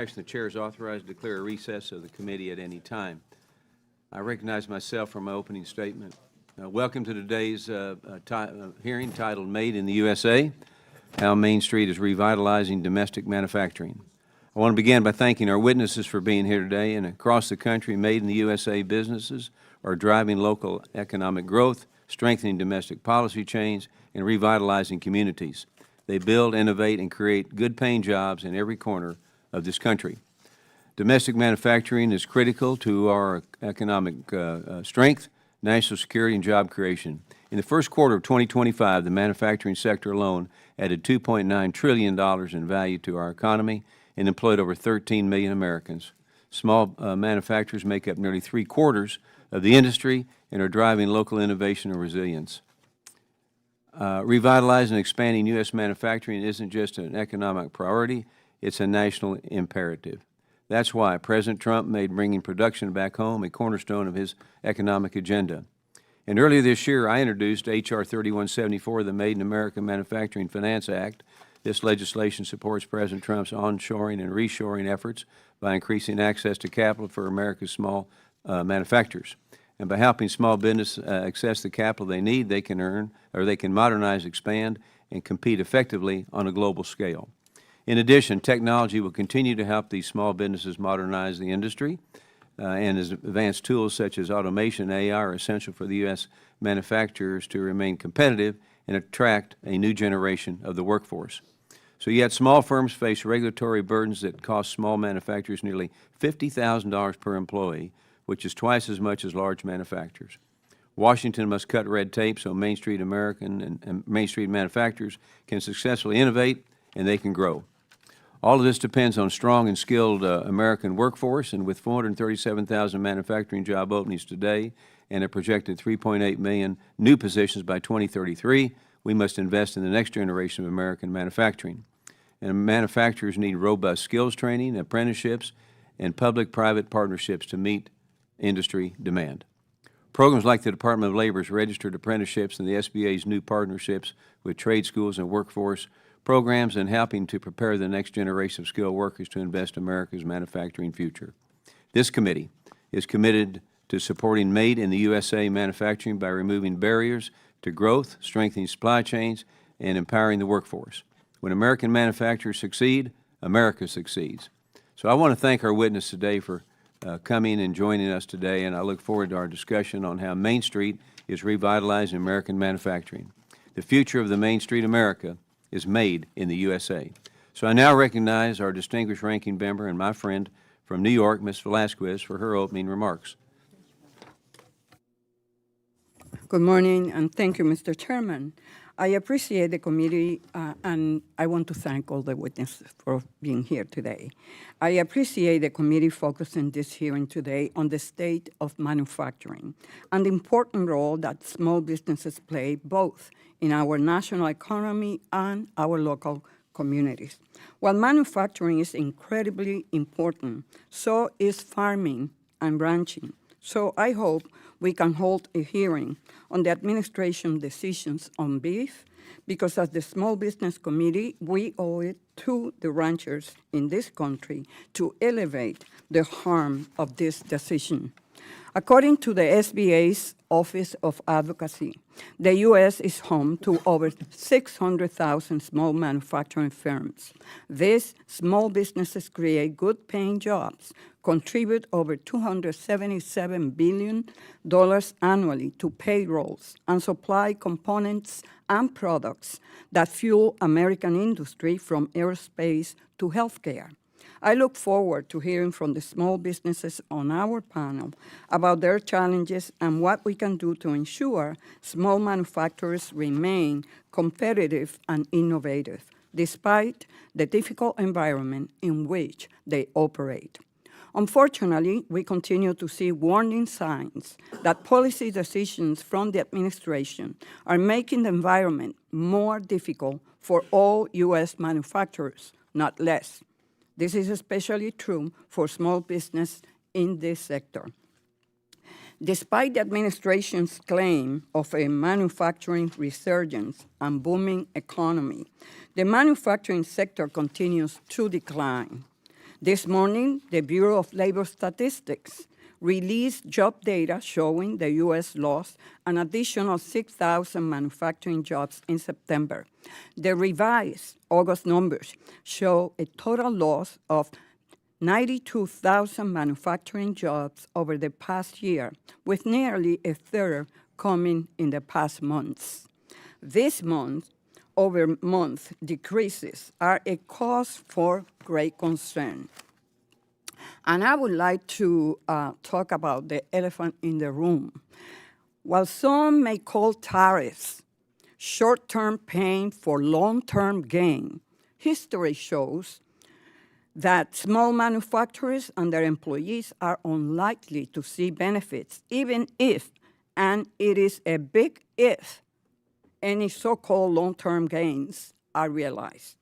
The chair is authorized to declare a recess of the committee at any time. I recognize myself for my opening statement. Welcome to today's hearing titled Made in the USA, How Main Street is Revitalizing Domestic Manufacturing. I want to begin by thanking our witnesses for being here today. And across the country, Made in the USA businesses are driving local economic growth, strengthening domestic policy change, and revitalizing communities. They build, innovate, and create good-paying jobs in every corner of this country. Domestic manufacturing is critical to our economic strength, national security, and job creation. In the first quarter of 2025, the manufacturing sector alone added $2.9 trillion in value to our economy and employed over 13 million Americans. Small manufacturers make up nearly 3/4 of the industry and are driving local innovation and resilience. Revitalizing and expanding U.S. manufacturing isn't just an economic priority, it's a national imperative. That's why President Trump made bringing production back home a cornerstone of his economic agenda. And earlier this year, I introduced H.R. 3174, the Made in America Manufacturing Finance Act. This legislation supports President Trump's onshoring and reshoring efforts by increasing access to capital for America's small manufacturers. And by helping small business access the capital they need, they can modernize, expand, and compete effectively on a global scale. In addition, technology will continue to help these small businesses modernize the industry, and as advanced tools such as automation and AI are essential for the U.S. manufacturers to remain competitive and attract a new generation of the workforce. So yet small firms face regulatory burdens that cost small manufacturers nearly $50,000 per employee, which is twice as much as large manufacturers. Washington must cut red tape so Main Street American and Main Street manufacturers can successfully innovate and they can grow. All of this depends on strong and skilled American workforce, and with 437,000 manufacturing job openings today and a projected 3.8 million new positions by 2033, we must invest in the next generation of American manufacturing. And manufacturers need robust skills training, apprenticeships, and public-private partnerships to meet industry demand. Programs like the Department of Labor's registered apprenticeships and the SBA's new partnerships with trade schools and workforce programs and helping to prepare the next generation of skilled workers to invest in America's manufacturing future. This committee is committed to supporting Made in the USA manufacturing by removing barriers to growth, strengthening supply chains, and empowering the workforce. When American manufacturers succeed, America succeeds. So I want to thank our witness today for coming and joining us today, and I look forward to our discussion on how Main Street is revitalizing American manufacturing. The future of the Main Street America is made in the USA. So I now recognize our distinguished ranking member and my friend from New York, Ms. Velasquez, for her opening remarks. Good morning, and thank you, Mr. Chairman. I appreciate the committee, and I want to thank all the witnesses for being here today. I appreciate the committee focusing this hearing today on the state of manufacturing and the important role that small businesses play both in our national economy and our local communities. While manufacturing is incredibly important, so is farming and ranching. So I hope we can hold a hearing on the administration decisions on beef, because as the Small Business Committee, we owe it to the ranchers in this country to elevate the harm of this decision. According to the SBA's Office of Advocacy, the U.S. is home to over 600,000 small manufacturing firms. These small businesses create good-paying jobs, contribute over $277 billion annually to payrolls, and supply components and products that fuel American industry from aerospace to healthcare. I look forward to hearing from the small businesses on our panel about their challenges and what we can do to ensure small manufacturers remain competitive and innovative, despite the difficult environment in which they operate. Unfortunately, we continue to see warning signs that policy decisions from the administration are making the environment more difficult for all U.S. manufacturers, not less. This is especially true for small business in this sector. Despite the administration's claim of a manufacturing resurgence and booming economy, the manufacturing sector continues to decline. This morning, the Bureau of Labor Statistics released job data showing the U.S. lost an additional 6,000 manufacturing jobs in September. The revised August numbers show a total loss of 92,000 manufacturing jobs over the past year, with nearly a third coming in the past months. This month-over-month decreases are a cause for great concern. And I would like to talk about the elephant in the room. While some may call tariffs short-term pain for long-term gain, history shows that small manufacturers and their employees are unlikely to see benefits, even if, and it is a big if, any so-called long-term gains are realized.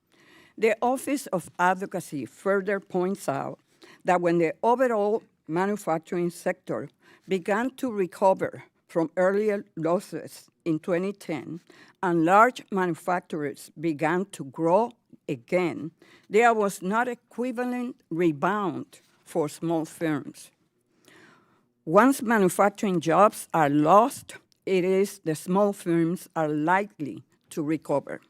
The Office of Advocacy further points out that when the overall manufacturing sector began to recover from earlier losses in 2010 and large manufacturers began to grow again, there was not equivalent rebound for small firms. Once manufacturing jobs are lost, it is the small firms are likely to recover.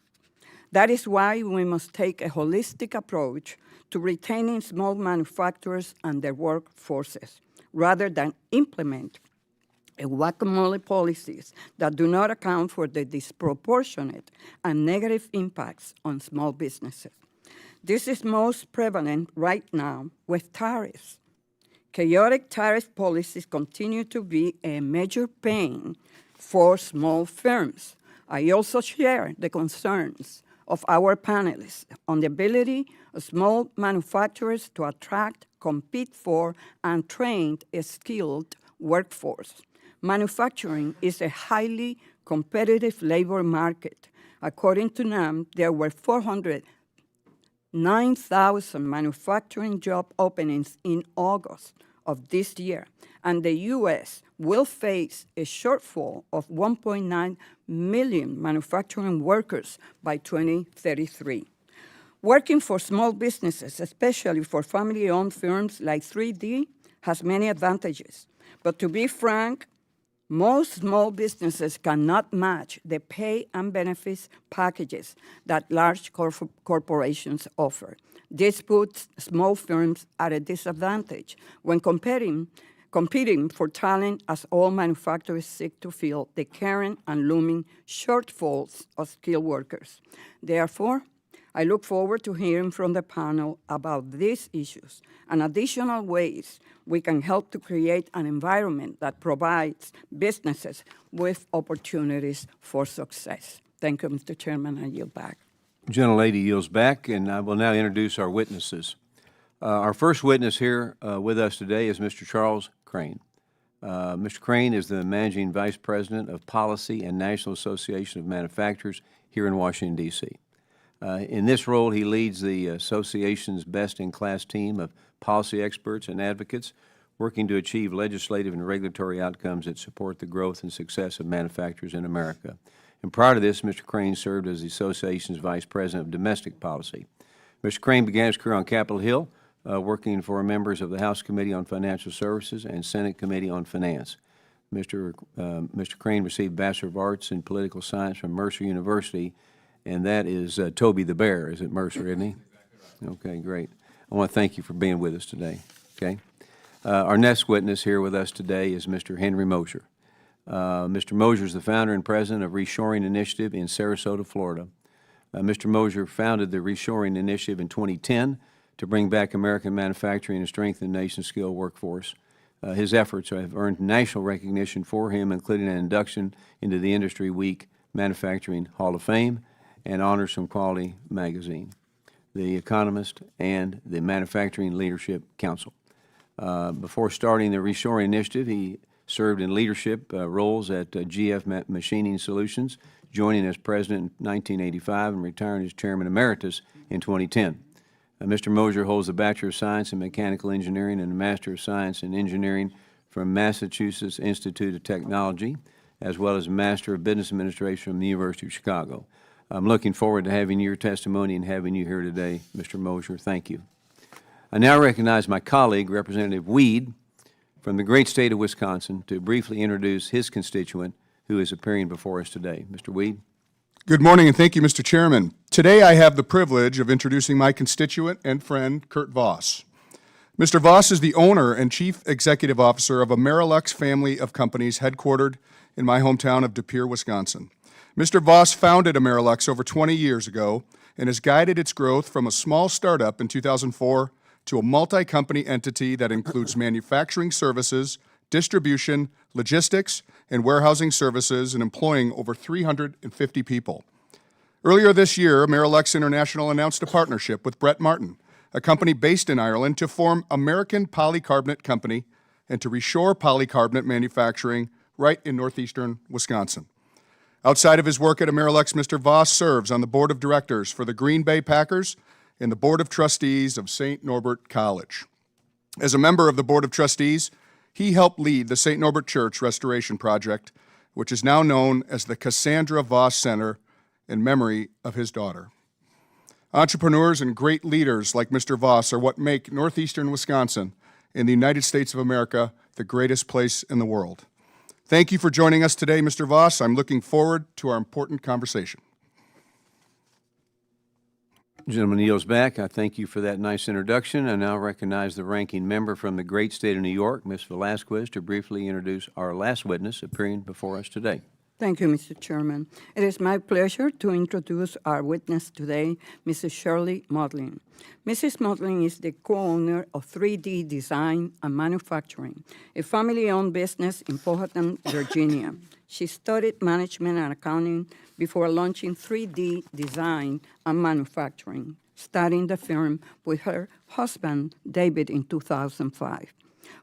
That is why we must take a holistic approach to retaining small manufacturers and their workforces, rather than implement a whack-a-mole policies that do not account for the disproportionate and negative impacts on small businesses. This is most prevalent right now with tariffs. Chaotic tariff policies continue to be a major pain for small firms. I also share the concerns of our panelists on the ability of small manufacturers to attract, compete for, and train a skilled workforce. Manufacturing is a highly competitive labor market. According to NAM, there were 409,000 manufacturing job openings in August of this year, and the U.S. will face a shortfall of 1.9 million manufacturing workers by 2033. Working for small businesses, especially for family-owned firms like 3D, has many advantages. But to be frank, most small businesses cannot match the pay and benefits packages that large corporations offer. This puts small firms at a disadvantage when competing for talent, as all manufacturers seek to fill the current and looming shortfalls of skilled workers. Therefore, I look forward to hearing from the panel about these issues and additional ways we can help to create an environment that provides businesses with opportunities for success. Thank you, Mr. Chairman. I yield back. Gentlelady yields back, and I will now introduce our witnesses. Our first witness here with us today is Mr. Charles Crane. Mr. Crane is the Managing Vice President of Policy and National Association of Manufacturers here in Washington, D.C. In this role, he leads the association's best-in-class team of policy experts and advocates working to achieve legislative and regulatory outcomes that support the growth and success of manufacturers in America. And prior to this, Mr. Crane served as the association's Vice President of Domestic Policy. Mr. Crane began his career on Capitol Hill, working for members of the House Committee on Financial Services and Senate Committee on Finance. Mr. Crane received Bachelor of Arts in Political Science from Mercer University, and that is Toby the Bear, is it Mercer, isn't he? Okay, great. I want to thank you for being with us today, okay? Our next witness here with us today is Mr. Henry Mosher. Mr. Mosher is the founder and president of Reshoring Initiative in Sarasota, Florida. Mr. Mosher founded the Reshoring Initiative in 2010 to bring back American manufacturing and strengthen the nation's skilled workforce. His efforts have earned national recognition for him, including an induction into the Industry Week Manufacturing Hall of Fame and honors from Quality Magazine, The Economist, and the Manufacturing Leadership Council. Before starting the Reshoring Initiative, he served in leadership roles at GF Machining Solutions, joining as president in 1985 and retiring as chairman emeritus in 2010. Mr. Mosher holds a Bachelor of Science in Mechanical Engineering and a Master of Science in Engineering from Massachusetts Institute of Technology, as well as a Master of Business Administration from the University of Chicago. I'm looking forward to having your testimony and having you here today, Mr. Mosher. Thank you. I now recognize my colleague, Representative Weed, from the great state of Wisconsin, to briefly introduce his constituent who is appearing before us today. Mr. Weed. Good morning, and thank you, Mr. Chairman. Today I have the privilege of introducing my constituent and friend, Kurt Voss. Mr. Voss is the owner and chief executive officer of a Amerilux family of companies headquartered in my hometown of De Pere, Wisconsin. Mr. Voss founded Amerilux over 20 years ago and has guided its growth from a small startup in 2004 to a multi-company entity that includes manufacturing services, distribution, logistics, and warehousing services, and employing over 350 people. Earlier this year, Amerilux International announced a partnership with Brett Martin, a company based in Ireland, to form American Polycarbonate Company and to reshore polycarbonate manufacturing right in northeastern Wisconsin. Outside of his work at Amerilux, Mr. Voss serves on the board of directors for the Green Bay Packers and the board of trustees of St. Norbert College. As a member of the board of trustees, he helped lead the St. Norbert Church Restoration Project, which is now known as the Cassandra Voss Center, in memory of his daughter. Entrepreneurs and great leaders like Mr. Voss are what make northeastern Wisconsin in the United States of America the greatest place in the world. Thank you for joining us today, Mr. Voss. I'm looking forward to our important conversation. Gentleman yields back. I thank you for that nice introduction. I now recognize the ranking member from the great state of New York, Ms. Velasquez, to briefly introduce our last witness appearing before us today. Thank you, Mr. Chairman. It is my pleasure to introduce our witness today, Mrs. Shirley Modlin. Mrs. Modlin is the co-owner of 3D Design and Manufacturing, a family-owned business in Powhatan, Virginia. She studied management and accounting before launching 3D Design and Manufacturing, starting the firm with her husband, David, in 2005.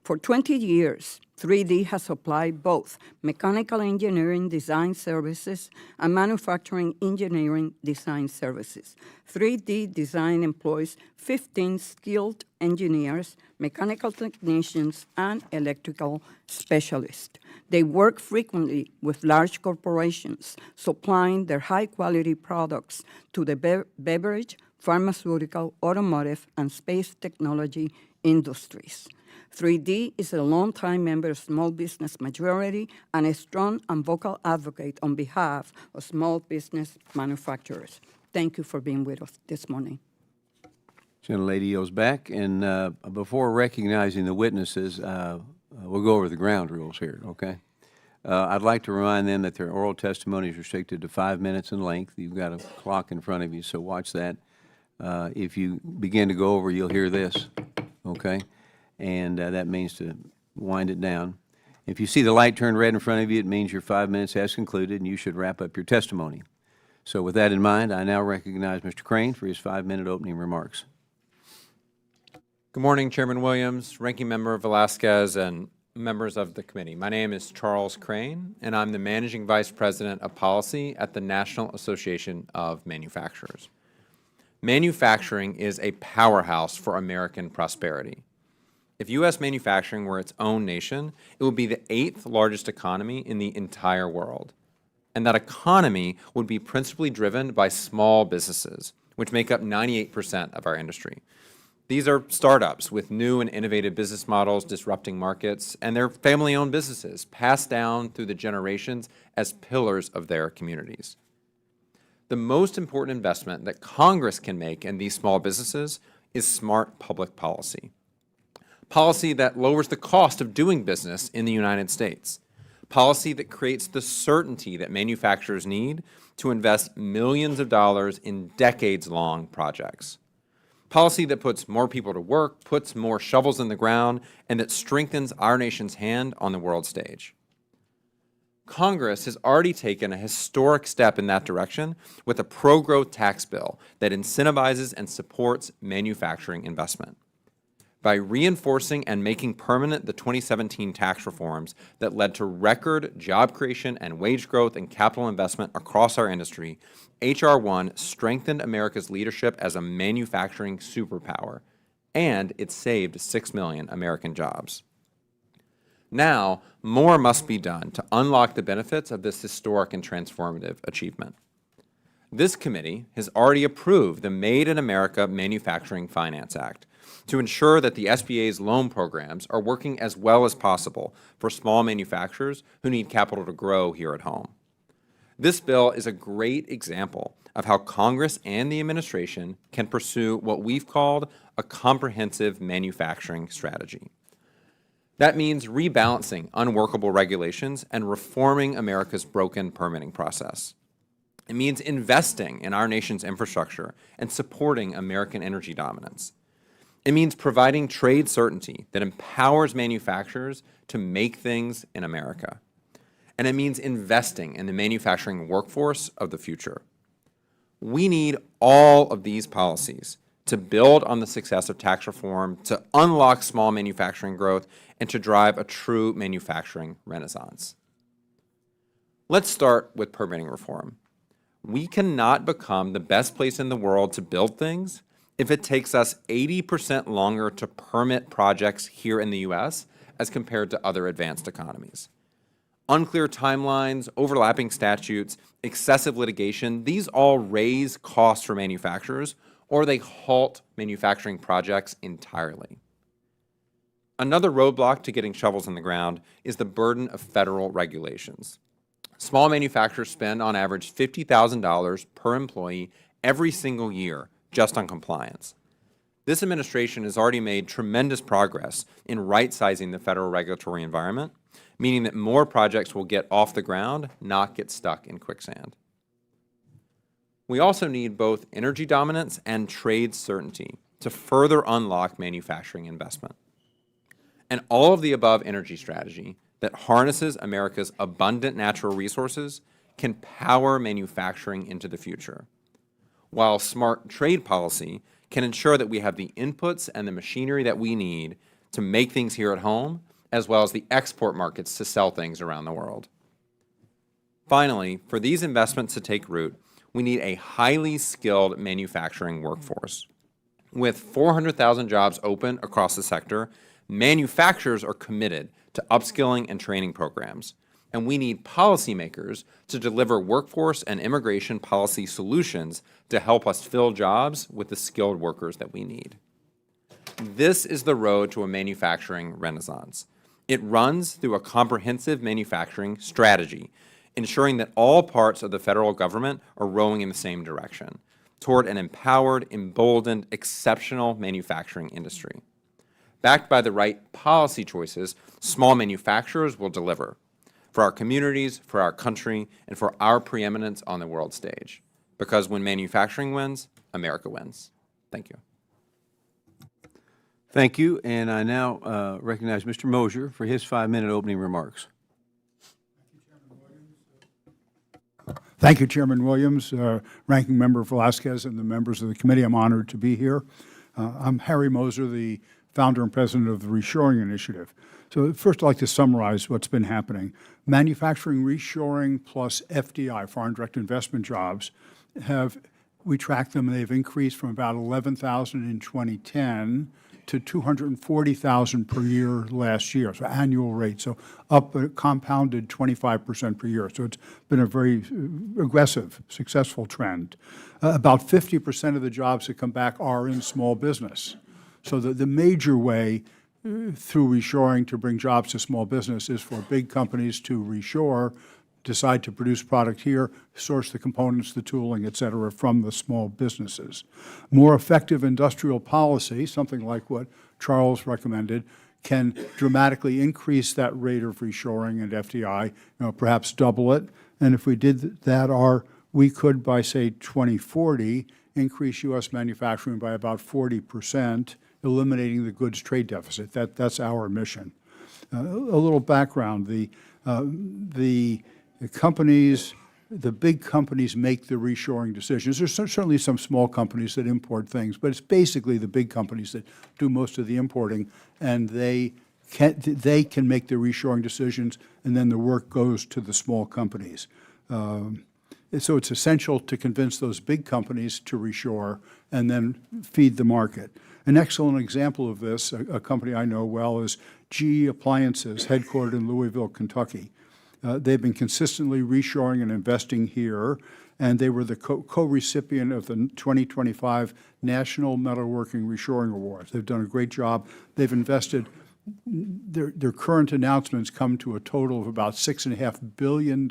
For 20 years, 3D has supplied both mechanical engineering design services and manufacturing engineering design services. 3D Design employs 15 skilled engineers, mechanical technicians, and electrical specialists. They work frequently with large corporations, supplying their high-quality products to the beverage, pharmaceutical, automotive, and space technology industries. 3D is a longtime member of Small Business Majority and a strong and vocal advocate on behalf of small business manufacturers. Thank you for being with us this morning. Gentlelady yields back. And before recognizing the witnesses, we'll go over the ground rules here, okay? I'd like to remind them that their oral testimony is restricted to 5 minutes in length. You've got a clock in front of you, so watch that. If you begin to go over, you'll hear this, okay? And that means to wind it down. If you see the light turn red in front of you, it means your 5 minutes has concluded and you should wrap up your testimony. So with that in mind, I now recognize Mr. Crane for his 5-minute opening remarks. Good morning, Chairman Williams, Ranking Member Velasquez, and members of the committee. My name is Charles Crane, and I'm the Managing Vice President of Policy at the National Association of Manufacturers. Manufacturing is a powerhouse for American prosperity. If U.S. manufacturing were its own nation, it would be the 8th largest economy in the entire world. And that economy would be principally driven by small businesses, which make up 98% of our industry. These are startups with new and innovative business models disrupting markets, and they're family-owned businesses passed down through the generations as pillars of their communities. The most important investment that Congress can make in these small businesses is smart public policy. Policy that lowers the cost of doing business in the United States. Policy that creates the certainty that manufacturers need to invest millions of dollars in decades-long projects. Policy that puts more people to work, puts more shovels in the ground, and that strengthens our nation's hand on the world stage. Congress has already taken a historic step in that direction with a pro-growth tax bill that incentivizes and supports manufacturing investment. By reinforcing and making permanent the 2017 tax reforms that led to record job creation and wage growth and capital investment across our industry, H.R. 1 strengthened America's leadership as a manufacturing superpower, and it saved 6 million American jobs. Now, more must be done to unlock the benefits of this historic and transformative achievement. This committee has already approved the Made in America Manufacturing Finance Act, to ensure that the SBA's loan programs are working as well as possible for small manufacturers who need capital to grow here at home. This bill is a great example of how Congress and the administration can pursue what we've called a comprehensive manufacturing strategy. That means rebalancing unworkable regulations and reforming America's broken permitting process. It means investing in our nation's infrastructure and supporting American energy dominance. It means providing trade certainty that empowers manufacturers to make things in America. And it means investing in the manufacturing workforce of the future. We need all of these policies to build on the success of tax reform, to unlock small manufacturing growth, and to drive a true manufacturing renaissance. Let's start with permitting reform. We cannot become the best place in the world to build things if it takes us 80% longer to permit projects here in the U.S. as compared to other advanced economies. Unclear timelines, overlapping statutes, excessive litigation, these all raise costs for manufacturers, or they halt manufacturing projects entirely. Another roadblock to getting shovels in the ground is the burden of federal regulations. Small manufacturers spend on average $50,000 per employee every single year just on compliance. This administration has already made tremendous progress in right-sizing the federal regulatory environment, meaning that more projects will get off the ground, not get stuck in quicksand. We also need both energy dominance and trade certainty to further unlock manufacturing investment. An all-of-the-above energy strategy that harnesses America's abundant natural resources can power manufacturing into the future, while smart trade policy can ensure that we have the inputs and the machinery that we need to make things here at home, as well as the export markets to sell things around the world. Finally, for these investments to take root, we need a highly skilled manufacturing workforce. With 400,000 jobs open across the sector, manufacturers are committed to upskilling and training programs, and we need policymakers to deliver workforce and immigration policy solutions to help us fill jobs with the skilled workers that we need. This is the road to a manufacturing renaissance. It runs through a comprehensive manufacturing strategy, ensuring that all parts of the federal government are rowing in the same direction, toward an empowered, emboldened, exceptional manufacturing industry. Backed by the right policy choices, small manufacturers will deliver for our communities, for our country, and for our preeminence on the world stage. Because when manufacturing wins, America wins. Thank you. Thank you, and I now recognize Mr. Mosier for his 5-minute opening remarks. Thank you, Chairman Williams, Ranking Member Velasquez, and the members of the committee. I'm honored to be here. I'm Harry Moser, the founder and president of the Reshoring Initiative. So first, I'd like to summarize what's been happening. Manufacturing reshoring plus FDI, foreign direct investment jobs, we track them, they've increased from about 11,000 in 2010 to 240,000 per year last year, so annual rate, so up a compounded 25% per year. So it's been a very aggressive, successful trend. About 50% of the jobs that come back are in small business. So the major way through reshoring to bring jobs to small business is for big companies to reshore, decide to produce product here, source the components, the tooling, et cetera, from the small businesses. More effective industrial policy, something like what Charles recommended, can dramatically increase that rate of reshoring and FDI, perhaps double it. And if we did that, we could, by, say, 2040, increase U.S. manufacturing by about 40%, eliminating the goods trade deficit. That's our mission. A little background. The big companies make the reshoring decisions. There's certainly some small companies that import things, but it's basically the big companies that do most of the importing, and they can make the reshoring decisions, and then the work goes to the small companies. So it's essential to convince those big companies to reshore and then feed the market. An excellent example of this, a company I know well, is GE Appliances, headquartered in Louisville, Kentucky. They've been consistently reshoring and investing here, and they were the co-recipient of the 2025 National Metalworking Reshoring Awards. They've done a great job. They've invested, their current announcements come to a total of about $6.5 billion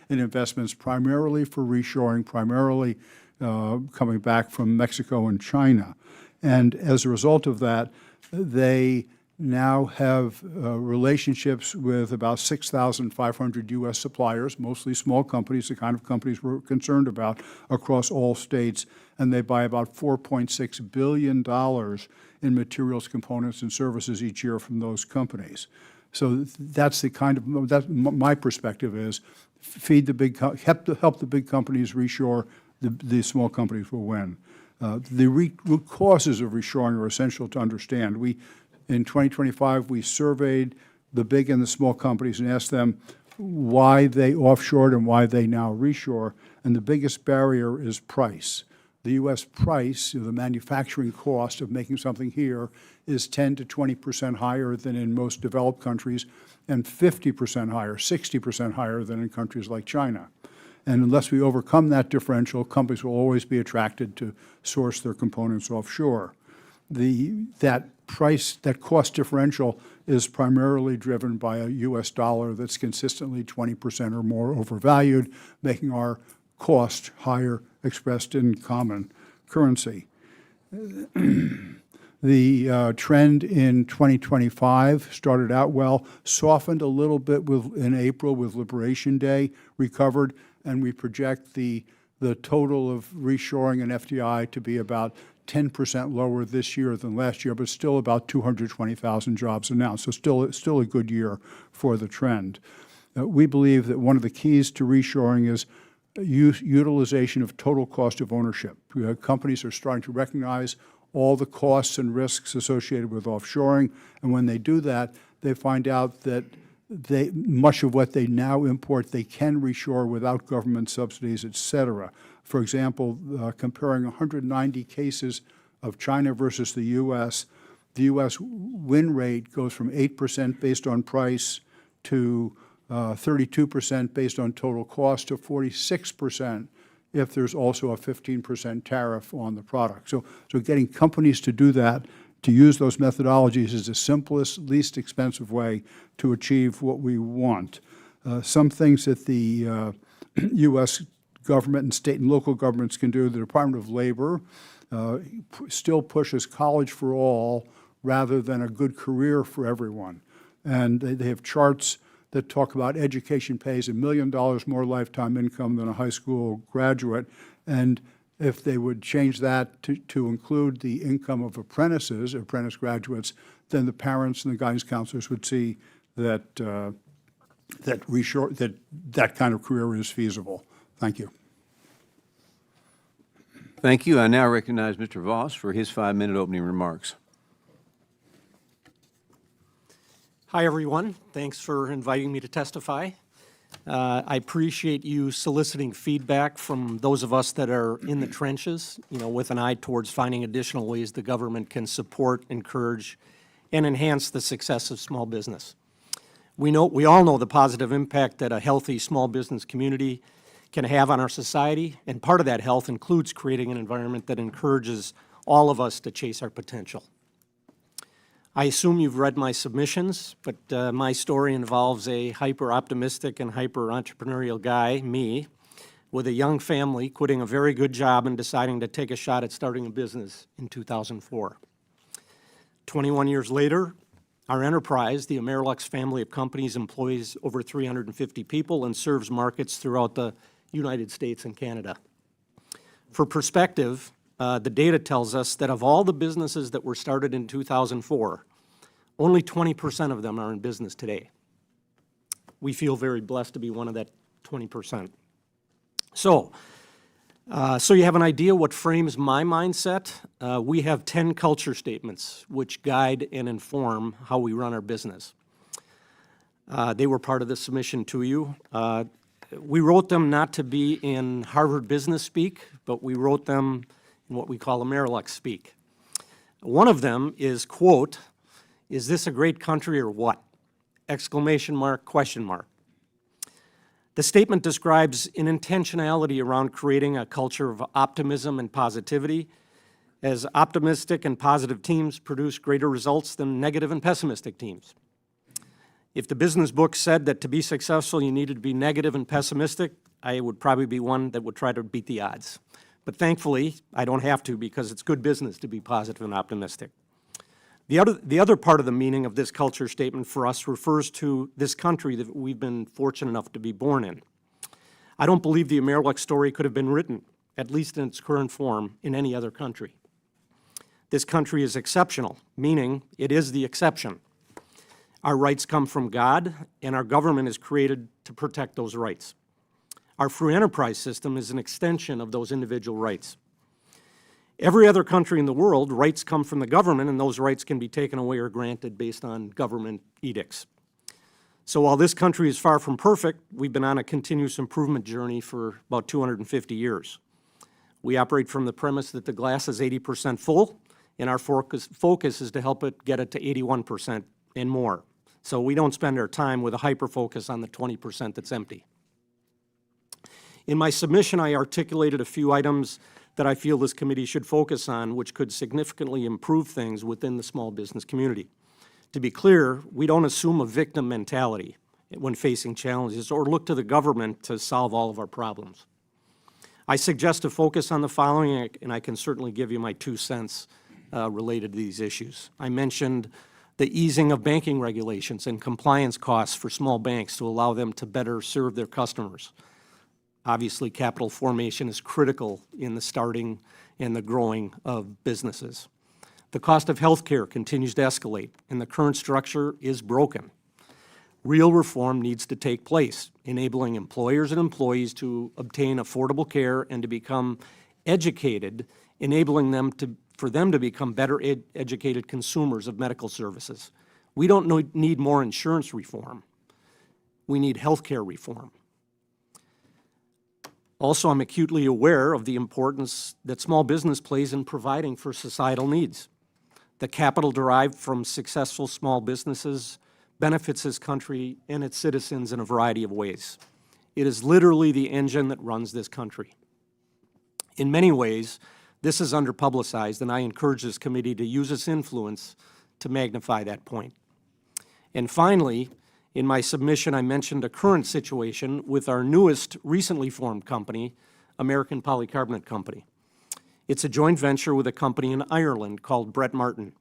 in investments, primarily for reshoring, primarily coming back from Mexico and China. And as a result of that, they now have relationships with about 6,500 U.S. suppliers, mostly small companies, the kind of companies we're concerned about, across all states, and they buy about $4.6 billion in materials, components, and services each year from those companies. So that's the kind of, that's my perspective is, feed the big, help the big companies reshore, the small companies will win. The root causes of reshoring are essential to understand. In 2025, we surveyed the big and the small companies and asked them why they offshored and why they now reshore, and the biggest barrier is price. The U.S. price, the manufacturing cost of making something here, is 10 to 20% higher than in most developed countries and 50% higher, 60% higher than in countries like China. And unless we overcome that differential, companies will always be attracted to source their components offshore. That cost differential is primarily driven by a U.S. dollar that's consistently 20% or more overvalued, making our cost higher expressed in common currency. The trend in 2025 started out well, softened a little bit in April with Liberation Day, recovered, and we project the total of reshoring and FDI to be about 10% lower this year than last year, but still about 220,000 jobs announced. So still a good year for the trend. We believe that one of the keys to reshoring is utilization of total cost of ownership. Companies are starting to recognize all the costs and risks associated with offshoring, and when they do that, they find out that much of what they now import they can reshore without government subsidies, et cetera. For example, comparing 190 cases of China versus the U.S., the U.S. win rate goes from 8% based on price to 32% based on total cost to 46% if there's also a 15% tariff on the product. So getting companies to do that, to use those methodologies, is the simplest, least expensive way to achieve what we want. Some things that the U.S. government and state and local governments can do, the Department of Labor still pushes college for all rather than a good career for everyone. And they have charts that talk about education pays $1 million more lifetime income than a high school graduate. And if they would change that to include the income of apprentice graduates, then the parents and the guidance counselors would see that that kind of career is feasible. Thank you. Thank you. I now recognize Mr. Voss for his 5-minute opening remarks. Hi, everyone. Thanks for inviting me to testify. I appreciate you soliciting feedback from those of us that are in the trenches, with an eye towards finding additional ways the government can support, encourage, and enhance the success of small business. We all know the positive impact that a healthy small business community can have on our society, and part of that health includes creating an environment that encourages all of us to chase our potential. I assume you've read my submissions, but my story involves a hyper-optimistic and hyper-entrepreneurial guy, me, with a young family quitting a very good job and deciding to take a shot at starting a business in 2004. 21 years later, our enterprise, the Amerilux family of companies, employs over 350 people and serves markets throughout the United States and Canada. For perspective, the data tells us that of all the businesses that were started in 2004, only 20% of them are in business today. We feel very blessed to be one of that 20%. So you have an idea what frames my mindset. We have 10 culture statements which guide and inform how we run our business. They were part of the submission to you. We wrote them not to be in Harvard business speak, but we wrote them in what we call Amerilux speak. One of them is, quote, "Is this a great country or what?" Exclamation mark, question mark. The statement describes an intentionality around creating a culture of optimism and positivity, as optimistic and positive teams produce greater results than negative and pessimistic teams. If the business book said that to be successful you needed to be negative and pessimistic, I would probably be one that would try to beat the odds. But thankfully, I don't have to, because it's good business to be positive and optimistic. The other part of the meaning of this culture statement for us refers to this country that we've been fortunate enough to be born in. I don't believe the Amerilux story could have been written, at least in its current form, in any other country. This country is exceptional, meaning it is the exception. Our rights come from God, and our government is created to protect those rights. Our free enterprise system is an extension of those individual rights. Every other country in the world, rights come from the government, and those rights can be taken away or granted based on government edicts. So while this country is far from perfect, we've been on a continuous improvement journey for about 250 years. We operate from the premise that the glass is 80% full, and our focus is to help it get it to 81% and more. So we don't spend our time with a hyper-focus on the 20% that's empty. In my submission, I articulated a few items that I feel this committee should focus on, which could significantly improve things within the small business community. To be clear, we don't assume a victim mentality when facing challenges or look to the government to solve all of our problems. I suggest to focus on the following, and I can certainly give you my 2 cents related to these issues. I mentioned the easing of banking regulations and compliance costs for small banks to allow them to better serve their customers. Obviously, capital formation is critical in the starting and the growing of businesses. The cost of health care continues to escalate, and the current structure is broken. Real reform needs to take place, enabling employers and employees to obtain affordable care and to become educated, enabling them for them to become better educated consumers of medical services. We don't need more insurance reform. We need health care reform. Also, I'm acutely aware of the importance that small business plays in providing for societal needs. The capital derived from successful small businesses benefits this country and its citizens in a variety of ways. It is literally the engine that runs this country. In many ways, this is underpublicized, and I encourage this committee to use its influence to magnify that point. And finally, in my submission, I mentioned a current situation with our newest recently formed company, American Polycarbonate Company. It's a joint venture with a company in Ireland called Brett Martin.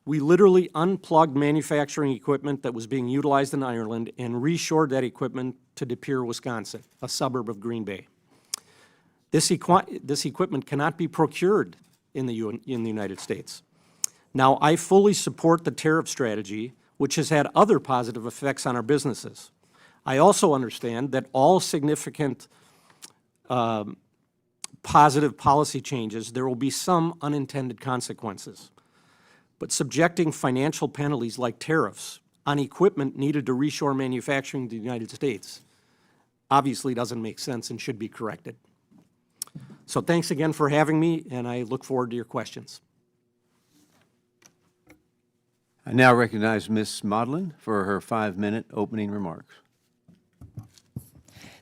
We literally unplugged manufacturing equipment that was being utilized in Ireland and reshored that equipment to De Pere, Wisconsin, a suburb of Green Bay. This equipment cannot be procured in the United States. Now, I fully support the tariff strategy, which has had other positive effects on our businesses. I also understand that all significant positive policy changes, there will be some unintended consequences. But subjecting financial penalties like tariffs on equipment needed to reshore manufacturing to the United States obviously doesn't make sense and should be corrected. So thanks again for having me, and I look forward to your questions. I now recognize Ms. Modlin for her 5-minute opening remarks.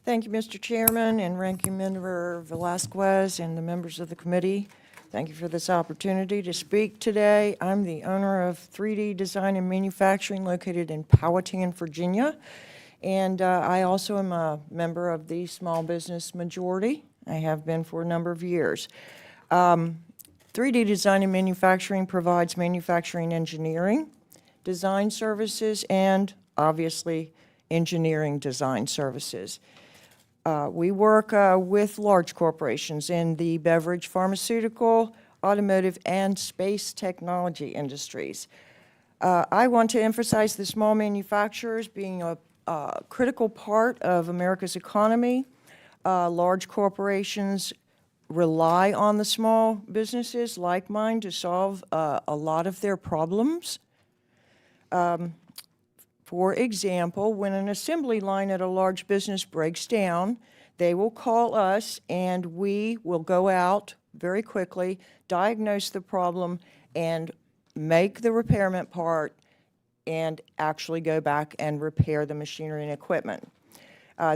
Thank you, Mr. Chairman and Ranking Member Velasquez and the members of the committee. Thank you for this opportunity to speak today. I'm the owner of 3D Design and Manufacturing located in Powhatan, Virginia, and I also am a member of the Small Business Majority. I have been for a number of years. 3D Design and Manufacturing provides manufacturing engineering, design services, and obviously engineering design services. We work with large corporations in the beverage, pharmaceutical, automotive, and space technology industries. I want to emphasize the small manufacturers being a critical part of America's economy. Large corporations rely on the small businesses like mine to solve a lot of their problems. For example, when an assembly line at a large business breaks down, they will call us and we will go out very quickly, diagnose the problem, and make the repairment part and actually go back and repair the machinery and equipment.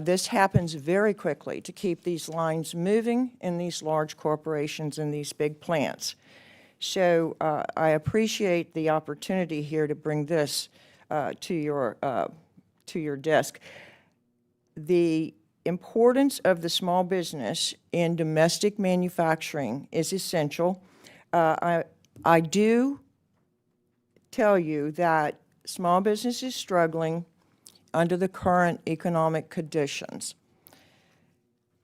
This happens very quickly to keep these lines moving in these large corporations and these big plants. So I appreciate the opportunity here to bring this to your desk. The importance of the small business in domestic manufacturing is essential. I do tell you that small business is struggling under the current economic conditions.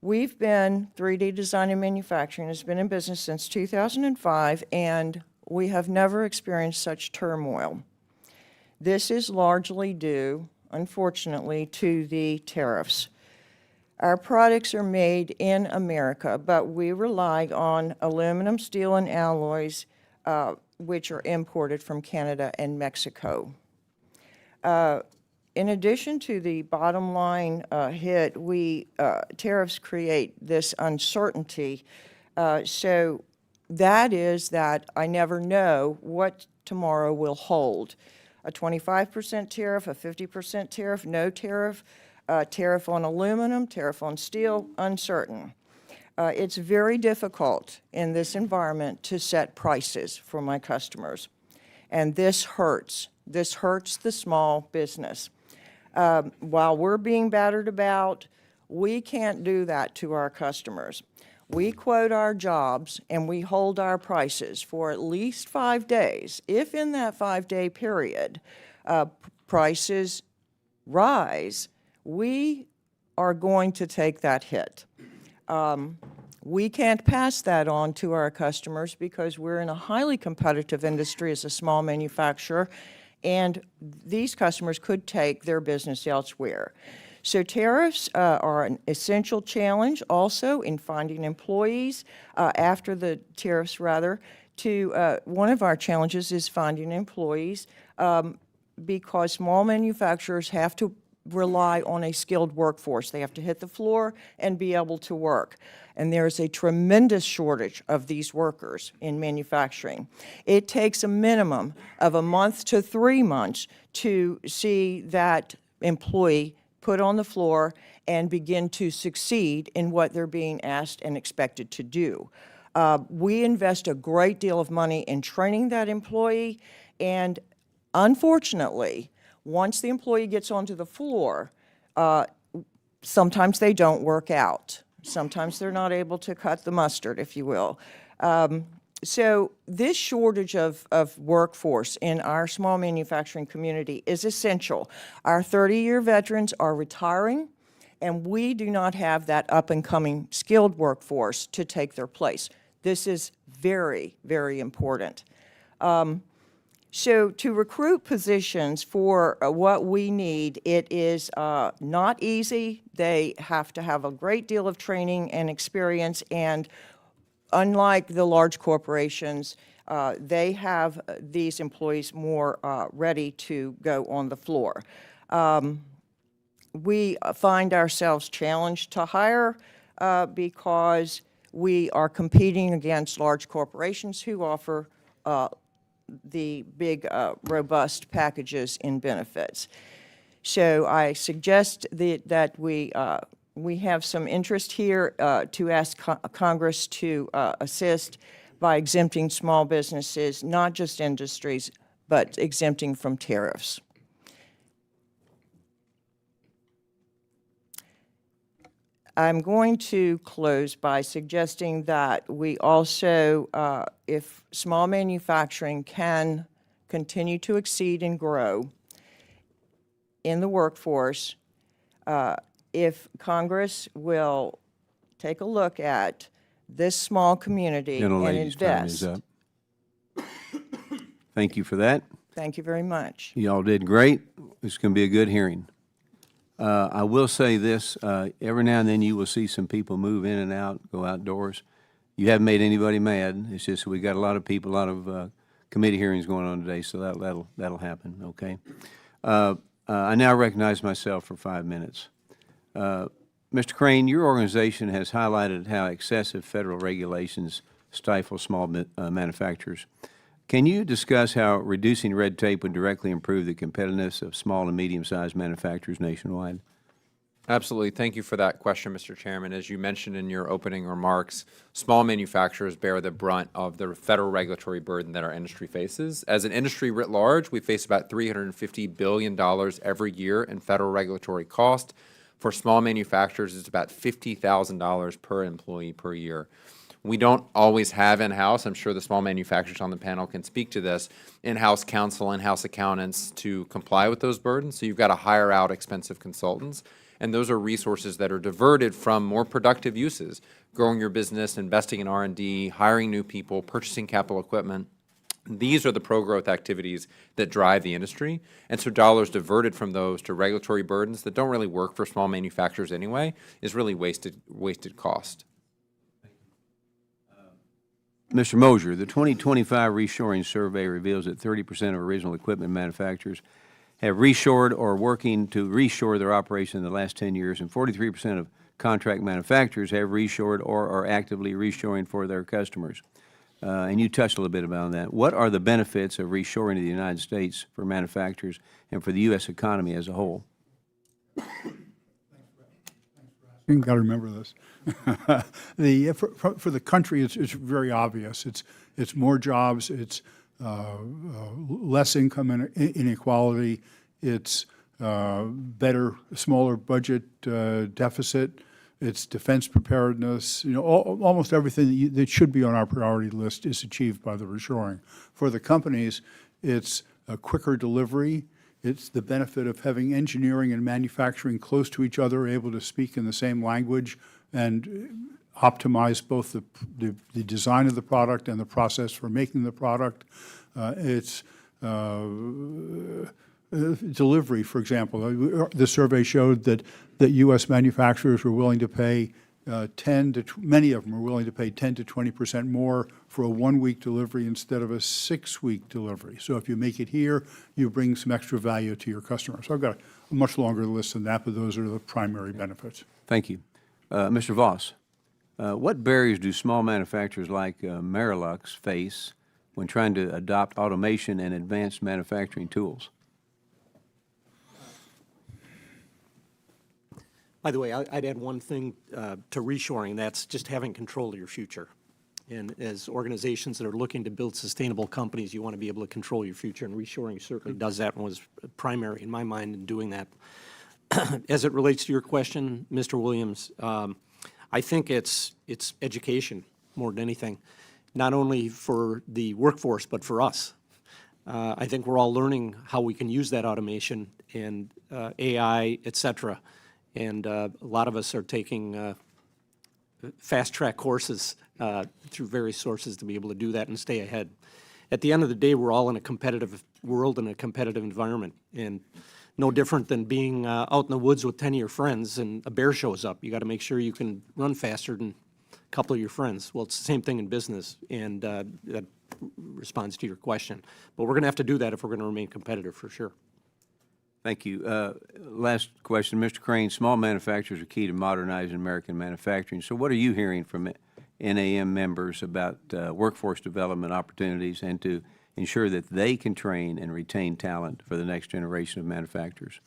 We've been, 3D Design and Manufacturing has been in business since 2005, and we have never experienced such turmoil. This is largely due, unfortunately, to the tariffs. Our products are made in America, but we rely on aluminum, steel, and alloys, which are imported from Canada and Mexico. In addition to the bottom line hit, tariffs create this uncertainty. So that is that I never know what tomorrow will hold. A 25% tariff, a 50% tariff, no tariff, tariff on aluminum, tariff on steel, uncertain. It's very difficult in this environment to set prices for my customers. And this hurts. This hurts the small business. While we're being battered about, we can't do that to our customers. We quote our jobs and we hold our prices for at least 5 days. If in that 5-day period prices rise, we are going to take that hit. We can't pass that on to our customers because we're in a highly competitive industry as a small manufacturer, and these customers could take their business elsewhere. So tariffs are an essential challenge also in finding employees after the tariffs, rather. One of our challenges is finding employees because small manufacturers have to rely on a skilled workforce. They have to hit the floor and be able to work. And there's a tremendous shortage of these workers in manufacturing. It takes a minimum of a month to 3 months to see that employee put on the floor and begin to succeed in what they're being asked and expected to do. We invest a great deal of money in training that employee, and unfortunately, once the employee gets onto the floor, sometimes they don't work out. Sometimes they're not able to cut the mustard, if you will. So this shortage of workforce in our small manufacturing community is essential. Our 30-year veterans are retiring, and we do not have that up-and-coming skilled workforce to take their place. This is very, very important. So to recruit positions for what we need, it is not easy. They have to have a great deal of training and experience, and unlike the large corporations, they have these employees more ready to go on the floor. We find ourselves challenged to hire because we are competing against large corporations who offer the big, robust packages in benefits. So I suggest that we have some interest here to ask Congress to assist by exempting small businesses, not just industries, but exempting from tariffs. I'm going to close by suggesting that we also, if small manufacturing can continue to exceed and grow in the workforce, if Congress will take a look at this small community and Gentlelady's time is invest. up. Thank you for that. Thank you very much. You all did great. It's going to be a good hearing. I will say this, every now and then you will see some people move in and out, go outdoors. You haven't made anybody mad. It's just we got a lot of people, a lot of committee hearings going on today, so that'll happen, okay? I now recognize myself for 5 minutes. Mr. Crane, your organization has highlighted how excessive federal regulations stifle small manufacturers. Can you discuss how reducing red tape would directly improve the competitiveness of small and medium-sized manufacturers nationwide? Absolutely. Thank you for that question, Mr. Chairman. As you mentioned in your opening remarks, small manufacturers bear the brunt of the federal regulatory burden that our industry faces. As an industry writ large, we face about $350 billion every year in federal regulatory cost. For small manufacturers, it's about $50,000 per employee per year. We don't always have in-house, I'm sure the small manufacturers on the panel can speak to this, in-house counsel, in-house accountants to comply with those burdens, so you've got to hire out expensive consultants. And those are resources that are diverted from more productive uses, growing your business, investing in R&D, hiring new people, purchasing capital equipment. These are the pro-growth activities that drive the industry, and so dollars diverted from those to regulatory burdens that don't really work for small manufacturers anyway is really wasted cost. Mr. Mosier, the 2025 reshoring survey reveals that 30% of original equipment manufacturers have reshored or working to reshore their operation in the last 10 years, and 43% of contract manufacturers have reshored or are actively reshoring for their customers. And you touched a little bit about that. What are the benefits of reshoring to the United States for manufacturers and for the U.S. economy as a whole? You got to remember this. For the country, it's very obvious. It's more jobs. It's less income inequality. It's better, smaller budget deficit. It's defense preparedness. You know, almost everything that should be on our priority list is achieved by the reshoring. For the companies, it's a quicker delivery. It's the benefit of having engineering and manufacturing close to each other, able to speak in the same language and optimize both the design of the product and the process for making the product. It's delivery, for example. The survey showed that U.S. manufacturers were willing to pay many of them are willing to pay 10 to 20% more for a 1-week delivery instead of a 6-week delivery. So if you make it here, you bring some extra value to your customer. So I've got a much longer list than that, but those are the primary benefits. Thank you. Mr. Voss, what barriers do small manufacturers like Merilux face when trying to adopt automation and advanced manufacturing tools? By the way, I'd add one thing to reshoring, that's just having control of your future. And as organizations that are looking to build sustainable companies, you want to be able to control your future, and reshoring certainly does that and was primary in my mind in doing that. As it relates to your question, Mr. Williams, I think it's education more than anything, not only for the workforce, but for us. I think we're all learning how we can use that automation and AI, et cetera. And a lot of us are taking fast-track courses through various sources to be able to do that and stay ahead. At the end of the day, we're all in a competitive world and a competitive environment, and no different than being out in the woods with 10 of your friends and a bear shows up. You got to make sure you can run faster than a couple of your friends. Well, it's the same thing in business, and that responds to your question. But we're going to have to do that if we're going to remain competitive, for sure. Thank you. Last question, Mr. Crane. Small manufacturers are key to modernizing American manufacturing. So what are you hearing from NAM members about workforce development opportunities and to ensure that they can train and retain talent for the next generation of manufacturers?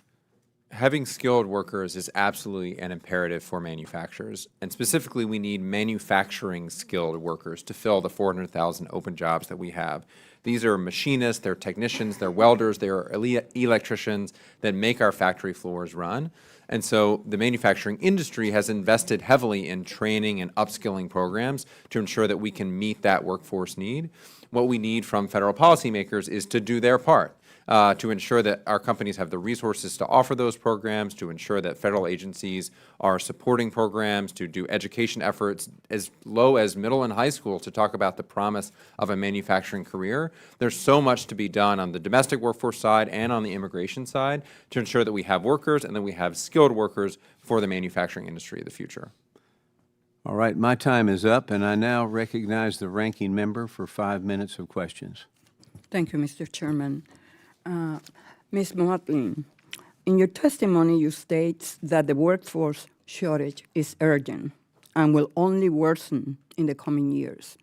Having skilled workers is absolutely an imperative for manufacturers, and specifically we need manufacturing skilled workers to fill the 400,000 open jobs that we have. These are machinists, they're technicians, they're welders, they're electricians that make our factory floors run. And so the manufacturing industry has invested heavily in training and upskilling programs to ensure that we can meet that workforce need. What we need from federal policymakers is to do their part. To ensure that our companies have the resources to offer those programs, to ensure that federal agencies are supporting programs, to do education efforts as low as middle and high school to talk about the promise of a manufacturing career. There's so much to be done on the domestic workforce side and on the immigration side to ensure that we have workers and that we have skilled workers for the manufacturing industry of the future. All right, my time is up, and I now recognize the ranking member for 5 minutes of questions. Thank you, Mr. Chairman. Ms. Motley, in your testimony, you state that the workforce shortage is urgent and will only worsen in the coming years.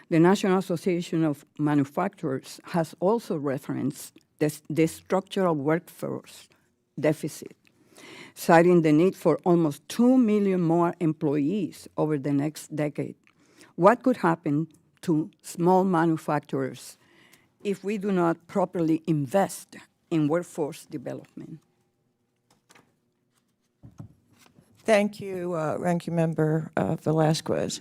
The National Association of Manufacturers has also referenced the structural workforce deficit. citing the need for almost 2 million more employees over the next decade. What could happen to small manufacturers if we do not properly invest in workforce development? Thank you, Ranking Member Velasquez.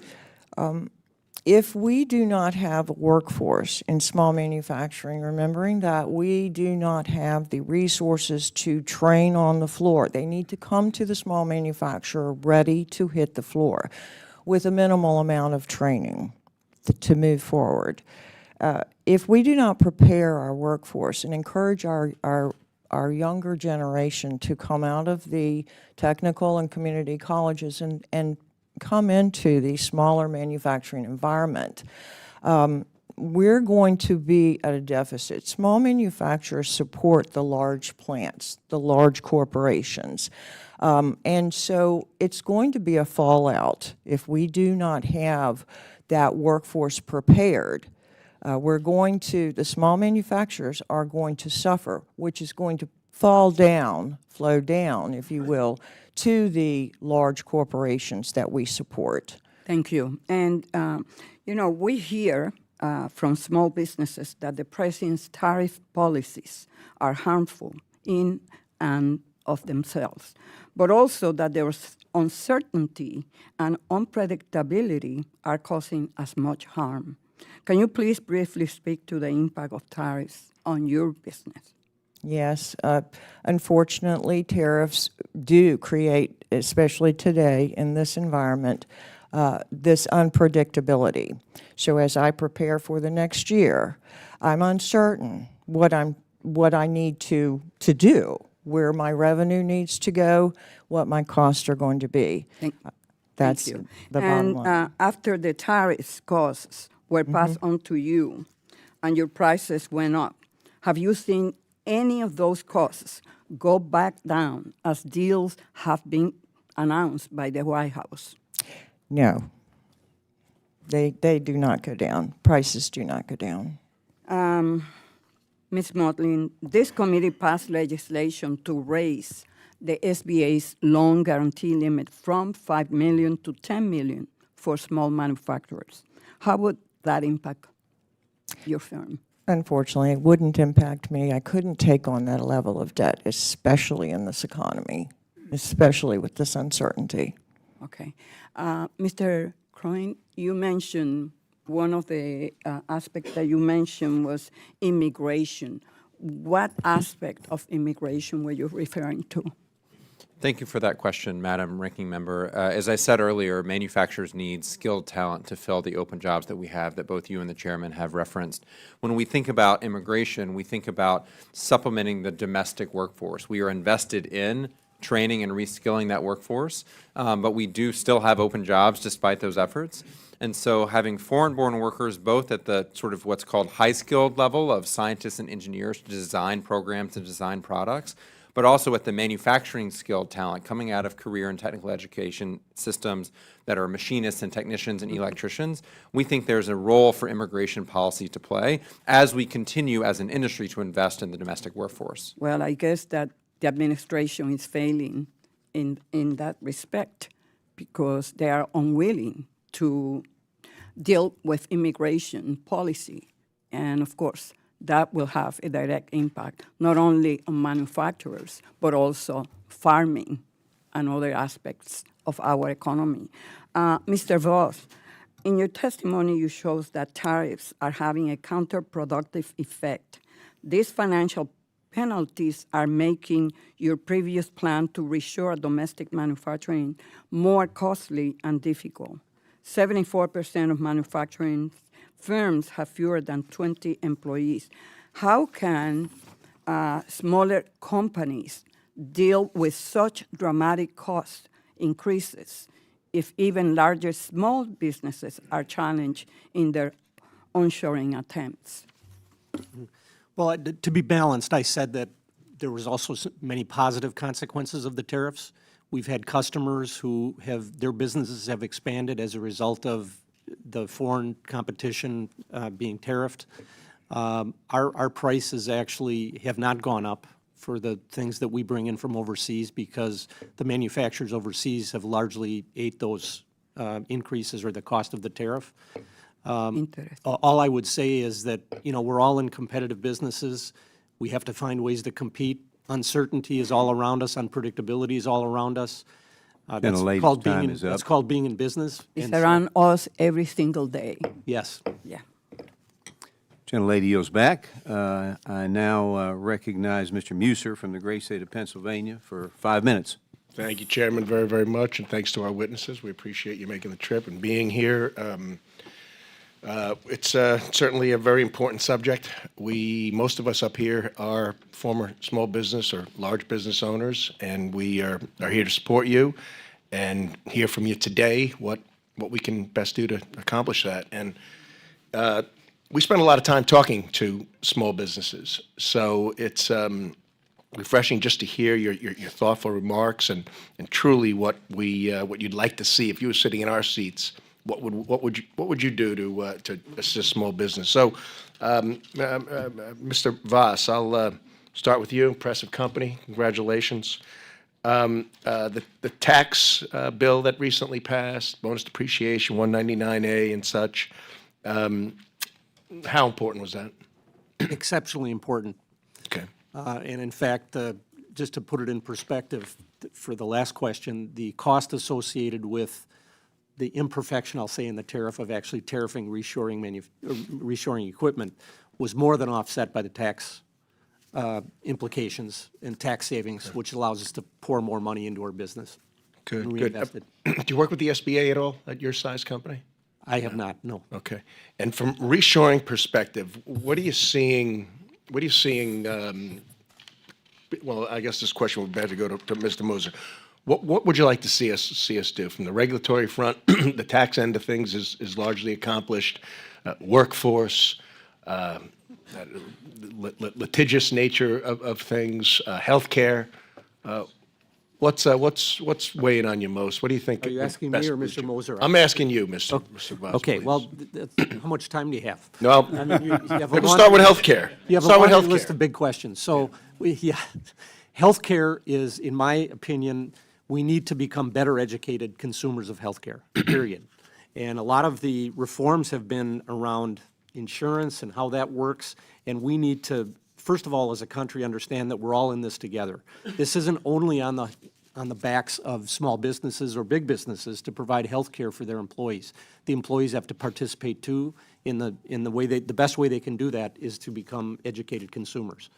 If we do not have a workforce in small manufacturing, remembering that we do not have the resources to train on the floor, they need to come to the small manufacturer ready to hit the floor with a minimal amount of training to move forward. If we do not prepare our workforce and encourage our younger generation to come out of the technical and community colleges and come into the smaller manufacturing environment, we're going to be at a deficit. Small manufacturers support the large plants, the large corporations. And so it's going to be a fallout if we do not have that workforce prepared. The small manufacturers are going to suffer, which is going to flow down, if you will, to the large corporations that we support. Thank you. And, we hear from small businesses that the president's tariff policies are harmful in and of themselves, but also that there's uncertainty and unpredictability are causing as much harm. Can you please briefly speak to the impact of tariffs on your business? Yes, unfortunately, tariffs do create, especially today in this environment, this unpredictability. So as I prepare for the next year, I'm uncertain what I need to do, where my revenue needs to go, what my costs are going to be. That's Thank you. the bottom line. And after the tariffs costs were passed on to you and your prices went up, have you seen any of those costs go back down as deals have been announced by the White House? No, they do not go down. Prices do not go down. Ms. Motley, this committee passed legislation to raise the SBA's loan guarantee limit from $5 million to $10 million for small manufacturers. How would that impact your firm? Unfortunately, it wouldn't impact me. I couldn't take on that level of debt, especially in this economy, especially with this uncertainty. Okay. Mr. Croin, you mentioned one of the aspects that you mentioned was immigration. What aspect of immigration were you referring to? Thank you for that question, Madam Ranking Member. As I said earlier, manufacturers need skilled talent to fill the open jobs that we have that both you and the chairman have referenced. When we think about immigration, we think about supplementing the domestic workforce. We are invested in training and reskilling that workforce, but we do still have open jobs despite those efforts. And so having foreign-born workers both at the sort of what's called high-skilled level of scientists and engineers to design programs and design products, but also at the manufacturing skilled talent coming out of career and technical education systems that are machinists and technicians and electricians, we think there's a role for immigration policy to play as we continue as an industry to invest in the domestic workforce. Well, I guess that the administration is failing in that respect because they are unwilling to deal with immigration policy. And of course, that will have a direct impact, not only on manufacturers, but also farming and other aspects of our economy. Mr. Voss, in your testimony, you show that tariffs are having a counterproductive effect. These financial penalties are making your previous plan to reshore domestic manufacturing more costly and difficult. 74% of manufacturing firms have fewer than 20 employees. How can smaller companies deal with such dramatic cost increases if even larger small businesses are challenged in their onshoring attempts? Well, to be balanced, I said that there was also many positive consequences of the tariffs. We've had customers who their businesses have expanded as a result of the foreign competition being tariffed. Our prices actually have not gone up for the things that we bring in from overseas because the manufacturers overseas have largely ate those increases or the cost of the tariff. Interesting. All I would say is that, we're all in competitive businesses. We have to find ways to compete. Uncertainty is all around us. Unpredictability is all around us. Gentlelady's time is up. That's called being in business. It's And so- around us every single day. Yes. Yeah. Gentlelady yields back. I now recognize Mr. Muser from the great state of Pennsylvania for 5 minutes. Thank you, Chairman, very, very much, and thanks to our witnesses. We appreciate you making the trip and being here. It's certainly a very important subject. Most of us up here are former small business or large business owners, and we are here to support you and hear from you today what we can best do to accomplish that. And we spend a lot of time talking to small businesses, so it's refreshing just to hear your thoughtful remarks and truly what you'd like to see if you were sitting in our seats. What would you do to assist small business? So, Mr. Voss, I'll start with you. Impressive company, congratulations. The tax bill that recently passed, bonus depreciation, 199A and such. How important was that? Exceptionally important. Okay. And in fact, just to put it in perspective, for the last question, the cost associated with the imperfection, I'll say, in the tariff of actually tariffing reshoring equipment was more than offset by the tax implications and tax savings, which allows us to pour more money into our business. Good, and good. reinvest it. Do you work with the SBA at all at your size company? I have not, no. Okay. And from reshoring perspective, what are you seeing, well, I guess this question would better go to Mr. Moser. What would you like to see us do? From the regulatory front, the tax end of things is largely accomplished. Workforce, litigious nature of things, healthcare. What's weighing on you most? What do you think? Are you asking me or Mr. Moser? I'm asking you, Mr. Voss, Okay, please. well, how much time do you have? No, I mean, you have a we'll laundry- start with healthcare. You have a Start with laundry list healthcare. of big questions. So, healthcare is, in my opinion, we need to become better educated consumers of healthcare, period. And a lot of the reforms have been around insurance and how that works, and we need to, first of all, as a country, understand that we're all in this together. This isn't only on the backs of small businesses or big businesses to provide health care for their employees. The employees have to participate too in the way the best way they can do that is to become educated consumers.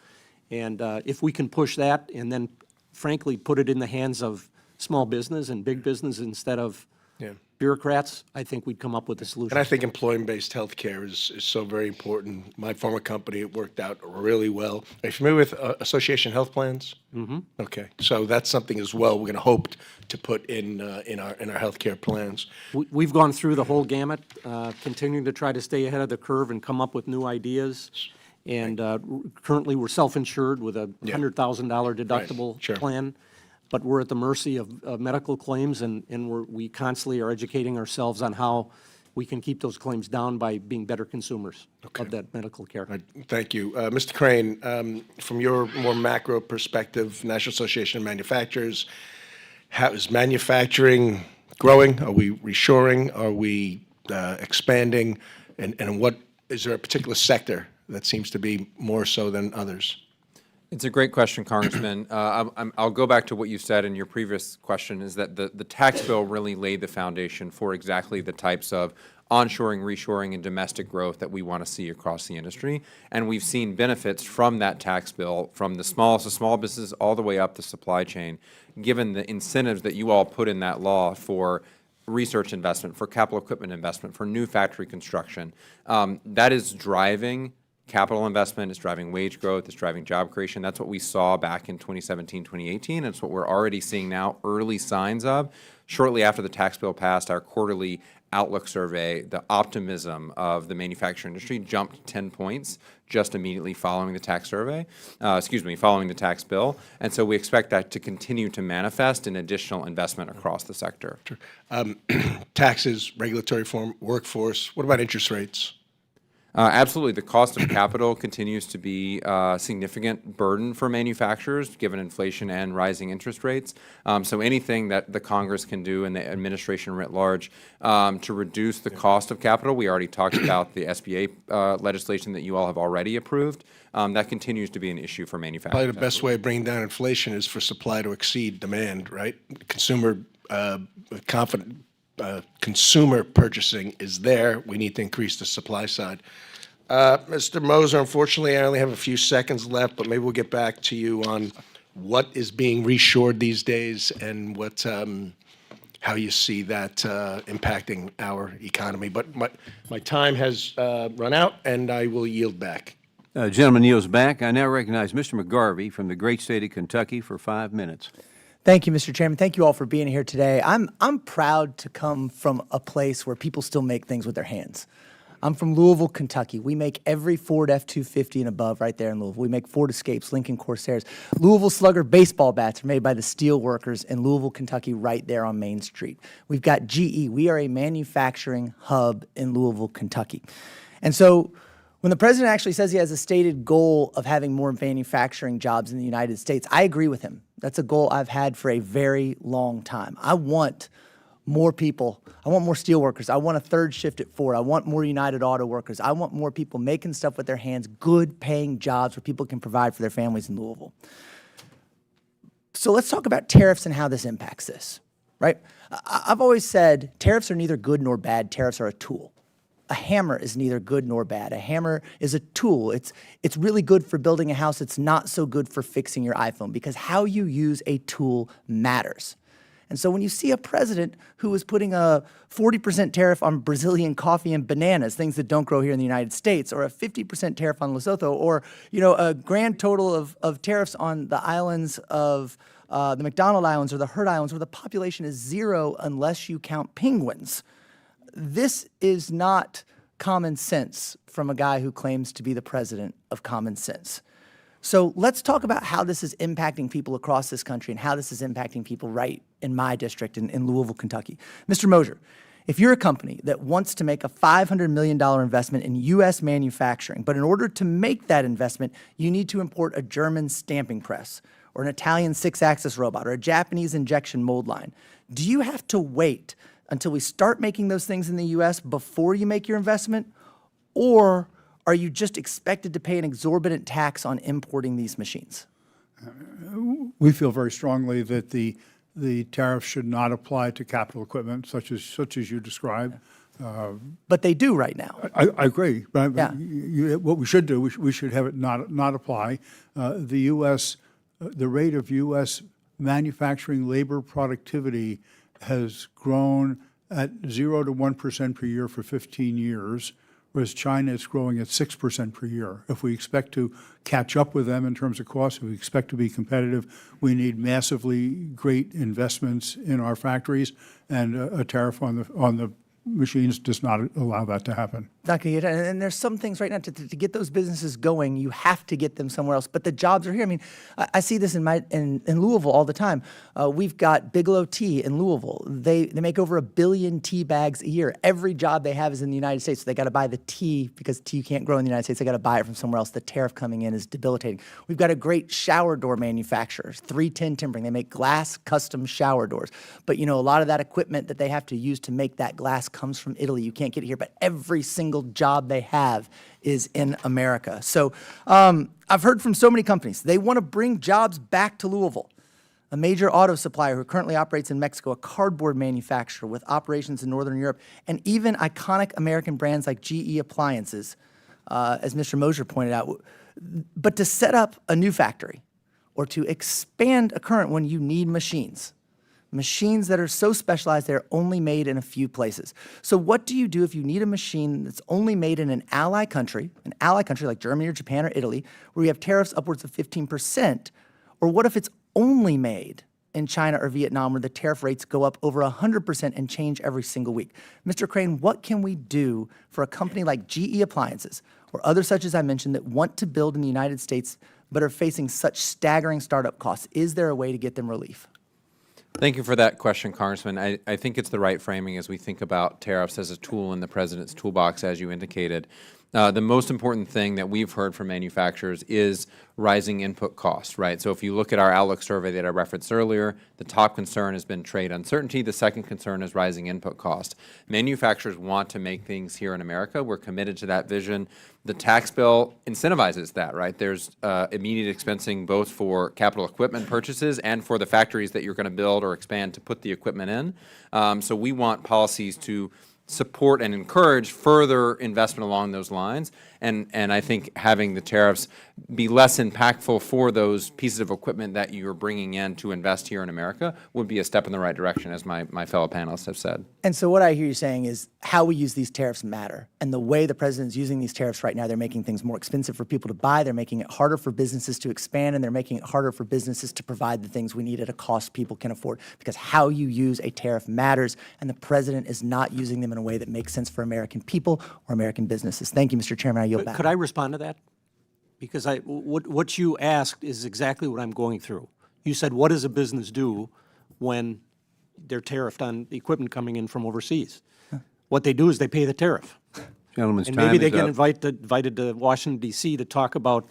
And if we can push that and then frankly put it in the hands of small business and big business instead of bureaucrats, I think we'd come up with a solution. And I think employment-based healthcare is so very important. My former company, it worked out really well. Are you familiar with association health plans? Mm-hmm. Okay, so that's something as well we're going to hope to put in our healthcare plans. We've gone through the whole gamut, continuing to try to stay ahead of the curve and come up with new ideas. And currently, we're self-insured with a $100,000 deductible sure. plan. But we're at the mercy of medical claims, and we constantly are educating ourselves on how we can keep those claims down by being better consumers of that medical care. Thank you. Mr. Crane, from your more macro perspective, National Association of Manufacturers, how is manufacturing growing? Are we reshoring? Are we expanding? And what is there a particular sector that seems to be more so than others? It's a great question, Congressman. I'll go back to what you said in your previous question, is that the tax bill really laid the foundation for exactly the types of onshoring, reshoring, and domestic growth that we want to see across the industry. And we've seen benefits from that tax bill, from the smallest of small businesses all the way up the supply chain, given the incentives that you all put in that law for research investment, for capital equipment investment, for new factory construction. That is driving capital investment, it's driving wage growth, it's driving job creation. That's what we saw back in 2017, 2018, and it's what we're already seeing now, early signs of. Shortly after the tax bill passed, our quarterly outlook survey, the optimism of the manufacturing industry jumped 10 points just immediately following the tax survey, following the tax bill. And so we expect that to continue to manifest in additional investment across the sector. Taxes, regulatory reform, workforce, what about interest rates? Absolutely. The cost of capital continues to be a significant burden for manufacturers, given inflation and rising interest rates. So anything that the Congress can do and the administration writ large to reduce the cost of capital, we already talked about the SBA legislation that you all have already approved. That continues to be an issue for manufacturers. Probably the best way of bringing down inflation is for supply to exceed demand, right? Consumer purchasing is there. We need to increase the supply side. Mr. Moser, unfortunately, I only have a few seconds left, but maybe we'll get back to you on what is being reshored these days and what, how you see that impacting our economy. But my time has run out, and I will yield back. Gentleman yields back. I now recognize Mr. McGarvey from the great state of Kentucky for 5 minutes. Thank you, Mr. Chairman. Thank you all for being here today. I'm proud to come from a place where people still make things with their hands. I'm from Louisville, Kentucky. We make every Ford F-250 and above right there in Louisville. We make Ford Escapes, Lincoln Corsairs. Louisville Slugger baseball bats are made by the steel workers in Louisville, Kentucky, right there on Main Street. We've got GE. We are a manufacturing hub in Louisville, Kentucky. And so when the president actually says he has a stated goal of having more manufacturing jobs in the United States, I agree with him. That's a goal I've had for a very long time. I want more people. I want more steel workers. I want a third shift at Ford. I want more United Auto Workers. I want more people making stuff with their hands, good paying jobs where people can provide for their families in Louisville. So let's talk about tariffs and how this impacts this, right? I've always said tariffs are neither good nor bad. Tariffs are a tool. A hammer is neither good nor bad. A hammer is a tool. It's really good for building a house. It's not so good for fixing your iPhone because how you use a tool matters. And so when you see a president who is putting a 40% tariff on Brazilian coffee and bananas, things that don't grow here in the United States, or a 50% tariff on Lesotho, or a grand total of tariffs on the islands of the McDonald Islands or the Heard Islands, where the population is 0 unless you count penguins. This is not common sense from a guy who claims to be the president of common sense. So let's talk about how this is impacting people across this country and how this is impacting people right in my district in Louisville, Kentucky. Mr. Moser, if you're a company that wants to make a $500 million investment in U.S. manufacturing, but in order to make that investment, you need to import a German stamping press or an Italian 6-axis robot or a Japanese injection mold line, do you have to wait until we start making those things in the U.S. before you make your investment? Or are you just expected to pay an exorbitant tax on importing these machines? We feel very strongly that the tariffs should not apply to capital equipment such as you described. But they do right now. I agree. But Yeah. What we should do, we should have it not apply. The rate of U.S. manufacturing labor productivity has grown at 0 to 1% per year for 15 years, whereas China is growing at 6% per year. If we expect to catch up with them in terms of cost, if we expect to be competitive, we need massively great investments in our factories, and a tariff on the machines does not allow that to happen. Not gonna get it. And there's some things right now to get those businesses going, you have to get them somewhere else. But the jobs are here. I mean, I see this in Louisville all the time. We've got Bigelow Tea in Louisville. They make over 1 billion tea bags a year. Every job they have is in the United States. So they got to buy the tea because tea can't grow in the United States. They got to buy it from somewhere else. The tariff coming in is debilitating. We've got a great shower door manufacturer, 310 Timbering. They make glass custom shower doors. But a lot of that equipment that they have to use to make that glass comes from Italy. You can't get it here. But every single job they have is in America. So I've heard from so many companies, they want to bring jobs back to Louisville. A major auto supplier who currently operates in Mexico, a cardboard manufacturer with operations in Northern Europe, and even iconic American brands like GE Appliances, as Mr. Moser pointed out. But to set up a new factory or to expand a current one, you need machines that are so specialized they're only made in a few places. So what do you do if you need a machine that's only made in an ally country like Germany or Japan or Italy, where you have tariffs upwards of 15%? Or what if it's only made in China or Vietnam, where the tariff rates go up over 100% and change every single week? Mr. Crane, what can we do for a company like GE Appliances or others such as I mentioned that want to build in the United States but are facing such staggering startup costs? Is there a way to get them relief? Thank you for that question, Congressman. I think it's the right framing as we think about tariffs as a tool in the president's toolbox, as you indicated. The most important thing that we've heard from manufacturers is rising input costs, right? So if you look at our Outlook survey that I referenced earlier, the top concern has been trade uncertainty. The second concern is rising input cost. Manufacturers want to make things here in America. We're committed to that vision. The tax bill incentivizes that, right? There's immediate expensing both for capital equipment purchases and for the factories that you're going to build or expand to put the equipment in. So we want policies to support and encourage further investment along those lines. And I think having the tariffs be less impactful for those pieces of equipment that you're bringing in to invest here in America would be a step in the right direction, as my fellow panelists have said. And so what I hear you saying is how we use these tariffs matter. And the way the president's using these tariffs right now, they're making things more expensive for people to buy. They're making it harder for businesses to expand, and they're making it harder for businesses to provide the things we need at a cost people can afford. Because how you use a tariff matters, and the president is not using them in a way that makes sense for American people or American businesses. Thank you, Mr. Chairman. I yield back. Could I respond to that? Because what you asked is exactly what I'm going through. You said, what does a business do when they're tariffed on equipment coming in from overseas? What they do is they pay the tariff. Gentleman's And time maybe they is get up. invited to Washington, D.C. to talk about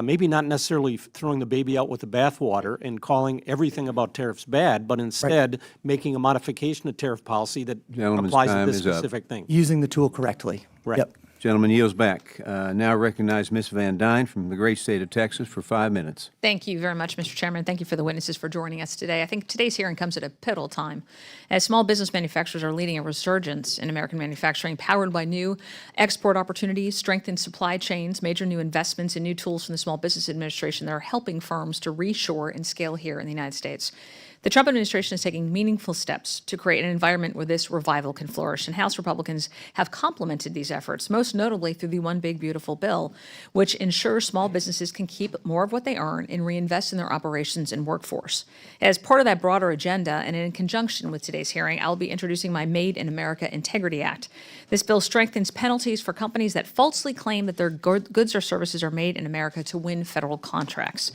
maybe not necessarily throwing the baby out with the bathwater and calling everything about tariffs bad, but instead making a modification of tariff policy that Gentleman's applies to time this is up. specific thing. Using the tool correctly. Right. Yep. Gentleman yields back. Now recognize Ms. Van Dyne from the great state of Texas for 5 minutes. Thank you very much, Mr. Chairman. Thank you for the witnesses for joining us today. I think today's hearing comes at a pivotal time as small business manufacturers are leading a resurgence in American manufacturing powered by new export opportunities, strengthened supply chains, major new investments, and new tools from the Small Business Administration that are helping firms to reshore and scale here in the United States. The Trump administration is taking meaningful steps to create an environment where this revival can flourish, and House Republicans have complemented these efforts, most notably through the One Big Beautiful Bill, which ensures small businesses can keep more of what they earn and reinvest in their operations and workforce. As part of that broader agenda, and in conjunction with today's hearing, I'll be introducing my Made in America Integrity Act. This bill strengthens penalties for companies that falsely claim that their goods or services are made in America to win federal contracts,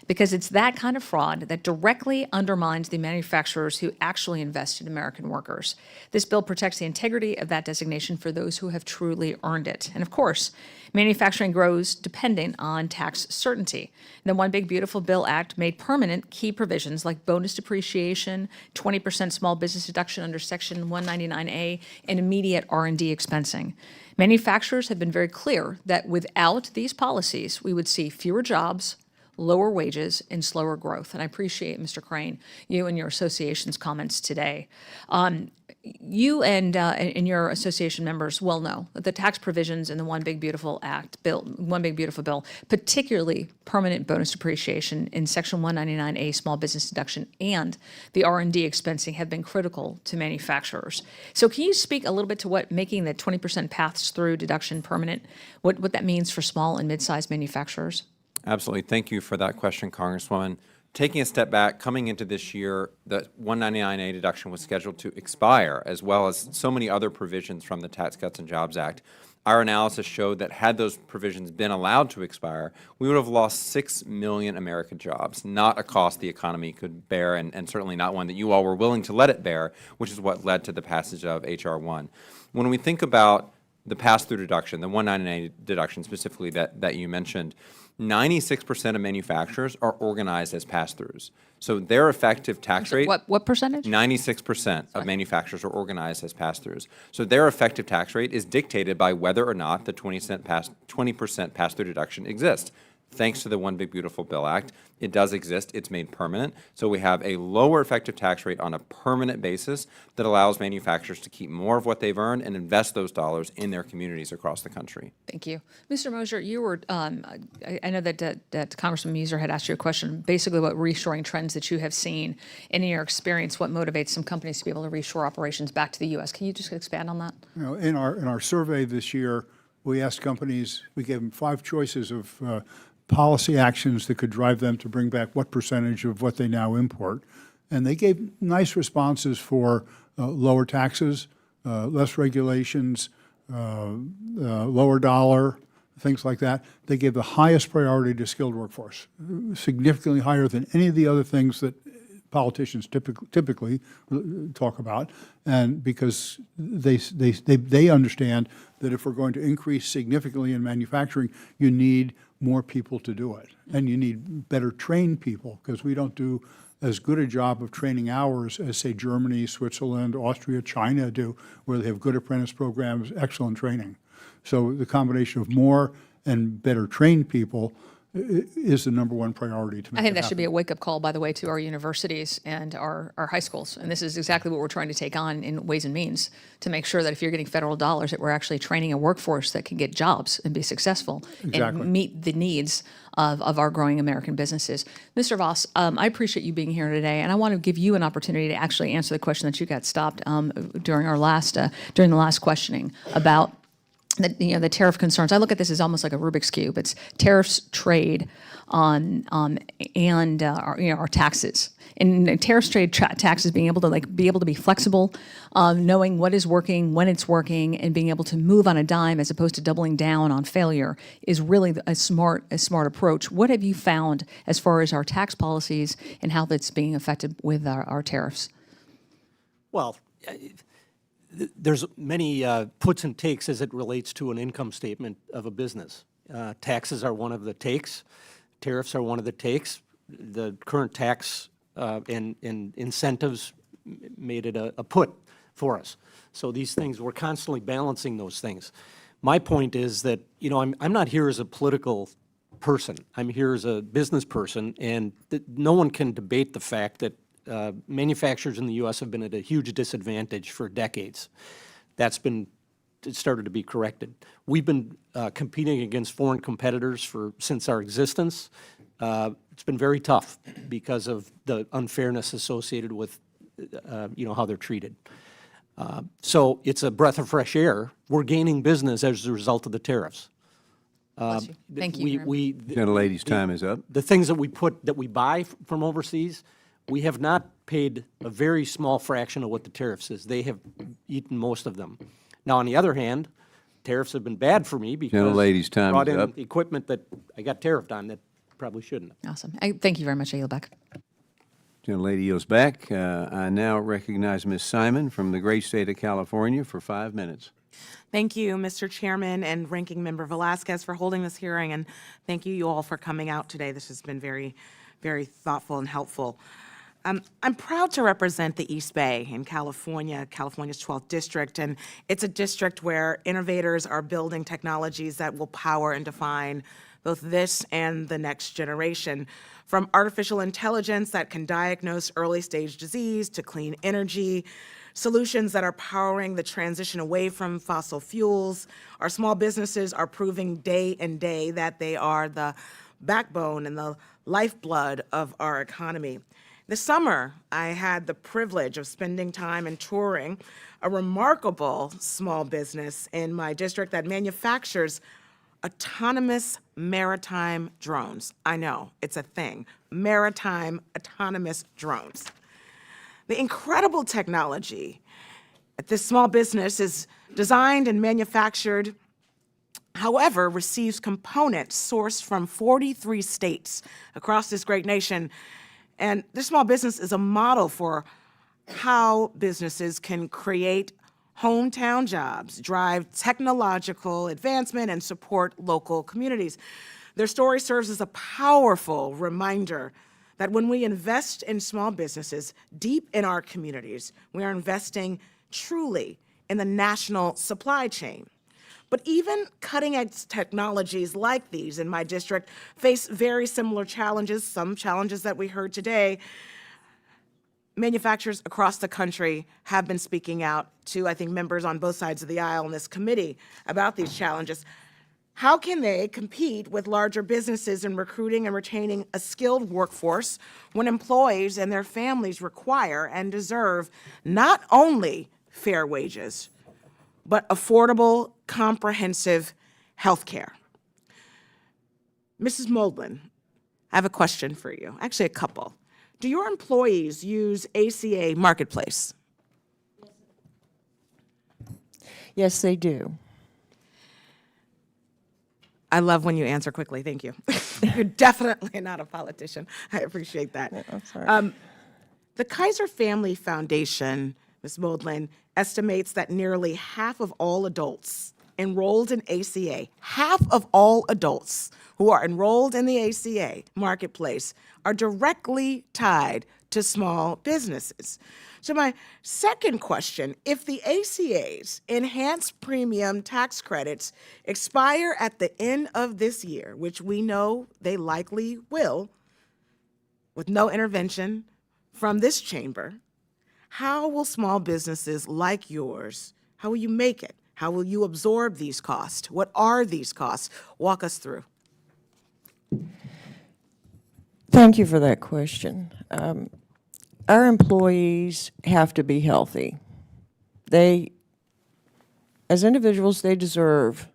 because it's that kind of fraud that directly undermines the manufacturers who actually invest in American workers. This bill protects the integrity of that designation for those who have truly earned it. And of course, manufacturing grows dependent on tax certainty. The One Big Beautiful Bill Act made permanent key provisions like bonus depreciation, 20% small business deduction under Section 199A, and immediate R&D expensing. Manufacturers have been very clear that without these policies, we would see fewer jobs, lower wages, and slower growth. And I appreciate, Mr. Crane, you and your association's comments today. You and your association members well know that the tax provisions in the One Big Beautiful Bill, particularly permanent bonus depreciation in Section 199A small business deduction and the R&D expensing, have been critical to manufacturers. So can you speak a little bit to what making the 20% pass-through deduction permanent, what that means for small and mid-sized manufacturers? Absolutely. Thank you for that question, Congresswoman. Taking a step back, coming into this year, the 199A deduction was scheduled to expire, as well as so many other provisions from the Tax Cuts and Jobs Act. Our analysis showed that had those provisions been allowed to expire, we would have lost 6 million American jobs, not a cost the economy could bear, and certainly not one that you all were willing to let it bear, which is what led to the passage of H.R. 1. When we think about the pass-through deduction, the 199A deduction specifically that you mentioned, 96% of manufacturers are organized as pass-throughs. So their effective tax rate— What percentage? 96% of manufacturers are organized as pass-throughs. So their effective tax rate is dictated by whether or not the 20% pass-through deduction exists. Thanks to the One Big Beautiful Bill Act, it does exist. It's made permanent. So we have a lower effective tax rate on a permanent basis that allows manufacturers to keep more of what they've earned and invest those dollars in their communities across the country. Thank you. Mr. Mosier, you were, I know that Congressman Mosier had asked you a question, basically what reshoring trends that you have seen, and in your experience, what motivates some companies to be able to reshore operations back to the U.S. Can you just expand on that? You know, in our survey this year, we asked companies, we gave them 5 choices of policy actions that could drive them to bring back what percentage of what they now import. And they gave nice responses for lower taxes, less regulations, lower dollar, things like that. They gave the highest priority to skilled workforce, significantly higher than any of the other things that politicians typically talk about, and because they understand that if we're going to increase significantly in manufacturing, you need more people to do it, and you need better trained people, because we don't do as good a job of training hours as, say, Germany, Switzerland, Austria, China do, where they have good apprentice programs, excellent training. So the combination of more and better trained people is the #1 priority to make I think it that should be a happen. wake-up call, by the way, to our universities and our high schools. And this is exactly what we're trying to take on in Ways and Means, to make sure that if you're getting federal dollars, that we're actually training a workforce that can get jobs and be successful Exactly. and meet the needs of our growing American businesses. Mr. Voss, I appreciate you being here today, and I want to give you an opportunity to actually answer the question that you got stopped during the last questioning about the tariff concerns. I look at this as almost like a Rubik's Cube. It's tariffs, trade, and our taxes. And tariffs, trade, taxes, being able to be flexible, knowing what is working, when it's working, and being able to move on a dime as opposed to doubling down on failure is really a smart approach. What have you found as far as our tax policies and how that's being affected with our tariffs? Well, there's many puts and takes as it relates to an income statement of a business. Taxes are one of the takes. Tariffs are one of the takes. The current tax and incentives made it a put for us. So these things, we're constantly balancing those things. My point is that, I'm not here as a political person. I'm here as a business person, and no one can debate the fact that manufacturers in the U.S. have been at a huge disadvantage for decades. It started to be corrected. We've been competing against foreign competitors since our existence. It's been very tough because of the unfairness associated with, how they're treated. So it's a breath of fresh air. We're gaining business as a result of the tariffs. Bless you. Thank you. Gentlelady's time is up. The things that we buy from overseas, we have not paid a very small fraction of what the tariffs is. They have eaten most of them. Now, on the other hand, tariffs have been bad for me because Gentlelady's time brought is in up. equipment that I got tariffed on that probably shouldn't have. Awesome. Thank you very much. I yield back. Gentlelady yields back. I now recognize Ms. Simon from the great state of California for 5 minutes. Thank you, Mr. Chairman and Ranking Member Velasquez, for holding this hearing, and thank you all for coming out today. This has been very, very thoughtful and helpful. I'm proud to represent the East Bay in California, California's 12th district, and it's a district where innovators are building technologies that will power and define both this and the next generation. From artificial intelligence that can diagnose early-stage disease to clean energy, solutions that are powering the transition away from fossil fuels. Our small businesses are proving day and day that they are the backbone and the lifeblood of our economy. This summer, I had the privilege of spending time and touring a remarkable small business in my district that manufactures autonomous maritime drones. I know, it's a thing. Maritime autonomous drones. The incredible technology at this small business is designed and manufactured, however, receives components sourced from 43 states across this great nation. And this small business is a model for how businesses can create hometown jobs, drive technological advancement, and support local communities. Their story serves as a powerful reminder that when we invest in small businesses deep in our communities, we are investing truly in the national supply chain. But even cutting-edge technologies like these in my district face very similar challenges, some challenges that we heard today. Manufacturers across the country have been speaking out to, I think, members on both sides of the aisle in this committee about these challenges. How can they compete with larger businesses in recruiting and retaining a skilled workforce when employees and their families require and deserve not only fair wages, but affordable, comprehensive health care? Mrs. Moldman, I have a question for you, actually a couple. Do your employees use ACA Marketplace? Yes, they do. I love when you answer quickly, thank you. You're definitely not a politician. I appreciate that. I'm sorry. The Kaiser Family Foundation, Ms. Moldlin, estimates that nearly half of all adults enrolled in ACA, half of all adults who are enrolled in the ACA marketplace are directly tied to small businesses. So my second question, if the ACA's enhanced premium tax credits expire at the end of this year, which we know they likely will, with no intervention from this chamber, how will small businesses like yours, how will you make it? How will you absorb these costs? What are these costs? Walk us through. Thank you for that question. Our employees have to be healthy. They, as individuals, they deserve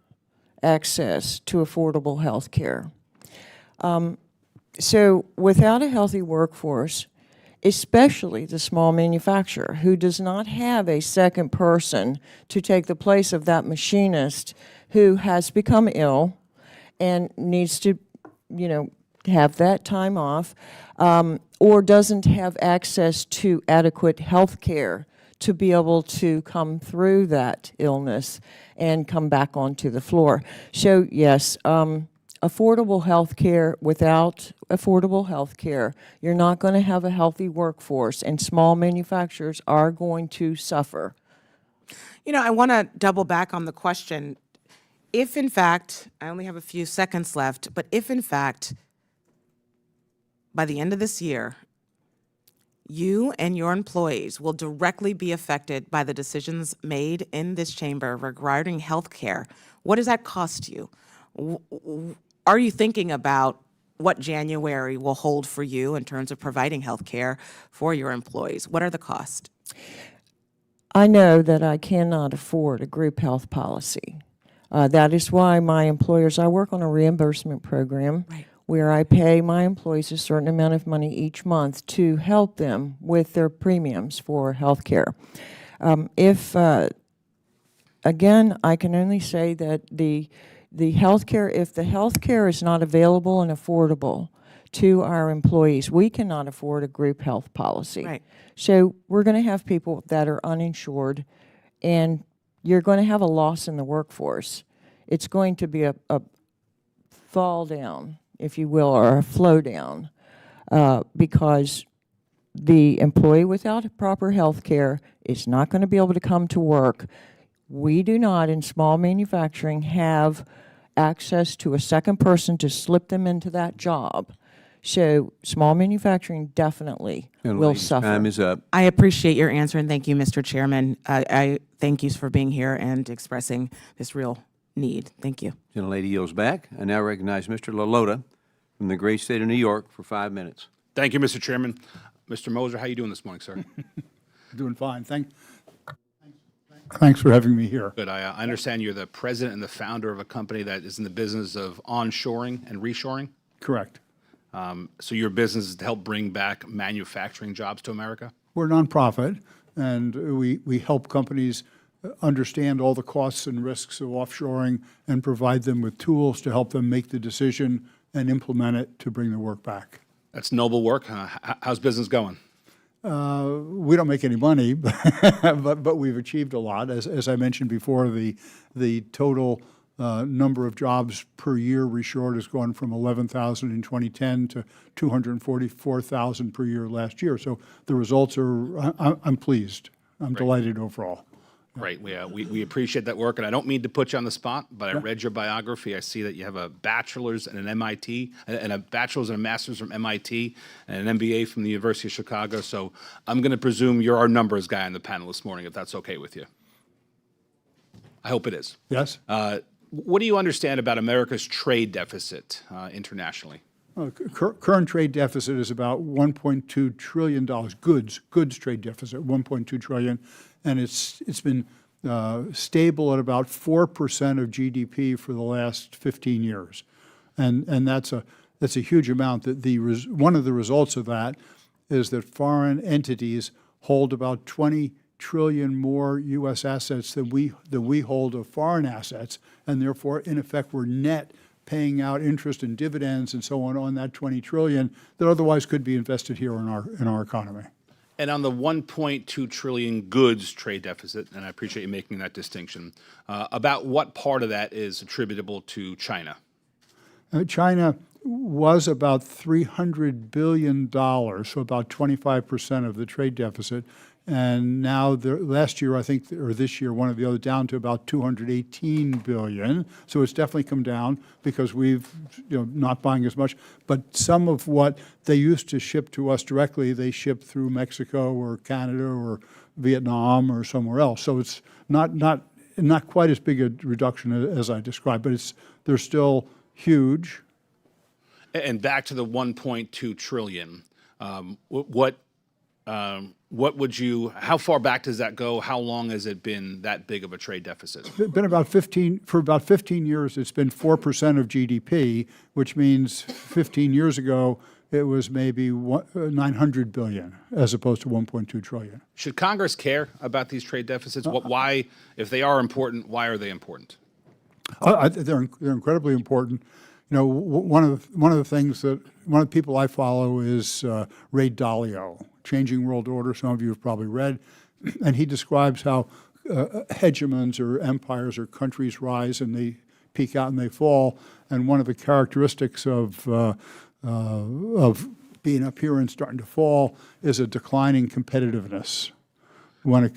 access to affordable health care. So without a healthy workforce, especially the small manufacturer who does not have a second person to take the place of that machinist who has become ill and needs to, have that time off, or doesn't have access to adequate health care to be able to come through that illness and come back onto the floor. So yes, affordable health care. Without affordable health care, you're not going to have a healthy workforce, and small manufacturers are going to suffer. I want to double back on the question. If, in fact, I only have a few seconds left, but if, in fact, by the end of this year, you and your employees will directly be affected by the decisions made in this chamber regarding health care, what does that cost you? Are you thinking about what January will hold for you in terms of providing health care for your employees? What are the costs? I know that I cannot afford a group health policy. That is why my employers, I work on a reimbursement program. Right. Where I pay my employees a certain amount of money each month to help them with their premiums for health care. Again, I can only say that the health care, if the health care is not available and affordable to our employees, we cannot afford a group health policy. Right. So we're going to have people that are uninsured, and you're going to have a loss in the workforce. It's going to be a fall down, if you will, or a flow down, because the employee without proper health care is not going to be able to come to work. We do not, in small manufacturing, have access to a second person to slip them into that job. So small manufacturing definitely will suffer. Time is up. I appreciate your answer, and thank you, Mr. Chairman. I thank you for being here and expressing this real need. Thank you. Gentlelady yields back. I now recognize Mr. LaLota from the great state of New York for 5 minutes. Thank you, Mr. Chairman. Mr. Moser, how you doing this morning, sir? Doing fine. Thanks for having me here. Good. I understand you're the president and the founder of a company that is in the business of onshoring and reshoring. Correct. So your business is to help bring back manufacturing jobs to America? We're a nonprofit, and we help companies understand all the costs and risks of offshoring and provide them with tools to help them make the decision and implement it to bring the work back. That's noble work. How's business going? We don't make any money, but we've achieved a lot. As I mentioned before, the total number of jobs per year reshored has gone from 11,000 in 2010 to 244,000 per year last year. So the results are, I'm pleased. I'm delighted overall. Great. We appreciate that work, and I don't mean to put you on the spot, but I read your biography. I see that you have a bachelor's and an MIT, and a bachelor's and a master's from MIT, and an MBA from the University of Chicago. So I'm going to presume you're our numbers guy on the panel this morning, if that's okay with you. I hope it is. Yes? What do you understand about America's trade deficit internationally? Current trade deficit is about $1.2 trillion, goods trade deficit, $1.2 trillion, and it's been stable at about 4% of GDP for the last 15 years, and that's a huge amount. One of the results of that is that foreign entities hold about 20 trillion more U.S. assets than we hold of foreign assets, and therefore, in effect, we're net paying out interest and dividends and so on that 20 trillion that otherwise could be invested here in our economy. And on the 1.2 trillion goods trade deficit, and I appreciate you making that distinction, about what part of that is attributable to China? China was about $300 billion, so about 25% of the trade deficit. And now, last year, I think, or this year, one or the other, down to about 218 billion. So it's definitely come down because we've, not buying as much. But some of what they used to ship to us directly, they ship through Mexico or Canada or Vietnam or somewhere else. So it's not quite as big a reduction as I described, but they're still huge. And back to the 1.2 trillion, how far back does that go? How long has it been that big of a trade deficit? For about 15 years, it's been 4% of GDP, which means 15 years ago, it was maybe 900 billion as opposed to 1.2 trillion. Should Congress care about these trade deficits? Why, if they are important, why are they important? They're incredibly important. One of the people I follow is Ray Dalio, Changing World Order. Some of you have probably read, and he describes how hegemons or empires or countries rise and they peak out and they fall. And one of the characteristics of being up here and starting to fall is a declining competitiveness. When a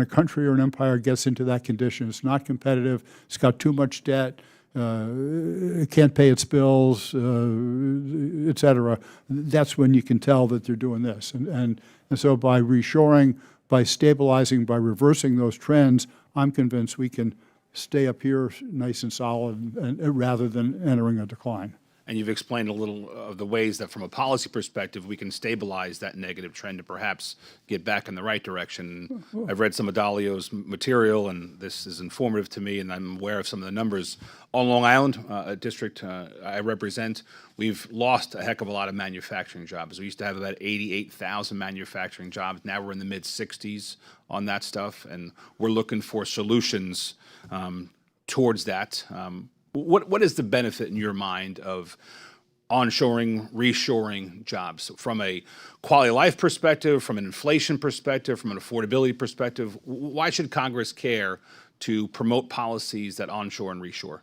country or an empire gets into that condition, it's not competitive, it's got too much debt, it can't pay its bills, et cetera, that's when you can tell that they're doing this. And so by reshoring, by stabilizing, by reversing those trends, I'm convinced we can stay up here nice and solid rather than entering a decline. And you've explained a little of the ways that from a policy perspective, we can stabilize that negative trend and perhaps get back in the right direction. I've read some of Dalio's material, and this is informative to me, and I'm aware of some of the numbers. On Long Island, a district I represent, we've lost a heck of a lot of manufacturing jobs. We used to have about 88,000 manufacturing jobs. Now we're in the mid-60s on that stuff, and we're looking for solutions towards that. What is the benefit in your mind of onshoring, reshoring jobs from a quality of life perspective, from an inflation perspective, from an affordability perspective? Why should Congress care to promote policies that onshore and reshore?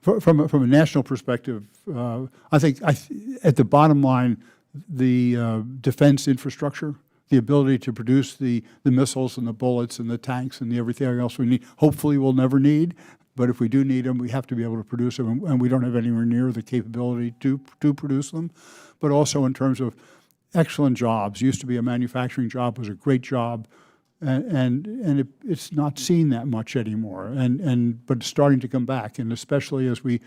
From a national perspective, I think at the bottom line, the defense infrastructure, the ability to produce the missiles and the bullets and the tanks and everything else we need, hopefully we'll never need. But if we do need them, we have to be able to produce them, and we don't have anywhere near the capability to produce them. But also in terms of excellent jobs. Used to be a manufacturing job was a great job, and it's not seen that much anymore. But it's starting to come back, and especially as we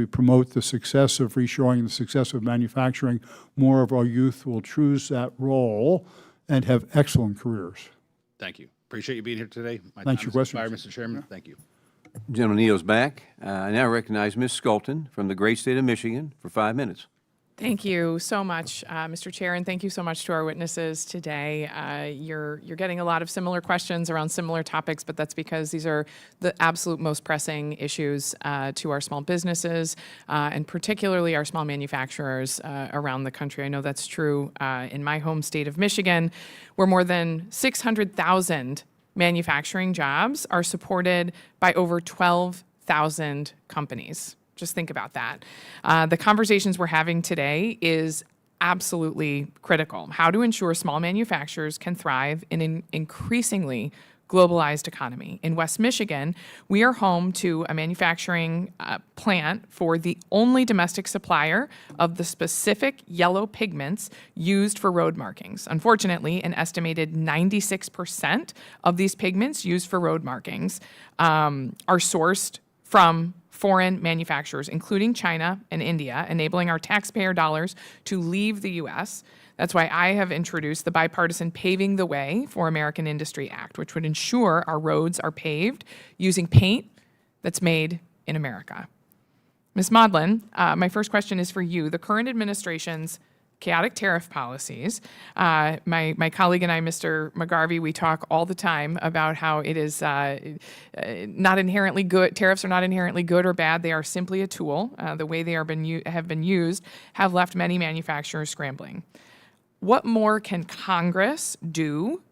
promote the success of reshoring, the success of manufacturing, more of our youth will choose that role and have excellent careers. Thank you. Appreciate you being here today. Thanks for your questions. Mr. Chairman. Thank you. Gentleman yields back. I now recognize Ms. Sculton from the great state of Michigan for 5 minutes. Thank you so much, Mr. Chair, and thank you so much to our witnesses today. You're getting a lot of similar questions around similar topics, but that's because these are the absolute most pressing issues to our small businesses and particularly our small manufacturers around the country. I know that's true in my home state of Michigan, where more than 600,000 manufacturing jobs are supported by over 12,000 companies. Just think about that. The conversations we're having today is absolutely critical. How to ensure small manufacturers can thrive in an increasingly globalized economy. In West Michigan, we are home to a manufacturing plant for the only domestic supplier of the specific yellow pigments used for road markings. Unfortunately, an estimated 96% of these pigments used for road markings are sourced from foreign manufacturers, including China and India, enabling our taxpayer dollars to leave the U.S. That's why I have introduced the bipartisan Paving the Way for American Industry Act, which would ensure our roads are paved using paint that's made in America. Ms. Maudlin, my first question is for you. The current administration's chaotic tariff policies, my colleague and I, Mr. McGarvey, we talk all the time about how it is not inherently good. Tariffs are not inherently good or bad. They are simply a tool. The way they have been used have left many manufacturers scrambling. What more can Congress do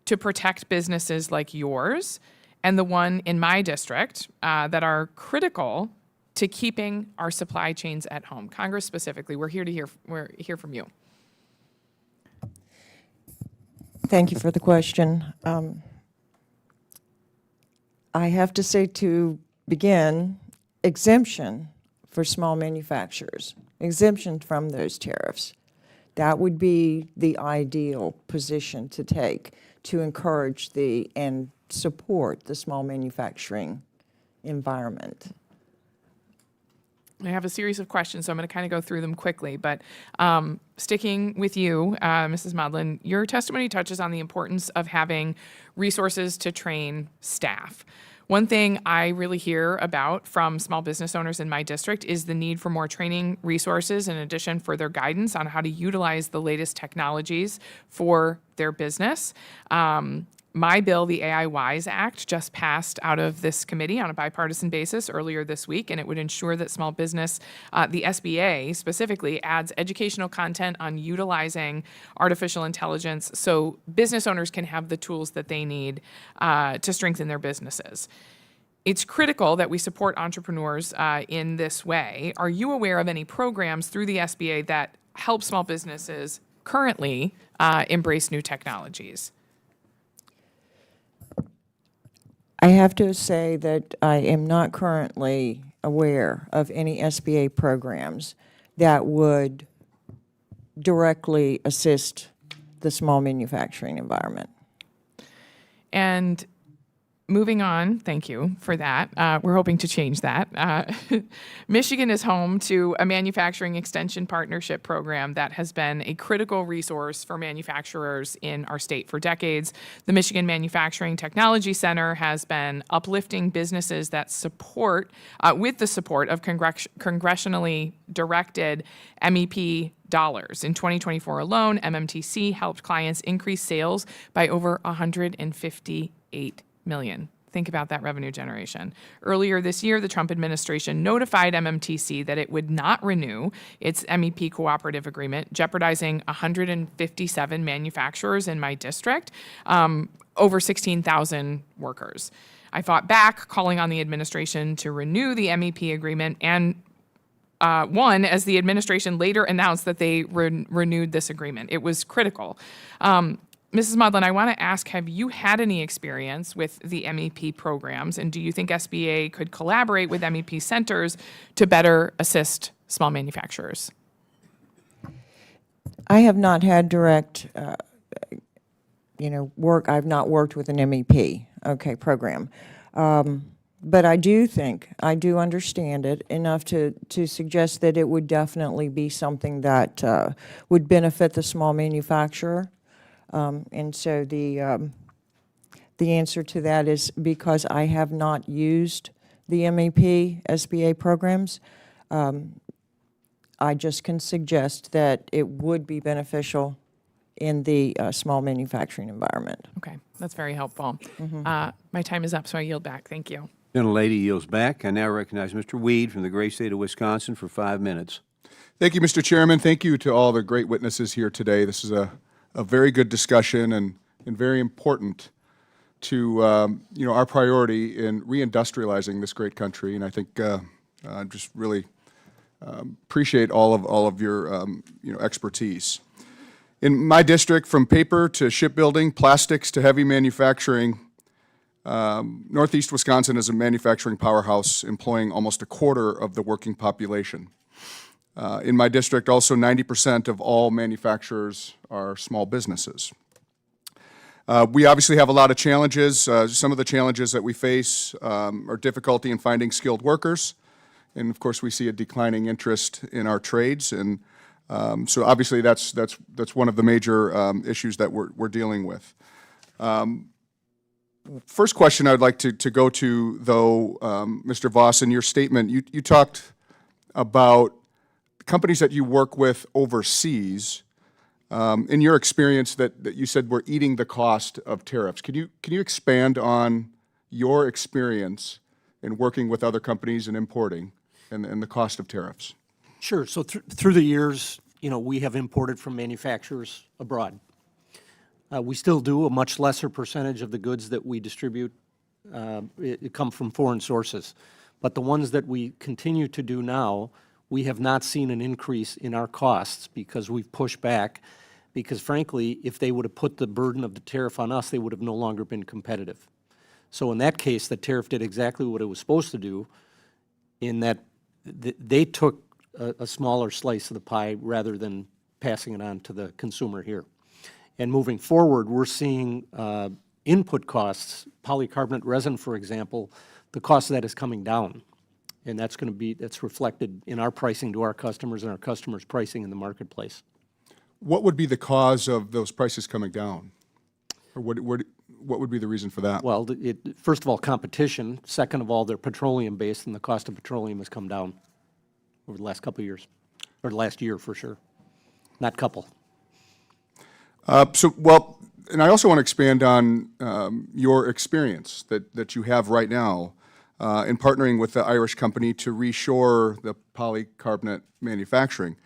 to protect businesses like yours and the one in my district that are critical to keeping our supply chains at home? Congress specifically, we're here from you. Thank you for the question. I have to say, to begin, exemption for small manufacturers, exemption from those tariffs. That would be the ideal position to take to encourage and support the small manufacturing environment. I have a series of questions, so I'm going to kind of go through them quickly. But sticking with you, Mrs. Modlin, your testimony touches on the importance of having resources to train staff. One thing I really hear about from small business owners in my district is the need for more training resources, in addition for their guidance on how to utilize the latest technologies for their business. My bill, the AI Wise Act, just passed out of this committee on a bipartisan basis earlier this week, and it would ensure that small business, the SBA specifically, adds educational content on utilizing artificial intelligence so business owners can have the tools that they need to strengthen their businesses. It's critical that we support entrepreneurs in this way. Are you aware of any programs through the SBA that help small businesses currently embrace new technologies? I have to say that I am not currently aware of any SBA programs that would directly assist the small manufacturing environment. And moving on, thank you for that. We're hoping to change that. Michigan is home to a manufacturing extension partnership program that has been a critical resource for manufacturers in our state for decades. The Michigan Manufacturing Technology Center has been uplifting businesses that support, with the support of congressionally directed MEP dollars. In 2024 alone, MMTC helped clients increase sales by over $158 million. Think about that revenue generation. Earlier this year, the Trump administration notified MMTC that it would not renew its MEP cooperative agreement, jeopardizing 157 manufacturers in my district, over 16,000 workers. I fought back, calling on the administration to renew the MEP agreement, and won as the administration later announced that they renewed this agreement. It was critical. Mrs. Modlin, I want to ask, have you had any experience with the MEP programs, and do you think SBA could collaborate with MEP centers to better assist small manufacturers? I have not had direct, work. I've not worked with an MEP, program. But I do understand it enough to suggest that it would definitely be something that would benefit the small manufacturer. And so the answer to that is because I have not used the MEP SBA programs, I just can suggest that it would be beneficial in the small manufacturing environment. Okay, that's very helpful. My time is up, so I yield back. Thank you. Gentlelady yields back. I now recognize Mr. Weed from the great state of Wisconsin for 5 minutes. Thank you, Mr. Chairman. Thank you to all the great witnesses here today. This is a very good discussion and very important to our priority in reindustrializing this great country. And I think I just really appreciate all of your expertise. In my district, from paper to shipbuilding, plastics to heavy manufacturing, Northeast Wisconsin is a manufacturing powerhouse, employing almost a quarter of the working population. In my district, also 90% of all manufacturers are small businesses. We obviously have a lot of challenges. Some of the challenges that we face are difficulty in finding skilled workers, and of course we see a declining interest in our trades, and so obviously that's one of the major issues that we're dealing with. First question I'd like to go to, though, Mr. Voss, in your statement, you talked about companies that you work with overseas. In your experience, that you said were eating the cost of tariffs. Can you expand on your experience in working with other companies and importing and the cost of tariffs? Sure. So through the years, we have imported from manufacturers abroad. We still do. A much lesser percentage of the goods that we distribute it come from foreign sources. But the ones that we continue to do now, we have not seen an increase in our costs because we've pushed back. Because frankly, if they would have put the burden of the tariff on us, they would have no longer been competitive. So in that case, the tariff did exactly what it was supposed to do, in that they took a smaller slice of the pie rather than passing it on to the consumer here. And moving forward, we're seeing input costs, polycarbonate resin, for example, the cost of that is coming down. And that's reflected in our pricing to our customers and our customers' pricing in the marketplace. What would be the cause of those prices coming down? Or what would be the reason for that? Well, first of all, competition. Second of all, they're petroleum-based, and the cost of petroleum has come down over the last couple of years, or the last year for sure. Not couple. And I also want to expand on your experience that you have right now in partnering with the Irish company to reshore the polycarbonate manufacturing.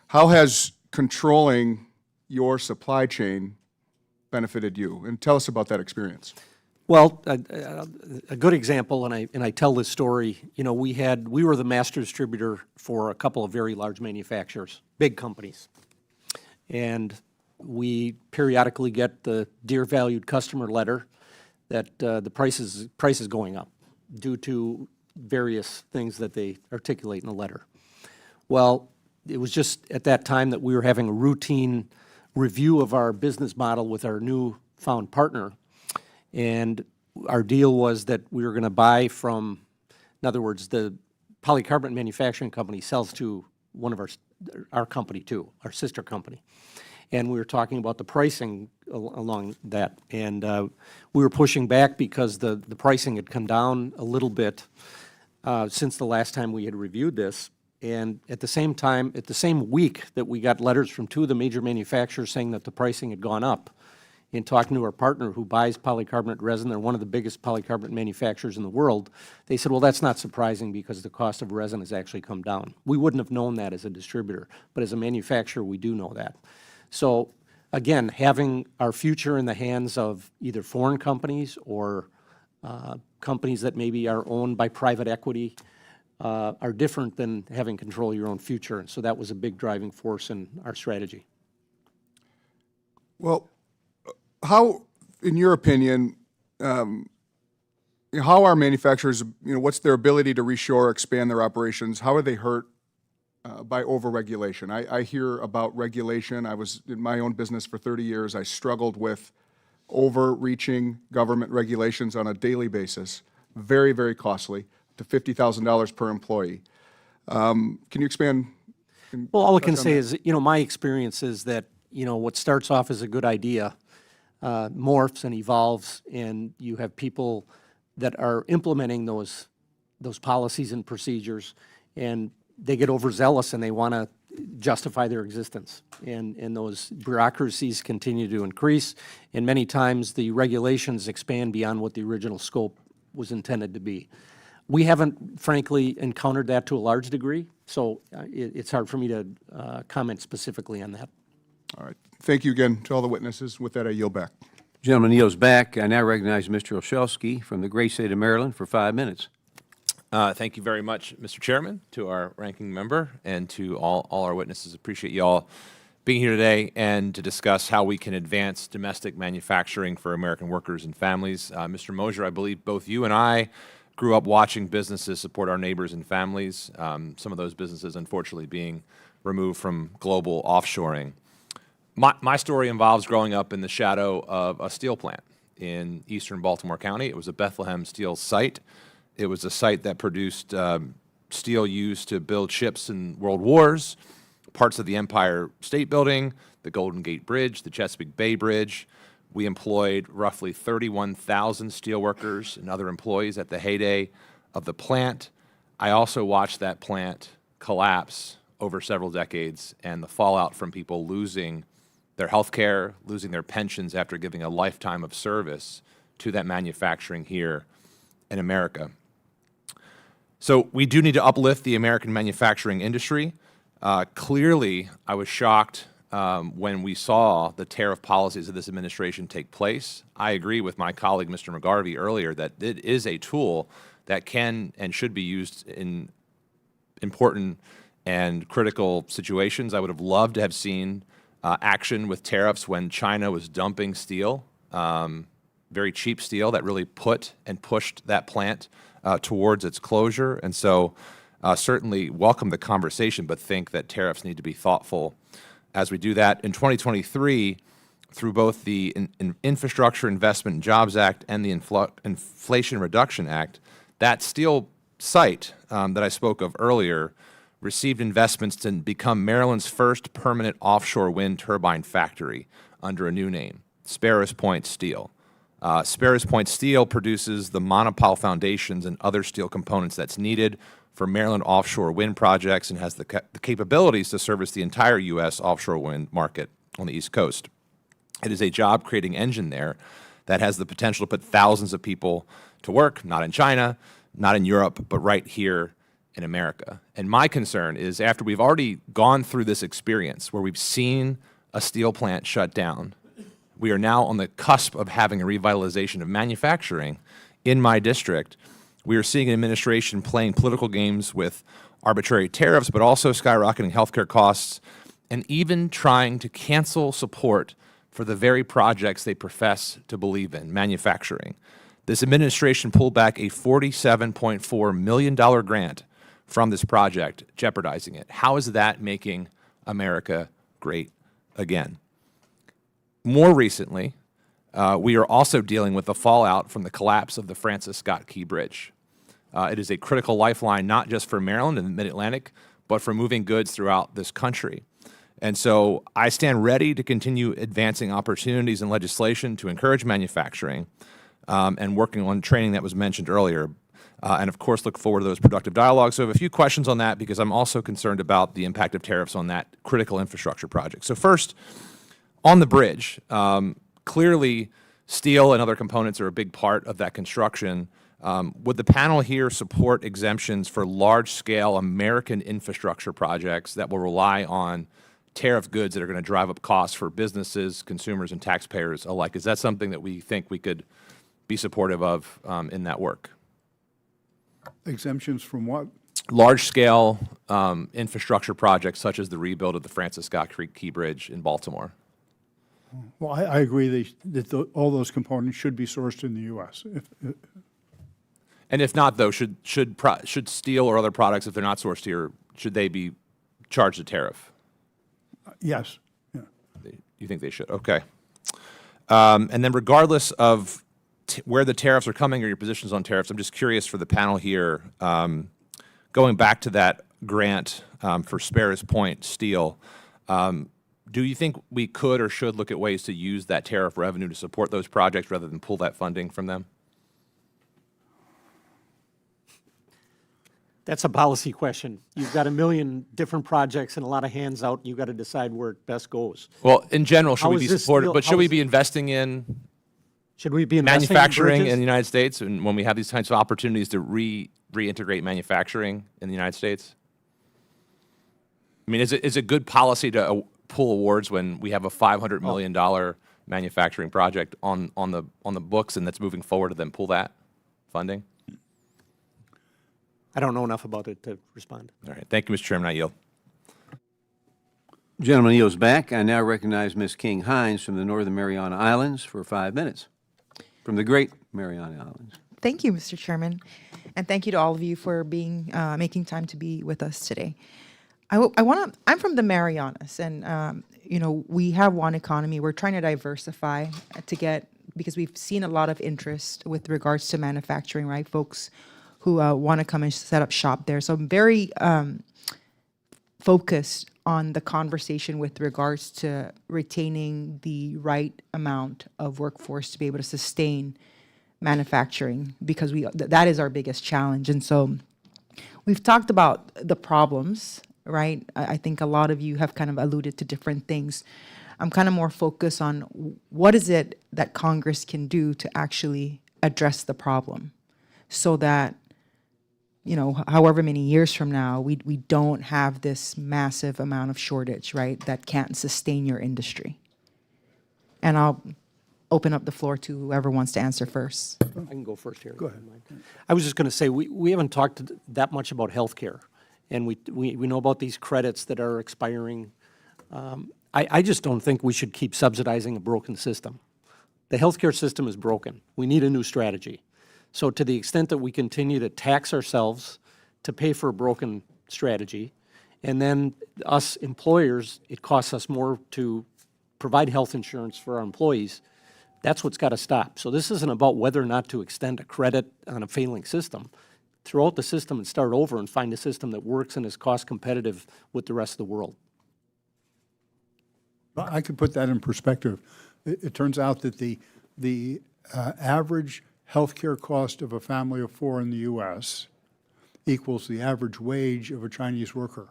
How has controlling your supply chain benefited you? And tell us about that experience. Well, a good example, and I tell this story, we were the master distributor for a couple of very large manufacturers, big companies. And we periodically get the Dear Valued Customer letter that the price is going up due to various things that they articulate in the letter. Well, it was just at that time that we were having a routine review of our business model with our newfound partner. And our deal was that we were going to buy from, in other words, the polycarbonate manufacturing company sells to one of our company too, our sister company. And we were talking about the pricing along that. And we were pushing back because the pricing had come down a little bit since the last time we had reviewed this. And at the same time, at the same week that we got letters from two of the major manufacturers saying that the pricing had gone up, in talking to our partner who buys polycarbonate resin, they're one of the biggest polycarbonate manufacturers in the world, they said, well, that's not surprising because the cost of resin has actually come down. We wouldn't have known that as a distributor, but as a manufacturer, we do know that. So again, having our future in the hands of either foreign companies or companies that maybe are owned by private equity are different than having control of your own future. And so that was a big driving force in our strategy. Well, how, in your opinion, how are manufacturers, what's their ability to reshore, expand their operations? How are they hurt by overregulation? I hear about regulation. I was in my own business for 30 years. I struggled with overreaching government regulations on a daily basis, very, very costly, to $50,000 per employee. Can you expand? Well, all I can say is, my experience is that, what starts off as a good idea morphs and evolves, and you have people that are implementing those policies and procedures, and they get overzealous and they want to justify their existence. And those bureaucracies continue to increase, and many times the regulations expand beyond what the original scope was intended to be. We haven't, frankly, encountered that to a large degree, so it's hard for me to comment specifically on that. All right. Thank you again to all the witnesses. With that, I yield back. Gentleman yields back. I now recognize Mr. Olszewski from the great state of Maryland for 5 minutes. Thank you very much, Mr. Chairman, to our ranking member, and to all our witnesses. Appreciate you all being here today and to discuss how we can advance domestic manufacturing for American workers and families. Mr. Mosier, I believe both you and I grew up watching businesses support our neighbors and families, some of those businesses unfortunately being removed from global offshoring. My story involves growing up in the shadow of a steel plant in eastern Baltimore County. It was a Bethlehem Steel site. It was a site that produced steel used to build ships in world wars, parts of the Empire State Building, the Golden Gate Bridge, the Chesapeake Bay Bridge. We employed roughly 31,000 steelworkers and other employees at the heyday of the plant. I also watched that plant collapse over several decades, and the fallout from people losing their health care, losing their pensions after giving a lifetime of service to that manufacturing here in America. So we do need to uplift the American manufacturing industry. Clearly, I was shocked when we saw the tariff policies of this administration take place. I agree with my colleague, Mr. McGarvey, earlier that it is a tool that can and should be used in important and critical situations. I would have loved to have seen action with tariffs when China was dumping steel, very cheap steel that really put and pushed that plant towards its closure. And so certainly welcome the conversation, but think that tariffs need to be thoughtful as we do that. In 2023, through both the Infrastructure Investment and Jobs Act and the Inflation Reduction Act, that steel site that I spoke of earlier received investments to become Maryland's first permanent offshore wind turbine factory under a new name, Sparrows Point Steel. Sparrows Point Steel produces the monopile foundations and other steel components that's needed for Maryland offshore wind projects and has the capabilities to service the entire U.S. offshore wind market on the East Coast. It is a job-creating engine there that has the potential to put thousands of people to work, not in China, not in Europe, but right here in America. And my concern is after we've already gone through this experience where we've seen a steel plant shut down, we are now on the cusp of having a revitalization of manufacturing in my district. We are seeing an administration playing political games with arbitrary tariffs, but also skyrocketing healthcare costs, and even trying to cancel support for the very projects they profess to believe in, manufacturing. This administration pulled back a $47.4 million grant from this project, jeopardizing it. How is that making America great again? More recently, we are also dealing with the fallout from the collapse of the Francis Scott Key Bridge. It is a critical lifeline not just for Maryland and the Mid-Atlantic, but for moving goods throughout this country. And so I stand ready to continue advancing opportunities and legislation to encourage manufacturing and working on training that was mentioned earlier. And of course, look forward to those productive dialogues. So I have a few questions on that because I'm also concerned about the impact of tariffs on that critical infrastructure project. So first, on the bridge, clearly steel and other components are a big part of that construction. Would the panel here support exemptions for large-scale American infrastructure projects that will rely on tariff goods that are going to drive up costs for businesses, consumers, and taxpayers alike? Is that something that we think we could be supportive of in that work? Exemptions from what? Large-scale infrastructure projects such as the rebuild of the Francis Scott Key Bridge in Baltimore. Well, I agree that all those components should be sourced in the U.S. And if not, though, should steel or other products, if they're not sourced here, should they be charged a tariff? Yes. Yeah. You think they should? Okay. And then regardless of where the tariffs are coming or your positions on tariffs, I'm just curious for the panel here, going back to that grant for Sparrows Point Steel, do you think we could or should look at ways to use that tariff revenue to support those projects rather than pull that funding from them? That's a policy question. You've got a million different projects and a lot of hands out, and you've got to decide where it best goes. Well, in general, should How we is be this supportive, steel- but how should we is- be investing in Should we be investing manufacturing bridges? in the United States and when we have these types of opportunities to reintegrate manufacturing in the United States? I mean, is it good policy to pull awards when we have a $500 million manufacturing project on the books and that's moving forward to then pull that funding? I don't know enough about it to respond. All right. Thank you, Mr. Chairman. I yield. Gentleman yields back. I now recognize Ms. King Hines from the Northern Mariana Islands for 5 minutes. From the Great Mariana Islands. Thank you, Mr. Chairman, and thank you to all of you for making time to be with us today. I'm from the Marianas, and we have one economy. We're trying to diversify because we've seen a lot of interest with regards to manufacturing, right? Folks who want to come and set up shop there. So I'm very focused on the conversation with regards to retaining the right amount of workforce to be able to sustain manufacturing, because that is our biggest challenge. And so we've talked about the problems, right? I think a lot of you have kind of alluded to different things. I'm kind of more focused on what is it that Congress can do to actually address the problem so that however many years from now, we don't have this massive amount of shortage, right, that can't sustain your industry. And I'll open up the floor to whoever wants to answer first. I can go first here. Go ahead. I was just going to say, we haven't talked that much about healthcare, and we know about these credits that are expiring. I just don't think we should keep subsidizing a broken system. The healthcare system is broken. We need a new strategy. So to the extent that we continue to tax ourselves to pay for a broken strategy, and then us employers, it costs us more to provide health insurance for our employees, that's what's got to stop. So this isn't about whether or not to extend a credit on a failing system. Throw out the system and start over and find a system that works and is cost competitive with the rest of the world. Well, I could put that in perspective. It turns out that the average healthcare cost of a family of 4 in the U.S. equals the average wage of a Chinese worker.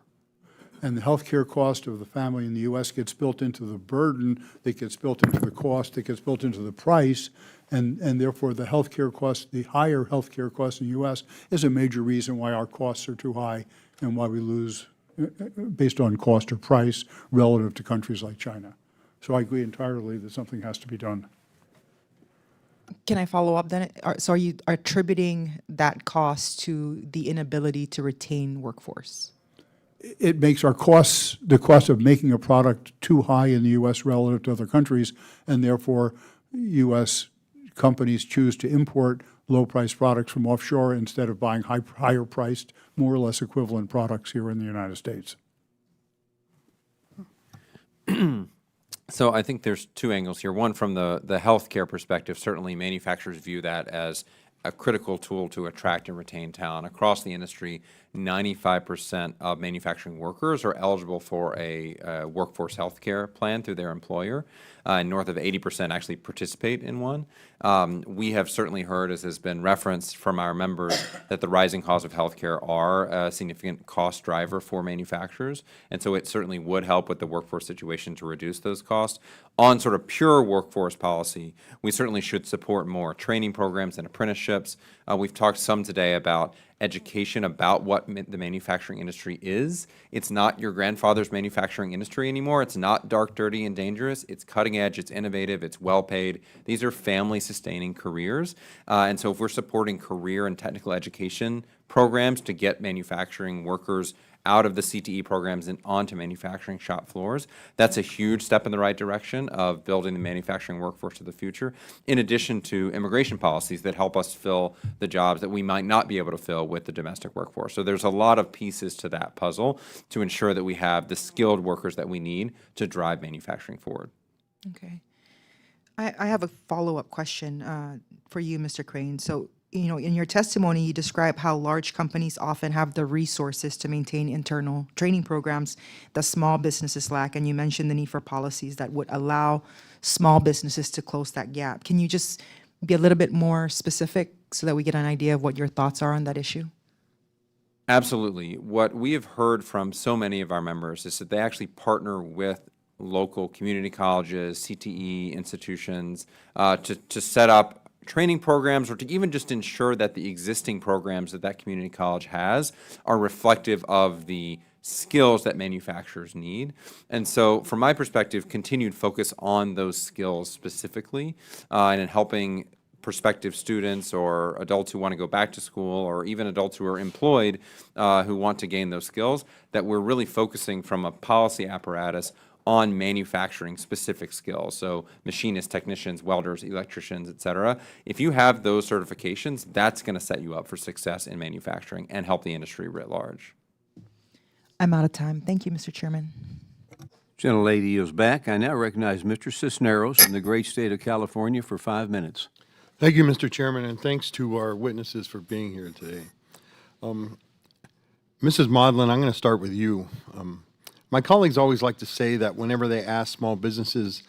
And the healthcare cost of the family in the U.S. gets built into the burden, that gets built into the cost, that gets built into the price, and therefore the healthcare cost, the higher healthcare cost in the U.S. is a major reason why our costs are too high and why we lose based on cost or price relative to countries like China. So I agree entirely that something has to be done. Can I follow up then? So are you attributing that cost to the inability to retain workforce? It makes our costs, the cost of making a product too high in the U.S. relative to other countries, and therefore U.S. companies choose to import low-priced products from offshore instead of buying higher-priced, more or less equivalent products here in the United States. So I think there's two angles here. One, from the healthcare perspective, certainly manufacturers view that as a critical tool to attract and retain talent. Across the industry, 95% of manufacturing workers are eligible for a workforce health care plan through their employer. North of 80% actually participate in one. We have certainly heard, as has been referenced from our members, that the rising costs of healthcare are a significant cost driver for manufacturers, and so it certainly would help with the workforce situation to reduce those costs. On sort of pure workforce policy, we certainly should support more training programs and apprenticeships. We've talked some today about education about what the manufacturing industry is. It's not your grandfather's manufacturing industry anymore. It's not dark, dirty, and dangerous. It's cutting edge, it's innovative, it's well paid. These are family-sustaining careers. And so if we're supporting career and technical education programs to get manufacturing workers out of the CTE programs and onto manufacturing shop floors, that's a huge step in the right direction of building the manufacturing workforce of the future, in addition to immigration policies that help us fill the jobs that we might not be able to fill with the domestic workforce. So there's a lot of pieces to that puzzle to ensure that we have the skilled workers that we need to drive manufacturing forward. Okay. I have a follow-up question for you, Mr. Crane. So, in your testimony, you describe how large companies often have the resources to maintain internal training programs that small businesses lack, and you mentioned the need for policies that would allow small businesses to close that gap. Can you just be a little bit more specific so that we get an idea of what your thoughts are on that issue? Absolutely. What we have heard from so many of our members is that they actually partner with local community colleges, CTE institutions, to set up training programs, or to even just ensure that the existing programs that that community college has are reflective of the skills that manufacturers need. And so from my perspective, continued focus on those skills specifically, and in helping prospective students or adults who want to go back to school, or even adults who are employed who want to gain those skills, that we're really focusing from a policy apparatus on manufacturing specific skills. So machinists, technicians, welders, electricians, et cetera. If you have those certifications, that's going to set you up for success in manufacturing and help the industry writ large. I'm out of time. Thank you, Mr. Chairman. Gentlelady is back. I now recognize Mr. Cisneros from the great state of California for 5 minutes. Thank you, Mr. Chairman, and thanks to our witnesses for being here today. Mrs. Maudlin, I'm going to start with you. My colleagues always like to say that whenever they ask small businesses,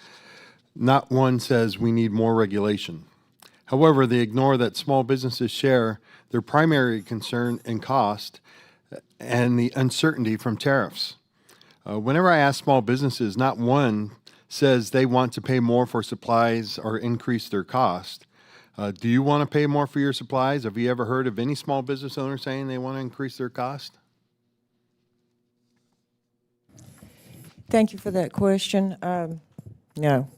not one says we need more regulation. However, they ignore that small businesses share their primary concern in cost and the uncertainty from tariffs. Whenever I ask small businesses, not one says they want to pay more for supplies or increase their cost. Do you want to pay more for your supplies? Have you ever heard of any small business owner saying they want to increase their cost? Thank you for that question. No,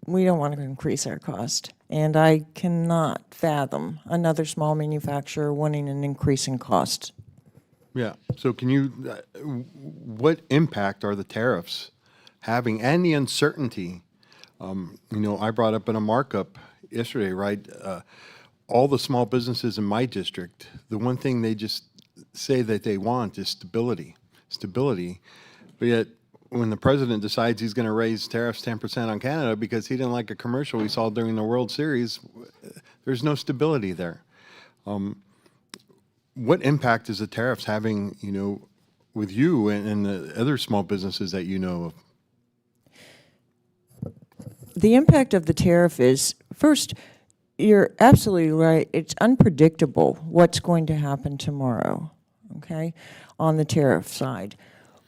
we don't want to increase our cost, and I cannot fathom another small manufacturer wanting an increase in cost. Yeah. So can you, what impact are the tariffs having and the uncertainty? I brought up in a markup yesterday, right? All the small businesses in my district, the one thing they just say that they want is stability. But yet, when the president decides he's going to raise tariffs 10% on Canada because he didn't like a commercial we saw during the World Series, there's no stability there. What impact is the tariffs having, with you and the other small businesses that you know of? The impact of the tariff is, first, you're absolutely right. It's unpredictable what's going to happen tomorrow, okay, on the tariff side.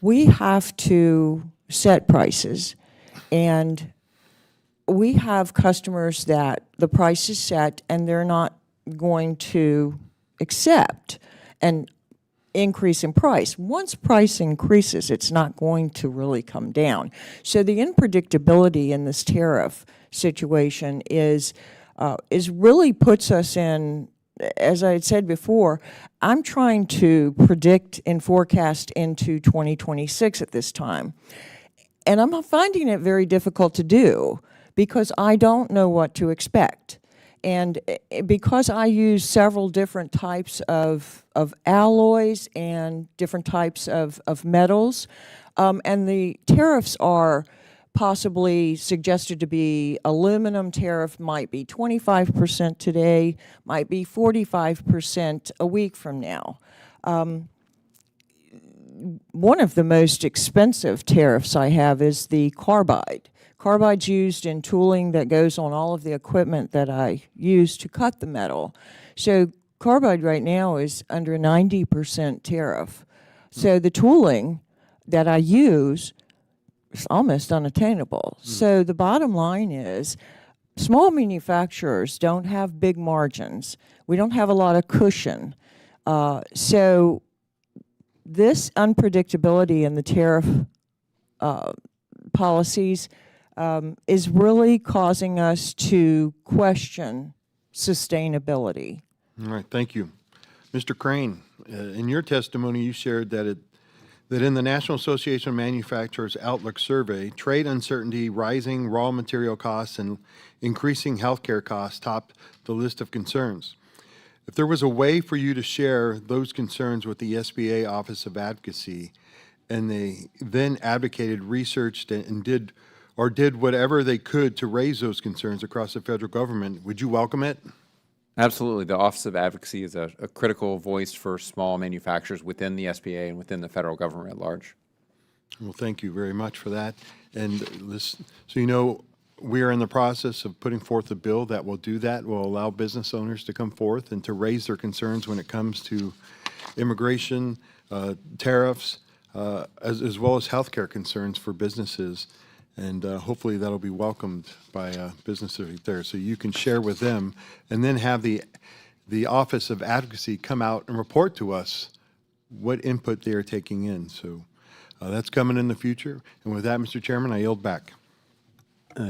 We have to set prices, and we have customers that the price is set and they're not going to accept an increase in price. Once price increases, it's not going to really come down. So the unpredictability in this tariff situation is really puts us in, as I had said before, I'm trying to predict and forecast into 2026 at this time. And I'm finding it very difficult to do because I don't know what to expect. And because I use several different types of alloys and different types of metals, and the tariffs are possibly suggested to be aluminum tariff might be 25% today, might be 45% a week from now. One of the most expensive tariffs I have is the carbide. Carbide's used in tooling that goes on all of the equipment that I use to cut the metal. So carbide right now is under 90% tariff. So the tooling that I use is almost unattainable. So the bottom line is small manufacturers don't have big margins. We don't have a lot of cushion. So this unpredictability in the tariff policies is really causing us to question sustainability. All right, thank you. Mr. Crane, in your testimony, you shared that in the National Association of Manufacturers Outlook Survey, trade uncertainty, rising raw material costs, and increasing healthcare costs topped the list of concerns. If there was a way for you to share those concerns with the SBA Office of Advocacy, and they then advocated, researched, and did whatever they could to raise those concerns across the federal government, would you welcome it? Absolutely. The Office of Advocacy is a critical voice for small manufacturers within the SBA and within the federal government at large. Well, thank you very much for that. And so we are in the process of putting forth a bill that will do that, will allow business owners to come forth and to raise their concerns when it comes to immigration, tariffs, as well as healthcare concerns for businesses. And hopefully that'll be welcomed by businesses there. So you can share with them and then have the Office of Advocacy come out and report to us what input they are taking in. So that's coming in the future. And with that, Mr. Chairman, I yield back.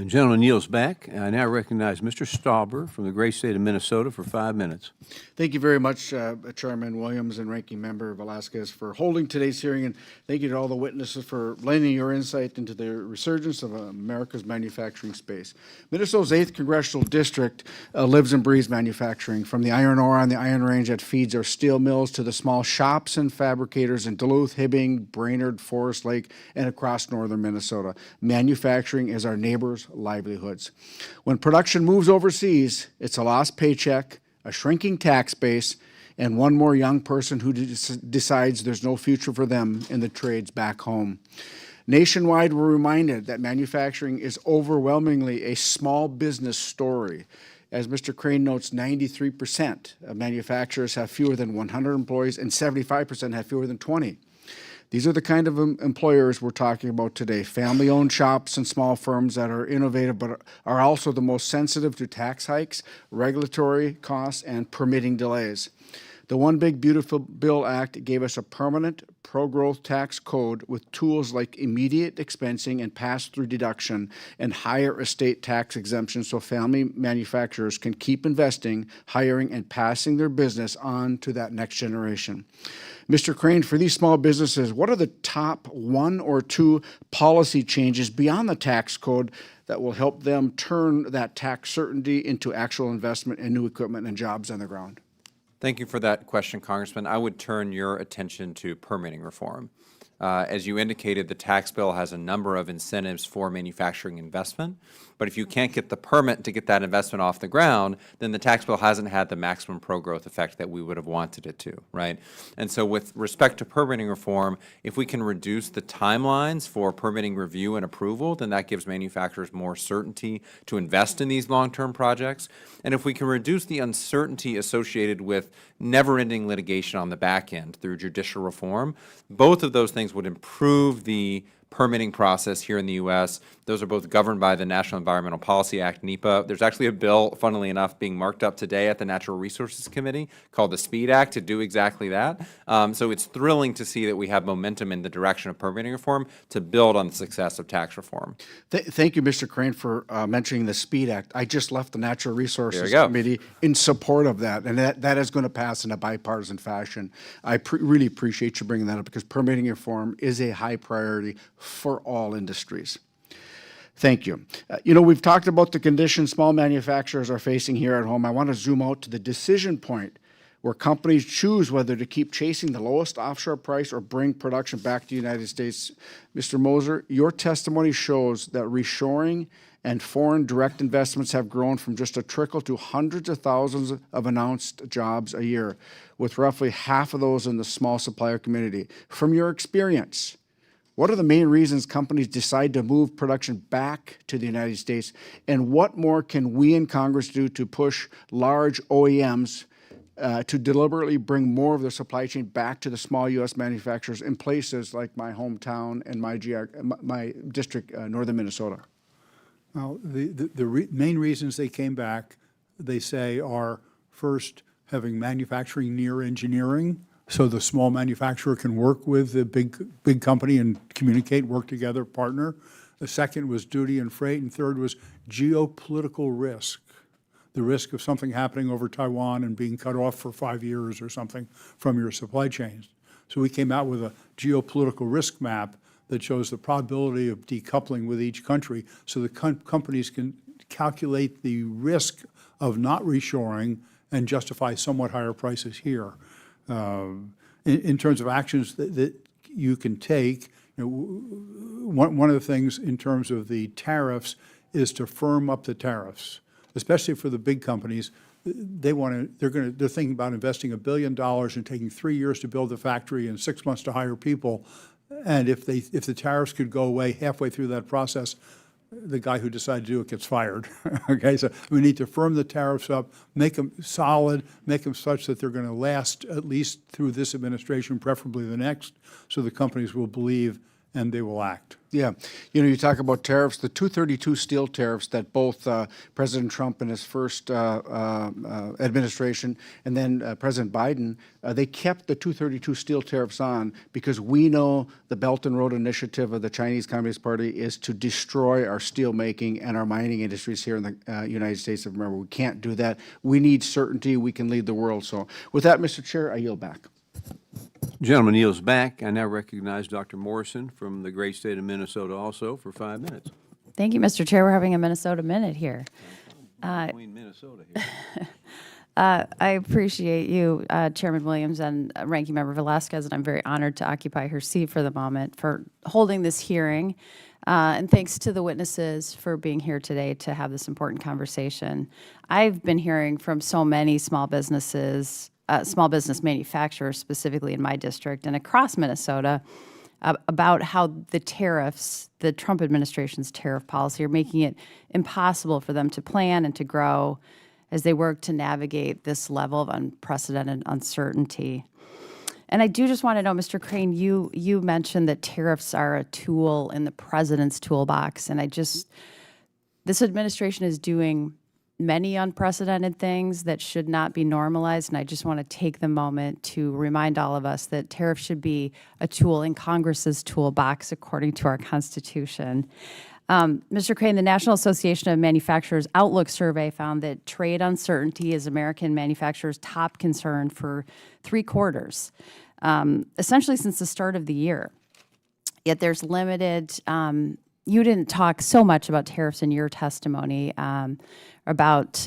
Gentleman yields back. I now recognize Mr. Stauber from the great state of Minnesota for 5 minutes. Thank you very much, Chairman Williams and Ranking Member Velasquez, for holding today's hearing, and thank you to all the witnesses for lending your insight into the resurgence of America's manufacturing space. Minnesota's 8th Congressional District lives and breathes manufacturing, from the iron ore on the Iron Range that feeds our steel mills to the small shops and fabricators in Duluth, Hibbing, Brainerd, Forest Lake, and across northern Minnesota. Manufacturing is our neighbor's livelihoods. When production moves overseas, it's a lost paycheck, a shrinking tax base, and one more young person who decides there's no future for them in the trades back home. Nationwide, we're reminded that manufacturing is overwhelmingly a small business story. As Mr. Crane notes, 93% of manufacturers have fewer than 100 employees and 75% have fewer than 20. These are the kind of employers we're talking about today, family-owned shops and small firms that are innovative but are also the most sensitive to tax hikes, regulatory costs, and permitting delays. The One Big Beautiful Bill Act gave us a permanent pro-growth tax code with tools like immediate expensing and pass-through deduction and higher estate tax exemption so family manufacturers can keep investing, hiring, and passing their business on to that next generation. Mr. Crane, for these small businesses, what are the top 1 or 2 policy changes beyond the tax code that will help them turn that tax certainty into actual investment in new equipment and jobs on the ground? Thank you for that question, Congressman. I would turn your attention to permitting reform. As you indicated, the tax bill has a number of incentives for manufacturing investment, but if you can't get the permit to get that investment off the ground, then the tax bill hasn't had the maximum pro-growth effect that we would have wanted it to, right? And so with respect to permitting reform, if we can reduce the timelines for permitting review and approval, then that gives manufacturers more certainty to invest in these long-term projects. And if we can reduce the uncertainty associated with never-ending litigation on the back end through judicial reform, both of those things would improve the permitting process here in the U.S. Those are both governed by the National Environmental Policy Act, NEPA. There's actually a bill, funnily enough, being marked up today at the Natural Resources Committee called the SPEED Act to do exactly that. So it's thrilling to see that we have momentum in the direction of permitting reform to build on the success of tax reform. Thank you, Mr. Crane, for mentioning the SPEED Act. I just left the Natural Resources go. Committee in support of that, and that is going to pass in a bipartisan fashion. I really appreciate you bringing that up because permitting reform is a high priority for all industries. Thank you. We've talked about the conditions small manufacturers are facing here at home. I want to zoom out to the decision point where companies choose whether to keep chasing the lowest offshore price or bring production back to the United States. Mr. Moser, your testimony shows that reshoring and foreign direct investments have grown from just a trickle to hundreds of thousands of announced jobs a year, with roughly half of those in the small supplier community. From your experience, what are the main reasons companies decide to move production back to the United States, and what more can we in Congress do to push large OEMs to deliberately bring more of their supply chain back to the small U.S. manufacturers in places like my hometown and my district, northern Minnesota? Well, the main reasons they came back, they say, are first, having manufacturing near engineering, so the small manufacturer can work with the big company and communicate, work together, partner. The second was duty and freight, and third was geopolitical risk, the risk of something happening over Taiwan and being cut off for 5 years or something from your supply chains. So we came out with a geopolitical risk map that shows the probability of decoupling with each country so the companies can calculate the risk of not reshoring and justify somewhat higher prices here. In terms of actions that you can take, one of the things in terms of the tariffs is to firm up the tariffs, especially for the big companies. They're thinking about investing $1 billion and taking 3 years to build the factory and 6 months to hire people. And if the tariffs could go away halfway through that process, the guy who decided to do it gets fired. Okay, so we need to firm the tariffs up, make them solid, make them such that they're going to last at least through this administration, preferably the next, so the companies will believe and they will act. Yeah. You talk about tariffs, the 232 steel tariffs that both President Trump in his first administration and then President Biden, they kept the 232 steel tariffs on because we know the Belt and Road Initiative of the Chinese Communist Party is to destroy our steel making and our mining industries here in the United States of America. We can't do that. We need certainty. We can lead the world. So with that, Mr. Chair, I yield back. Gentleman yields back. I now recognize Dr. Morrison from the great state of Minnesota also for 5 minutes. Thank you, Mr. Chair. We're having a Minnesota Minute here. Between Minnesota here. I appreciate you, Chairman Williams and Ranking Member Velasquez, and I'm very honored to occupy her seat for the moment for holding this hearing. And thanks to the witnesses for being here today to have this important conversation. I've been hearing from so many small business manufacturers, specifically in my district and across Minnesota, about how the tariffs, the Trump administration's tariff policy, are making it impossible for them to plan and to grow as they work to navigate this level of unprecedented uncertainty. And I do just want to know, Mr. Crane, you mentioned that tariffs are a tool in the president's toolbox, and this administration is doing many unprecedented things that should not be normalized, and I just want to take the moment to remind all of us that tariffs should be a tool in Congress's toolbox according to our Constitution. Mr. Crane, the National Association of Manufacturers Outlook survey found that trade uncertainty is American manufacturers' top concern for 3 quarters, essentially since the start of the year. Yet there's limited, you didn't talk so much about tariffs in your testimony, about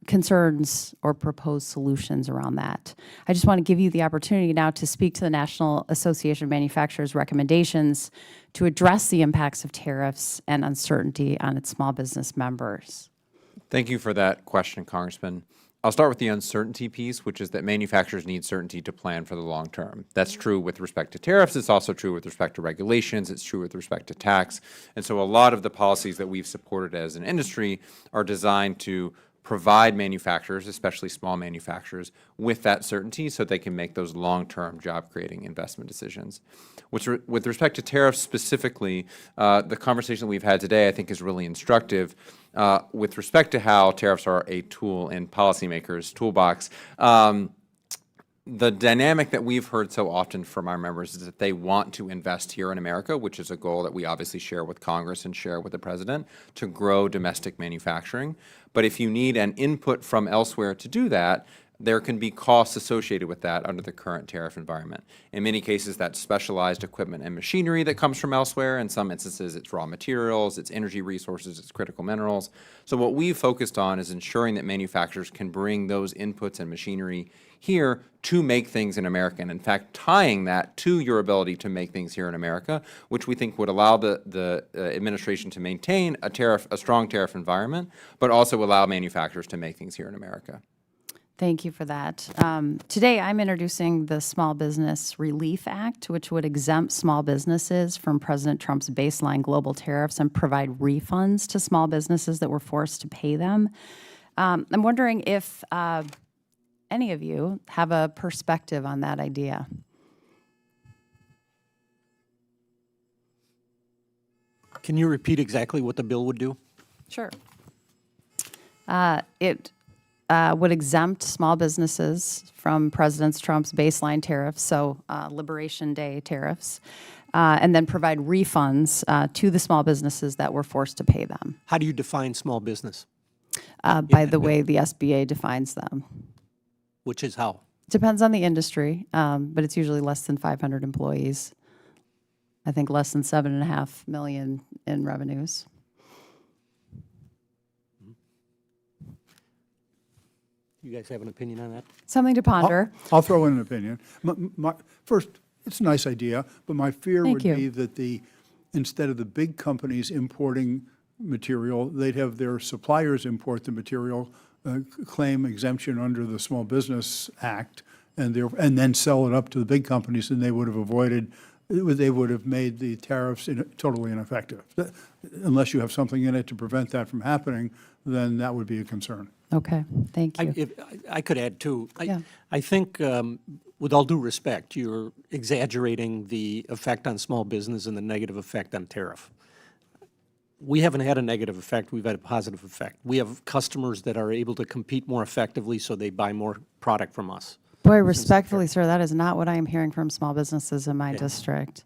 concerns or proposed solutions around that. I just want to give you the opportunity now to speak to the National Association of Manufacturers' recommendations to address the impacts of tariffs and uncertainty on its small business members. Thank you for that question, Congressman. I'll start with the uncertainty piece, which is that manufacturers need certainty to plan for the long term. That's true with respect to tariffs. It's also true with respect to regulations. It's true with respect to tax. And so a lot of the policies that we've supported as an industry are designed to provide manufacturers, especially small manufacturers, with that certainty so they can make those long-term job-creating investment decisions. With respect to tariffs specifically, the conversation we've had today I think is really instructive with respect to how tariffs are a tool in policymakers' toolbox. The dynamic that we've heard so often from our members is that they want to invest here in America, which is a goal that we obviously share with Congress and share with the President, to grow domestic manufacturing. But if you need an input from elsewhere to do that, there can be costs associated with that under the current tariff environment. In many cases, that's specialized equipment and machinery that comes from elsewhere. In some instances, it's raw materials, it's energy resources, it's critical minerals. So what we've focused on is ensuring that manufacturers can bring those inputs and machinery here to make things in America, and in fact, tying that to your ability to make things here in America, which we think would allow the administration to maintain a strong tariff environment, but also allow manufacturers to make things here in America. Thank you for that. Today, I'm introducing the Small Business Relief Act, which would exempt small businesses from President Trump's baseline global tariffs and provide refunds to small businesses that were forced to pay them. I'm wondering if any of you have a perspective on that idea. Can you repeat exactly what the bill would do? Sure. It would exempt small businesses from President Trump's baseline tariffs, so Liberation Day tariffs, and then provide refunds to the small businesses that were forced to pay them. How do you define small business? By the way the SBA defines them. Which is how? Depends on the industry, but it's usually less than 500 employees. I think less than $7.5 million in revenues. You guys have an opinion on that? Something to ponder. I'll throw in an opinion. First, it's a nice idea, but my fear Thank would you. be that instead of the big companies importing material, they'd have their suppliers import the material, claim exemption under the Small Business Act, and then sell it up to the big companies, and they would have made the tariffs totally ineffective. Unless you have something in it to prevent that from happening, then that would be a concern. Okay, thank you. If I could add too. Yeah. I think, with all due respect, you're exaggerating the effect on small business and the negative effect on tariff. We haven't had a negative effect, we've had a positive effect. We have customers that are able to compete more effectively, so they buy more product from us. Boy, respectfully, sir, that is not what I am hearing from small businesses in my district.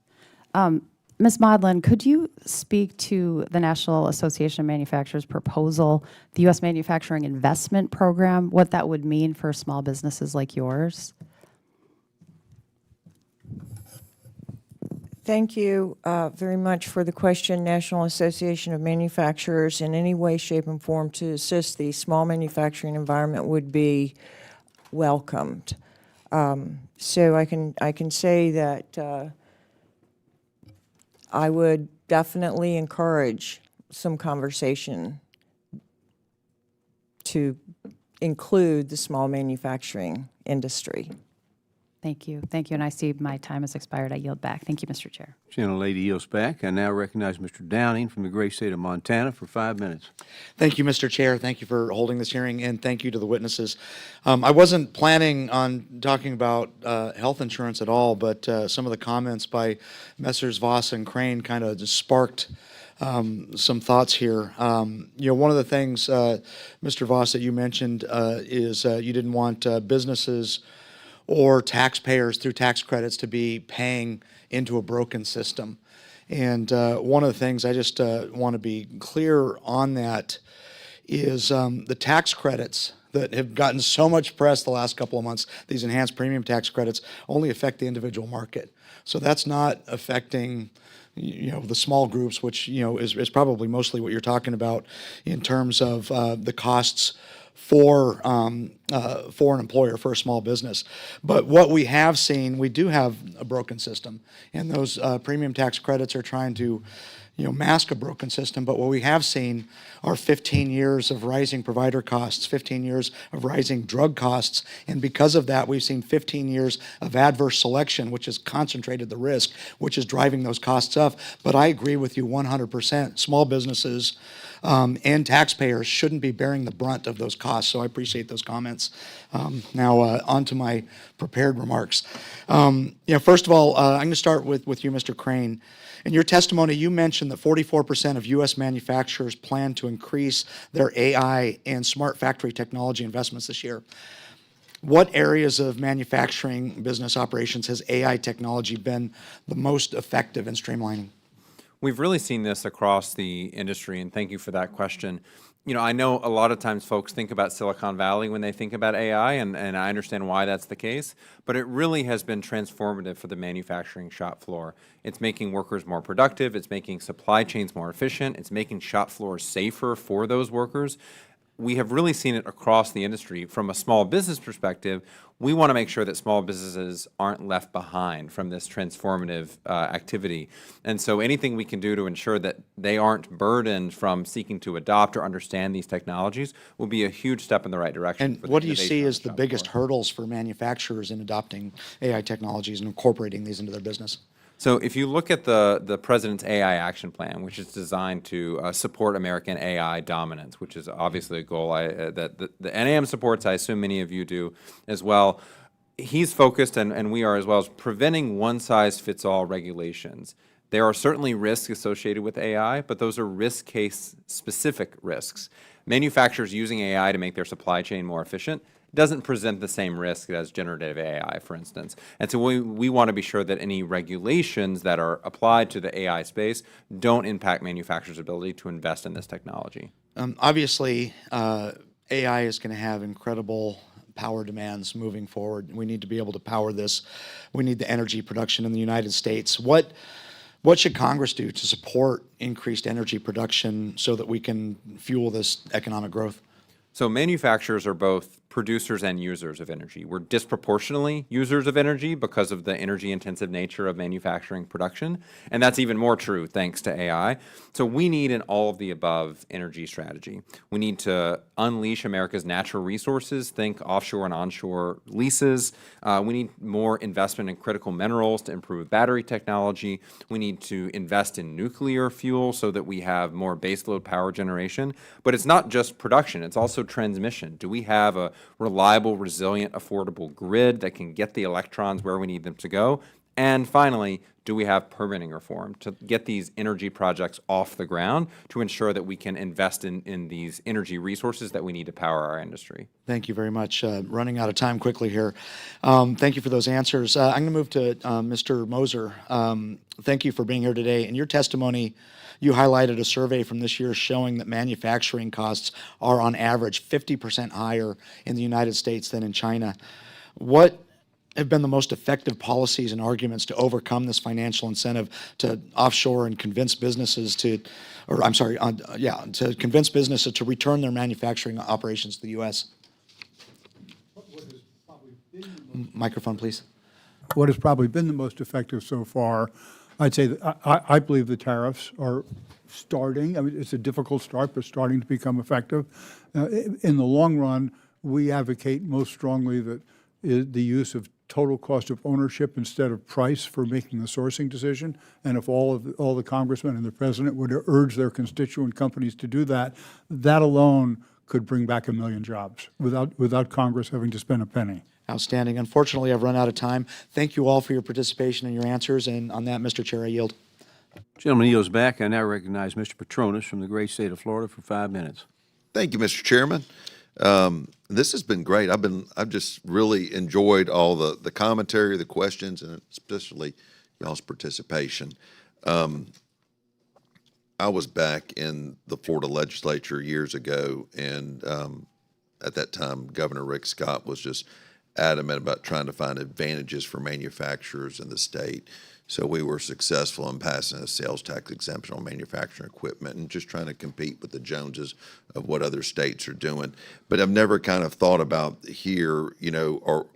Ms. Modlin, could you speak to the National Association of Manufacturers proposal, the U.S. Manufacturing Investment Program, what that would mean for small businesses like yours? Thank you very much for the question. National Association of Manufacturers, in any way, shape, and form to assist the small manufacturing environment would be welcomed. So I can say that I would definitely encourage some conversation to include the small manufacturing industry. Thank you. Thank you. And I see my time has expired. I yield back. Thank you, Mr. Chair. Gentlelady yields back. I now recognize Mr. Downing from the great state of Montana for 5 minutes. Thank you, Mr. Chair. Thank you for holding this hearing, and thank you to the witnesses. I wasn't planning on talking about health insurance at all, but some of the comments by Messrs. Voss and Crane kind of just sparked some thoughts here. One of the things, Mr. Voss, that you mentioned is you didn't want businesses or taxpayers through tax credits to be paying into a broken system. And one of the things I just want to be clear on that is the tax credits that have gotten so much press the last couple of months, these enhanced premium tax credits, only affect the individual market. So that's not affecting the small groups, which is probably mostly what you're talking about in terms of the costs for an employer, for a small business. But what we have seen, we do have a broken system, and those premium tax credits are trying to mask a broken system. But what we have seen are 15 years of rising provider costs, 15 years of rising drug costs, and because of that, we've seen 15 years of adverse selection, which has concentrated the risk, which is driving those costs up. But I agree with you 100%. Small businesses and taxpayers shouldn't be bearing the brunt of those costs, so I appreciate those comments. Now, on to my prepared remarks. First of all, I'm going to start with you, Mr. Crane. In your testimony, you mentioned that 44% of U.S. manufacturers plan to increase their AI and smart factory technology investments this year. What areas of manufacturing business operations has AI technology been the most effective in streamlining? We've really seen this across the industry, and thank you for that question. I know a lot of times folks think about Silicon Valley when they think about AI, and I understand why that's the case, but it really has been transformative for the manufacturing shop floor. It's making workers more productive, it's making supply chains more efficient, it's making shop floors safer for those workers. We have really seen it across the industry. From a small business perspective, we want to make sure that small businesses aren't left behind from this transformative activity. And so anything we can do to ensure that they aren't burdened from seeking to adopt or understand these technologies will be a huge step in the right direction. And what do you see as the biggest hurdles for manufacturers in adopting AI technologies and incorporating these into their business? So if you look at the President's AI Action Plan, which is designed to support American AI dominance, which is obviously a goal that the NAM supports, I assume many of you do as well, he's focused, and we are as well, as preventing one-size-fits-all regulations. There are certainly risks associated with AI, but those are risk case specific risks. Manufacturers using AI to make their supply chain more efficient doesn't present the same risk as generative AI, for instance. And so we want to be sure that any regulations that are applied to the AI space don't impact manufacturers' ability to invest in this technology. Obviously, AI is going to have incredible power demands moving forward. We need to be able to power this. We need the energy production in the United States. What should Congress do to support increased energy production so that we can fuel this economic growth? So manufacturers are both producers and users of energy. We're disproportionately users of energy because of the energy-intensive nature of manufacturing production, and that's even more true thanks to AI. So we need an all-of-the-above energy strategy. We need to unleash America's natural resources, think offshore and onshore leases. We need more investment in critical minerals to improve battery technology. We need to invest in nuclear fuel so that we have more baseload power generation. But it's not just production, it's also transmission. Do we have a reliable, resilient, affordable grid that can get the electrons where we need them to go? And finally, do we have permitting reform to get these energy projects off the ground to ensure that we can invest in these energy resources that we need to power our industry? Thank you very much. Running out of time quickly here. Thank you for those answers. I'm going to move to Mr. Moser. Thank you for being here today. In your testimony, you highlighted a survey from this year showing that manufacturing costs are on average 50% higher in the United States than in China. What have been the most effective policies and arguments to overcome this financial incentive to offshore and convince businesses to convince businesses to return their manufacturing operations to the U.S.? Microphone, please. What has probably been the most effective so far, I'd say that I believe the tariffs are starting. I mean, it's a difficult start, but starting to become effective. In the long run, we advocate most strongly that the use of total cost of ownership instead of price for making the sourcing decision. And if all the congressmen and the president would urge their constituent companies to do that, that alone could bring back 1 million jobs without Congress having to spend a penny. Outstanding. Unfortunately, I've run out of time. Thank you all for your participation and your answers. And on that, Mr. Chair, I yield. Gentleman yields back. I now recognize Mr. Petronas from the great state of Florida for 5 minutes. Thank you, Mr. Chairman. This has been great. I've just really enjoyed all the commentary, the questions, and especially y'all's participation. I was back in the Florida legislature years ago, and at that time, Governor Rick Scott was just adamant about trying to find advantages for manufacturers in the state. So we were successful in passing a sales tax exemption on manufacturing equipment and just trying to compete with the Joneses of what other states are doing. But I've never kind of thought about here, you know,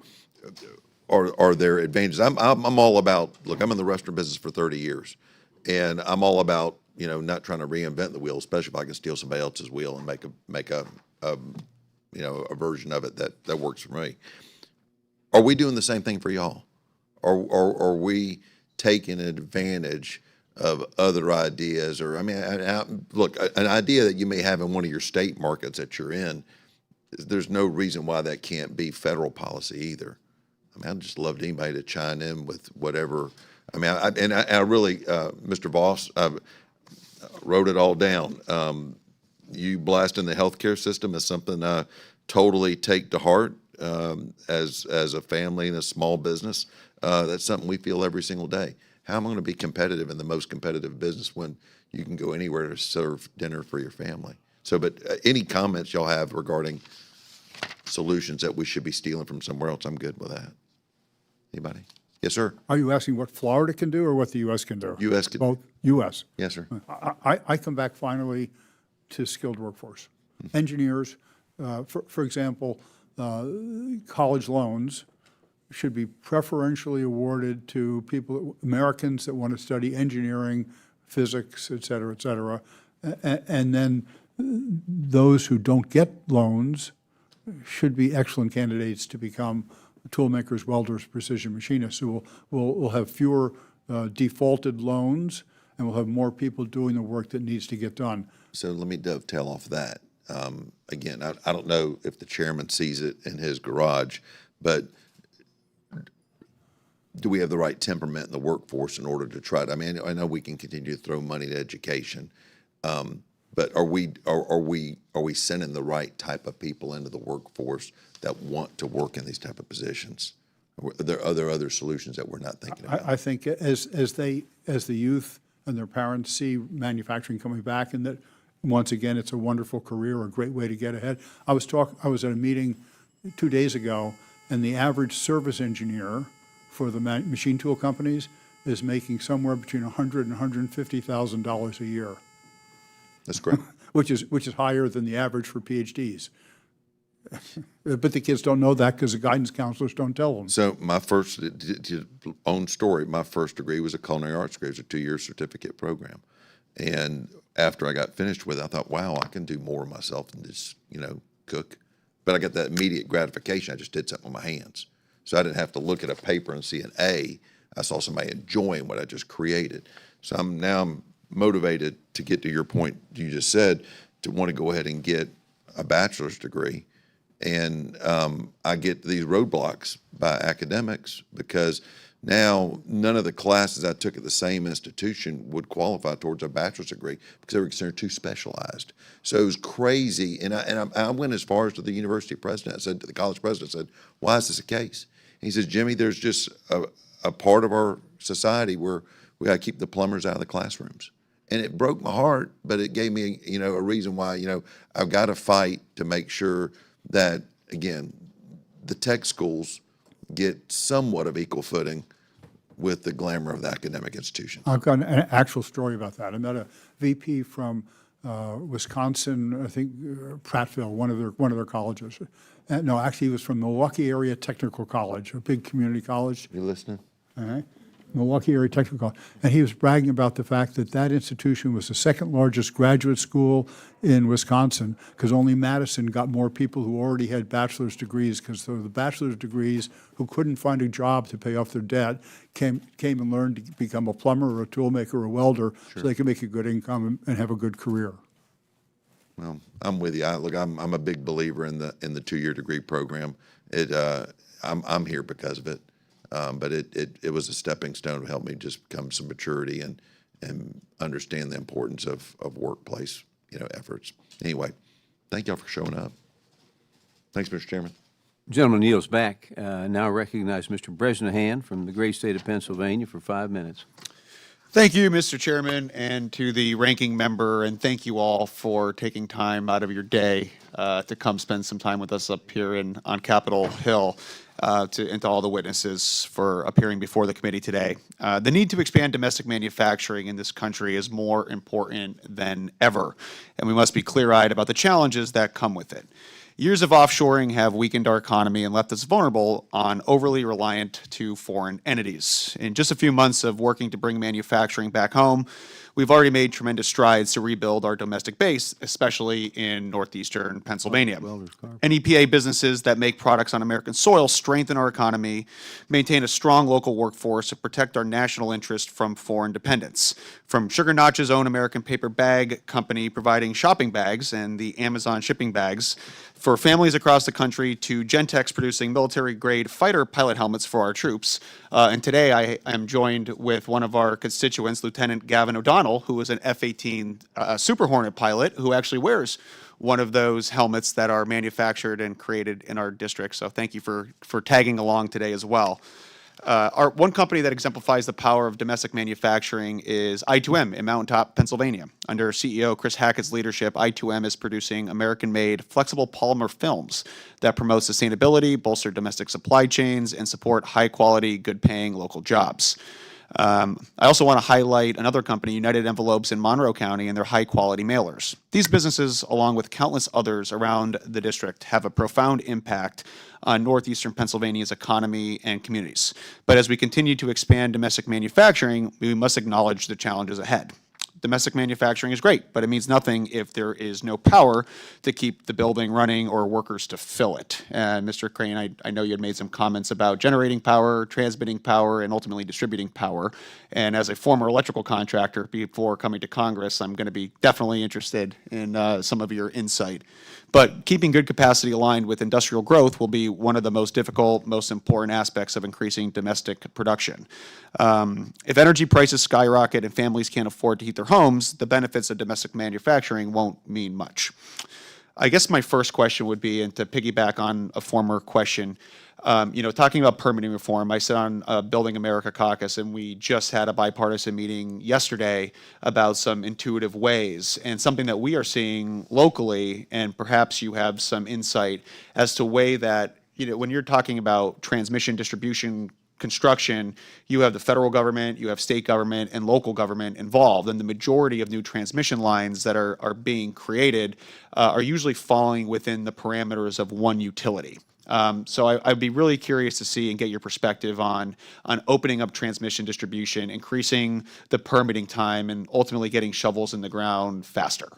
are there advantages? I'm all about, look, I'm in the restaurant business for 30 years, and I'm all about, you know, not trying to reinvent the wheel, especially if I can steal somebody else's wheel and make a you know, a version of it that works for me. Are we doing the same thing for y'all? Are we taking advantage of other ideas? Or, I mean, look, an idea that you may have in one of your state markets that you're in, there's no reason why that can't be federal policy either. I mean, I'd just love anybody to chime in with whatever. I mean, I really, Mr. Voss, wrote it all down. You blasting the healthcare system is something I totally take to heart as a family and a small business. That's something we feel every single day. How am I going to be competitive in the most competitive business when you can go anywhere to serve dinner for your family? So, but any comments y'all have regarding solutions that we should be stealing from somewhere else, I'm good with that. Anybody? Yes, sir. Are you asking what Florida can do or what the U.S. can do? U.S. can. Both. U.S. Yes, sir. I come back finally to skilled workforce. Engineers, for example, college loans should be preferentially awarded to people, Americans that want to study engineering, physics, et cetera, and then those who don't get loans should be excellent candidates to become tool makers, welders, precision machinists, who will have fewer defaulted loans, and we'll have more people doing the work that needs to get done. So let me dovetail off that. Again, I don't know if the chairman sees it in his garage, but do we have the right temperament in the workforce in order to try to, I mean, I know we can continue to throw money to education, but are we sending the right type of people into the workforce that want to work in these type of positions? Are there other solutions that we're not thinking about? I think as the youth and their parents see manufacturing coming back, and that once again it's a wonderful career, a great way to get ahead. I was at a meeting 2 days ago, and the average service engineer for the machine tool companies is making somewhere between $100,000 and $150,000 a year. That's great. which is higher than the average for PhDs. But the kids don't know that because the guidance counselors don't tell them. So my first, own story, my first degree was a culinary arts degree. It was a 2-year certificate program. And after I got finished with it, I thought, wow, I can do more of myself than just, you know, cook. But I got that immediate gratification. I just did something with my hands. So I didn't have to look at a paper and see an A. I saw somebody enjoying what I just created. So I'm motivated to get to your point you just said, to want to go ahead and get a bachelor's degree. And I get these roadblocks by academics because now none of the classes I took at the same institution would qualify towards a bachelor's degree because they were considered too specialized. So it was crazy. And I went as far as to the university president. I said to the college president, I said, why is this the case? And he says, Jimmy, there's just a part of our society where we got to keep the plumbers out of the classrooms. And it broke my heart, but it gave me, you know, a reason why, you know, I've got to fight to make sure that, again, the tech schools get somewhat of equal footing with the glamour of the academic institution. I've got an actual story about that. I met a VP from Wisconsin, I think Prattville, one of their colleges. No, actually, he was from Milwaukee Area Technical College, a big community college. You listening? Milwaukee Area Technical College, and he was bragging about the fact that that institution was the second largest graduate school in Wisconsin, because only Madison got more people who already had bachelor's degrees, because the bachelor's degrees who couldn't find a job to pay off their debt came and learned to become a plumber or a toolmaker or a welder, so they could make a good income and have a good career. Well, I'm with you. Look, I'm a big believer in the 2-year degree program. I'm here because of it. But it was a stepping stone to help me just come to some maturity and understand the importance of workplace, efforts. Anyway, thank y'all for showing up. Thanks, Mr. Chairman. Gentleman yields back. Now recognize Mr. Bresnahan from the great state of Pennsylvania for 5 minutes. Thank you, Mr. Chairman, and to the ranking member, and thank you all for taking time out of your day to come spend some time with us up here on Capitol Hill, and to all the witnesses for appearing before the committee today. The need to expand domestic manufacturing in this country is more important than ever, and we must be clear-eyed about the challenges that come with it. Years of offshoring have weakened our economy and left us vulnerable on overly reliant to foreign entities. In just a few months of working to bring manufacturing back home, we've already made tremendous strides to rebuild our domestic base, especially in northeastern Pennsylvania. NEPA businesses that make products on American soil strengthen our economy, maintain a strong local workforce, and protect our national interest from foreign dependence. From Sugar Notch's own American paper bag company providing shopping bags and the Amazon shipping bags for families across the country, to Gentex producing military-grade fighter pilot helmets for our troops. And today I am joined with one of our constituents, Lieutenant Gavin O'Donnell, who is an F-18 Super Hornet pilot who actually wears one of those helmets that are manufactured and created in our district. So thank you for tagging along today as well. One company that exemplifies the power of domestic manufacturing is I2M in Mountaintop, Pennsylvania. Under CEO Chris Hackett's leadership, I2M is producing American-made flexible polymer films that promote sustainability, bolster domestic supply chains, and support high-quality, good-paying local jobs. I also want to highlight another company, United Envelopes in Monroe County, and their high-quality mailers. These businesses, along with countless others around the district, have a profound impact on northeastern Pennsylvania's economy and communities. But as we continue to expand domestic manufacturing, we must acknowledge the challenges ahead. Domestic manufacturing is great, but it means nothing if there is no power to keep the building running or workers to fill it. And Mr. Crane, I know you had made some comments about generating power, transmitting power, and ultimately distributing power. And as a former electrical contractor before coming to Congress, I'm going to be definitely interested in some of your insight. But keeping good capacity aligned with industrial growth will be one of the most difficult, most important aspects of increasing domestic production. If energy prices skyrocket and families can't afford to heat their homes, the benefits of domestic manufacturing won't mean much. I guess my first question would be, and to piggyback on a former question, talking about permitting reform, I sit on Building America Caucus, and we just had a bipartisan meeting yesterday about some intuitive ways, and something that we are seeing locally, and perhaps you have some insight as to way that, when you're talking about transmission, distribution, construction, you have the federal government, you have state government, and local government involved. And the majority of new transmission lines that are being created are usually falling within the parameters of one utility. So I'd be really curious to see and get your perspective on opening up transmission distribution, increasing the permitting time, and ultimately getting shovels in the ground faster.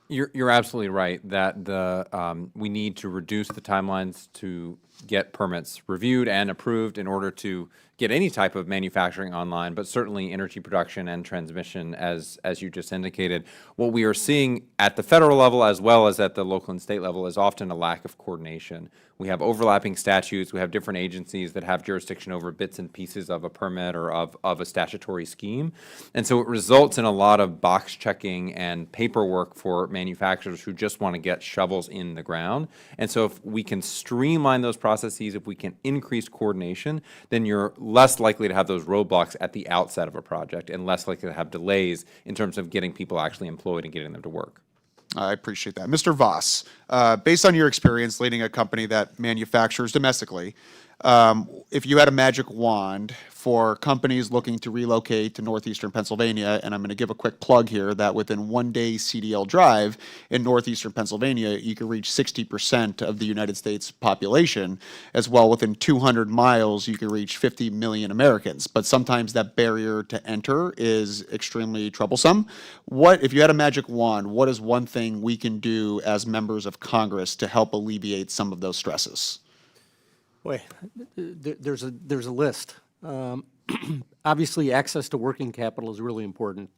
You're absolutely right that we need to reduce the timelines to get permits reviewed and approved in order to get any type of manufacturing online, but certainly energy production and transmission, as you just indicated. What we are seeing at the federal level as well as at the local and state level is often a lack of coordination. We have overlapping statutes. We have different agencies that have jurisdiction over bits and pieces of a permit or of a statutory scheme. And so it results in a lot of box checking and paperwork for manufacturers who just want to get shovels in the ground. And so if we can streamline those processes, if we can increase coordination, then you're less likely to have those roadblocks at the outset of a project and less likely to have delays in terms of getting people actually employed and getting them to work. I appreciate that. Mr. Voss, based on your experience leading a company that manufactures domestically, If you had a magic wand for companies looking to relocate to northeastern Pennsylvania, and I'm going to give a quick plug here that within 1 day CDL drive in northeastern Pennsylvania, you can reach 60% of the United States population. As well, within 200 miles, you can reach 50 million Americans. But sometimes that barrier to enter is extremely troublesome. If you had a magic wand, what is one thing we can do as members of Congress to help alleviate some of those stresses? Boy, there's a list. Obviously, access to working capital is really important.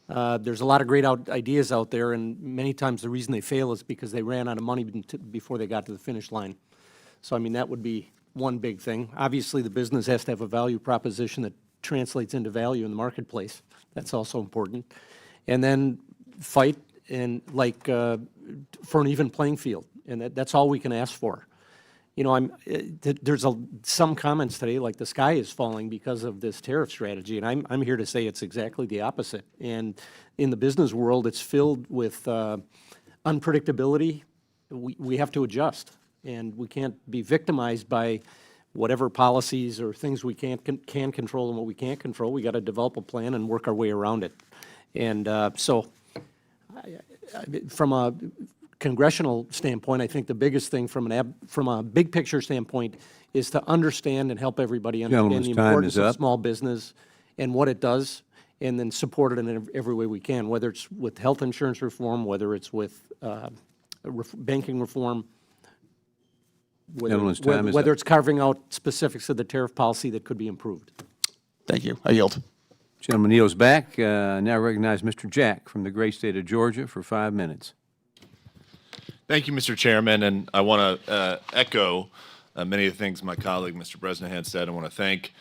There's a lot of great ideas out there, and many times the reason they fail is because they ran out of money before they got to the finish line. So, I mean, that would be one big thing. Obviously, the business has to have a value proposition that translates into value in the marketplace. That's also important. And then fight for an even playing field, and that's all we can ask for. You know, there's some comments today like the sky is falling because of this tariff strategy, and I'm here to say it's exactly the opposite. And in the business world, it's filled with unpredictability. We have to adjust, and we can't be victimized by whatever policies or things we can control and what we can't control. We got to develop a plan and work our way around it. And from a congressional standpoint, I think the biggest thing from a big picture standpoint is to understand and help everybody understand the importance of small business and what it does, and then support it in every way we can, whether it's with health insurance reform, whether it's with banking reform, whether it's carving out specifics of the tariff policy that could be improved. Thank you. I yield. Gentleman yields back. Now recognize Mr. Jack from the great state of Georgia for 5 minutes. Thank you, Mr. Chairman, and I want to echo many of the things my colleague, Mr. Bresnahan, said. I want to thank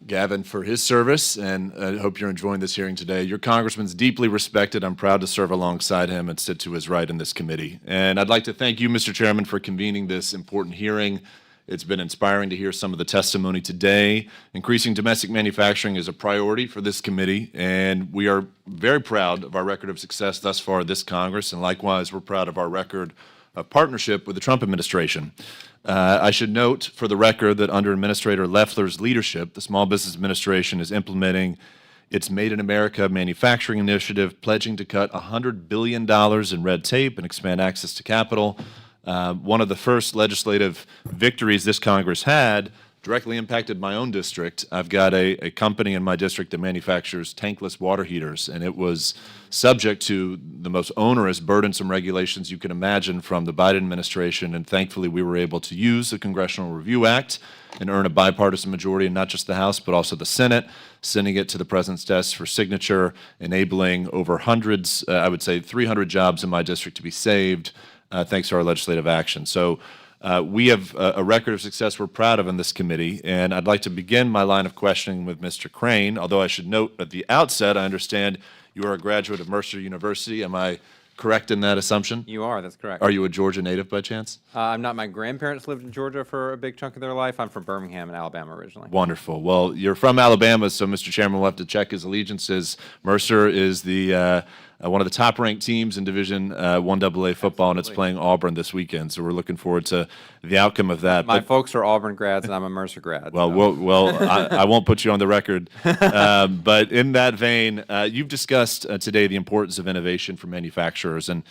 Gavin for his service, and I hope you're enjoying this hearing today. Your congressman's deeply respected. I'm proud to serve alongside him and sit to his right in this committee. And I'd like to thank you, Mr. Chairman, for convening this important hearing. It's been inspiring to hear some of the testimony today. Increasing domestic manufacturing is a priority for this committee, and we are very proud of our record of success thus far this Congress, and likewise, we're proud of our record of partnership with the Trump administration. I should note for the record that under Administrator Loeffler's leadership, the Small Business Administration is implementing its Made in America Manufacturing Initiative, pledging to cut $100 billion in red tape and expand access to capital. One of the first legislative victories this Congress had directly impacted my own district. I've got a company in my district that manufactures tankless water heaters, and it was subject to the most onerous, burdensome regulations you can imagine from the Biden administration, and thankfully we were able to use the Congressional Review Act and earn a bipartisan majority in not just the House, but also the Senate, sending it to the President's desk for signature, enabling over hundreds, I would say 300 jobs in my district to be saved, thanks to our legislative action. So we have a record of success we're proud of in this committee, and I'd like to begin my line of questioning with Mr. Crane, although I should note at the outset, I understand you are a graduate of Mercer University. Am I correct in that assumption? You are, that's correct. Are you a Georgia native by chance? I'm not. My grandparents lived in Georgia for a big chunk of their life. I'm from Birmingham in Alabama originally. Wonderful. Well, you're from Alabama, so Mr. Chairman will have to check his allegiances. Mercer is the one of the top-ranked teams in Division 1AA football, and it's playing Auburn this weekend. So we're looking forward to the outcome of that. My folks are Auburn grads, and I'm a Mercer grad. Well, I won't put you on the record. But in that vein, you've discussed today the importance of innovation for manufacturers and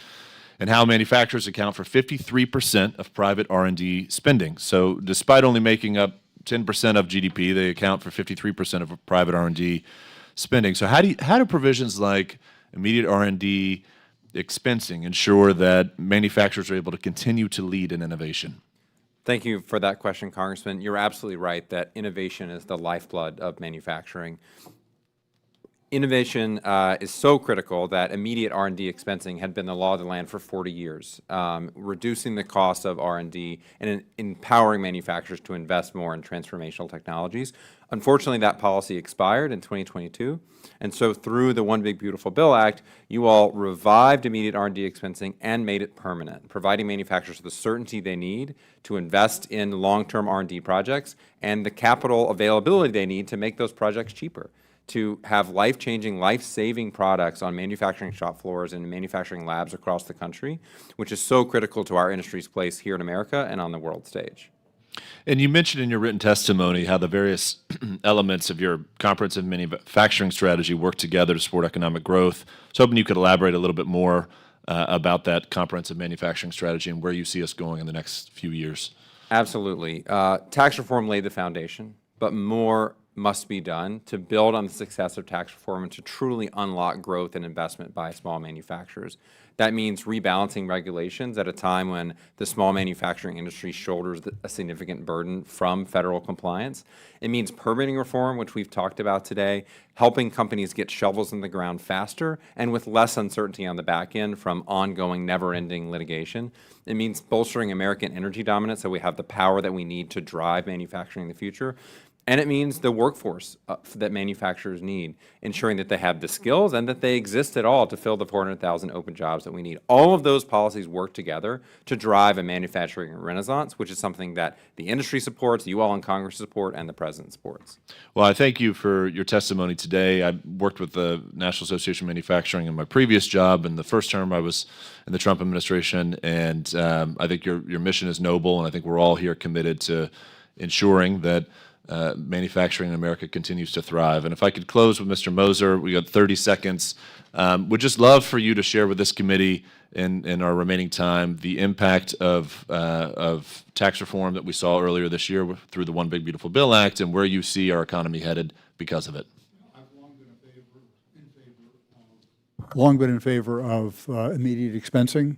how manufacturers account for 53% of private R&D spending. So despite only making up 10% of GDP, they account for 53% of private R&D spending. So how do provisions like immediate R&D expensing ensure that manufacturers are able to continue to lead in innovation? Thank you for that question, Congressman. You're absolutely right that innovation is the lifeblood of manufacturing. Innovation is so critical that immediate R&D expensing had been the law of the land for 40 years, reducing the cost of R&D and empowering manufacturers to invest more in transformational technologies. Unfortunately, that policy expired in 2022, and so through the One Big Beautiful Bill Act, you all revived immediate R&D expensing and made it permanent, providing manufacturers the certainty they need to invest in long-term R&D projects and the capital availability they need to make those projects cheaper, to have life-changing, life-saving products on manufacturing shop floors and manufacturing labs across the country, which is so critical to our industry's place here in America and on the world stage. And you mentioned in your written testimony how the various elements of your comprehensive manufacturing strategy work together to support economic growth. So hoping you could elaborate a little bit more about that comprehensive manufacturing strategy and where you see us going in the next few years. Absolutely. Tax reform laid the foundation, but more must be done to build on the success of tax reform and to truly unlock growth and investment by small manufacturers. That means rebalancing regulations at a time when the small manufacturing industry shoulders a significant burden from federal compliance. It means permitting reform, which we've talked about today, helping companies get shovels in the ground faster and with less uncertainty on the back end from ongoing, never-ending litigation. It means bolstering American energy dominance so we have the power that we need to drive manufacturing in the future. And it means the workforce that manufacturers need, ensuring that they have the skills and that they exist at all to fill the 400,000 open jobs that we need. All of those policies work together to drive a manufacturing renaissance, which is something that the industry supports, you all in Congress support, and the President supports. Well, I thank you for your testimony today. I worked with the National Association of Manufacturing in my previous job. In the first term, I was in the Trump administration, and I think your mission is noble, and I think we're all here committed to ensuring that manufacturing in America continues to thrive. And if I could close with Mr. Moser, we got 30 seconds. Would just love for you to share with this committee in our remaining time the impact of tax reform that we saw earlier this year through the One Big Beautiful Bill Act and where you see our economy headed because of it. I've long been in favor of immediate expensing,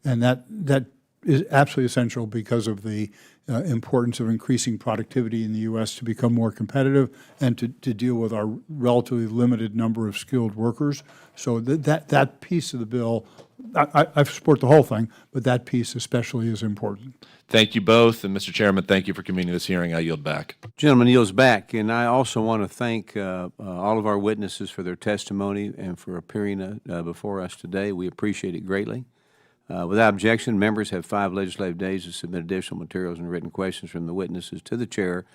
and that is absolutely essential because of the importance of increasing productivity in the U.S. to become more competitive and to deal with our relatively limited number of skilled workers. So that piece of the bill, I support the whole thing, but that piece especially is important. Thank you both. And Mr. Chairman, thank you for convening this hearing. I yield back. Gentleman yields back. And I also want to thank all of our witnesses for their testimony and for appearing before us today. We appreciate it greatly. Without objection, members have 5 legislative days to submit additional materials and written questions from the witnesses to the chair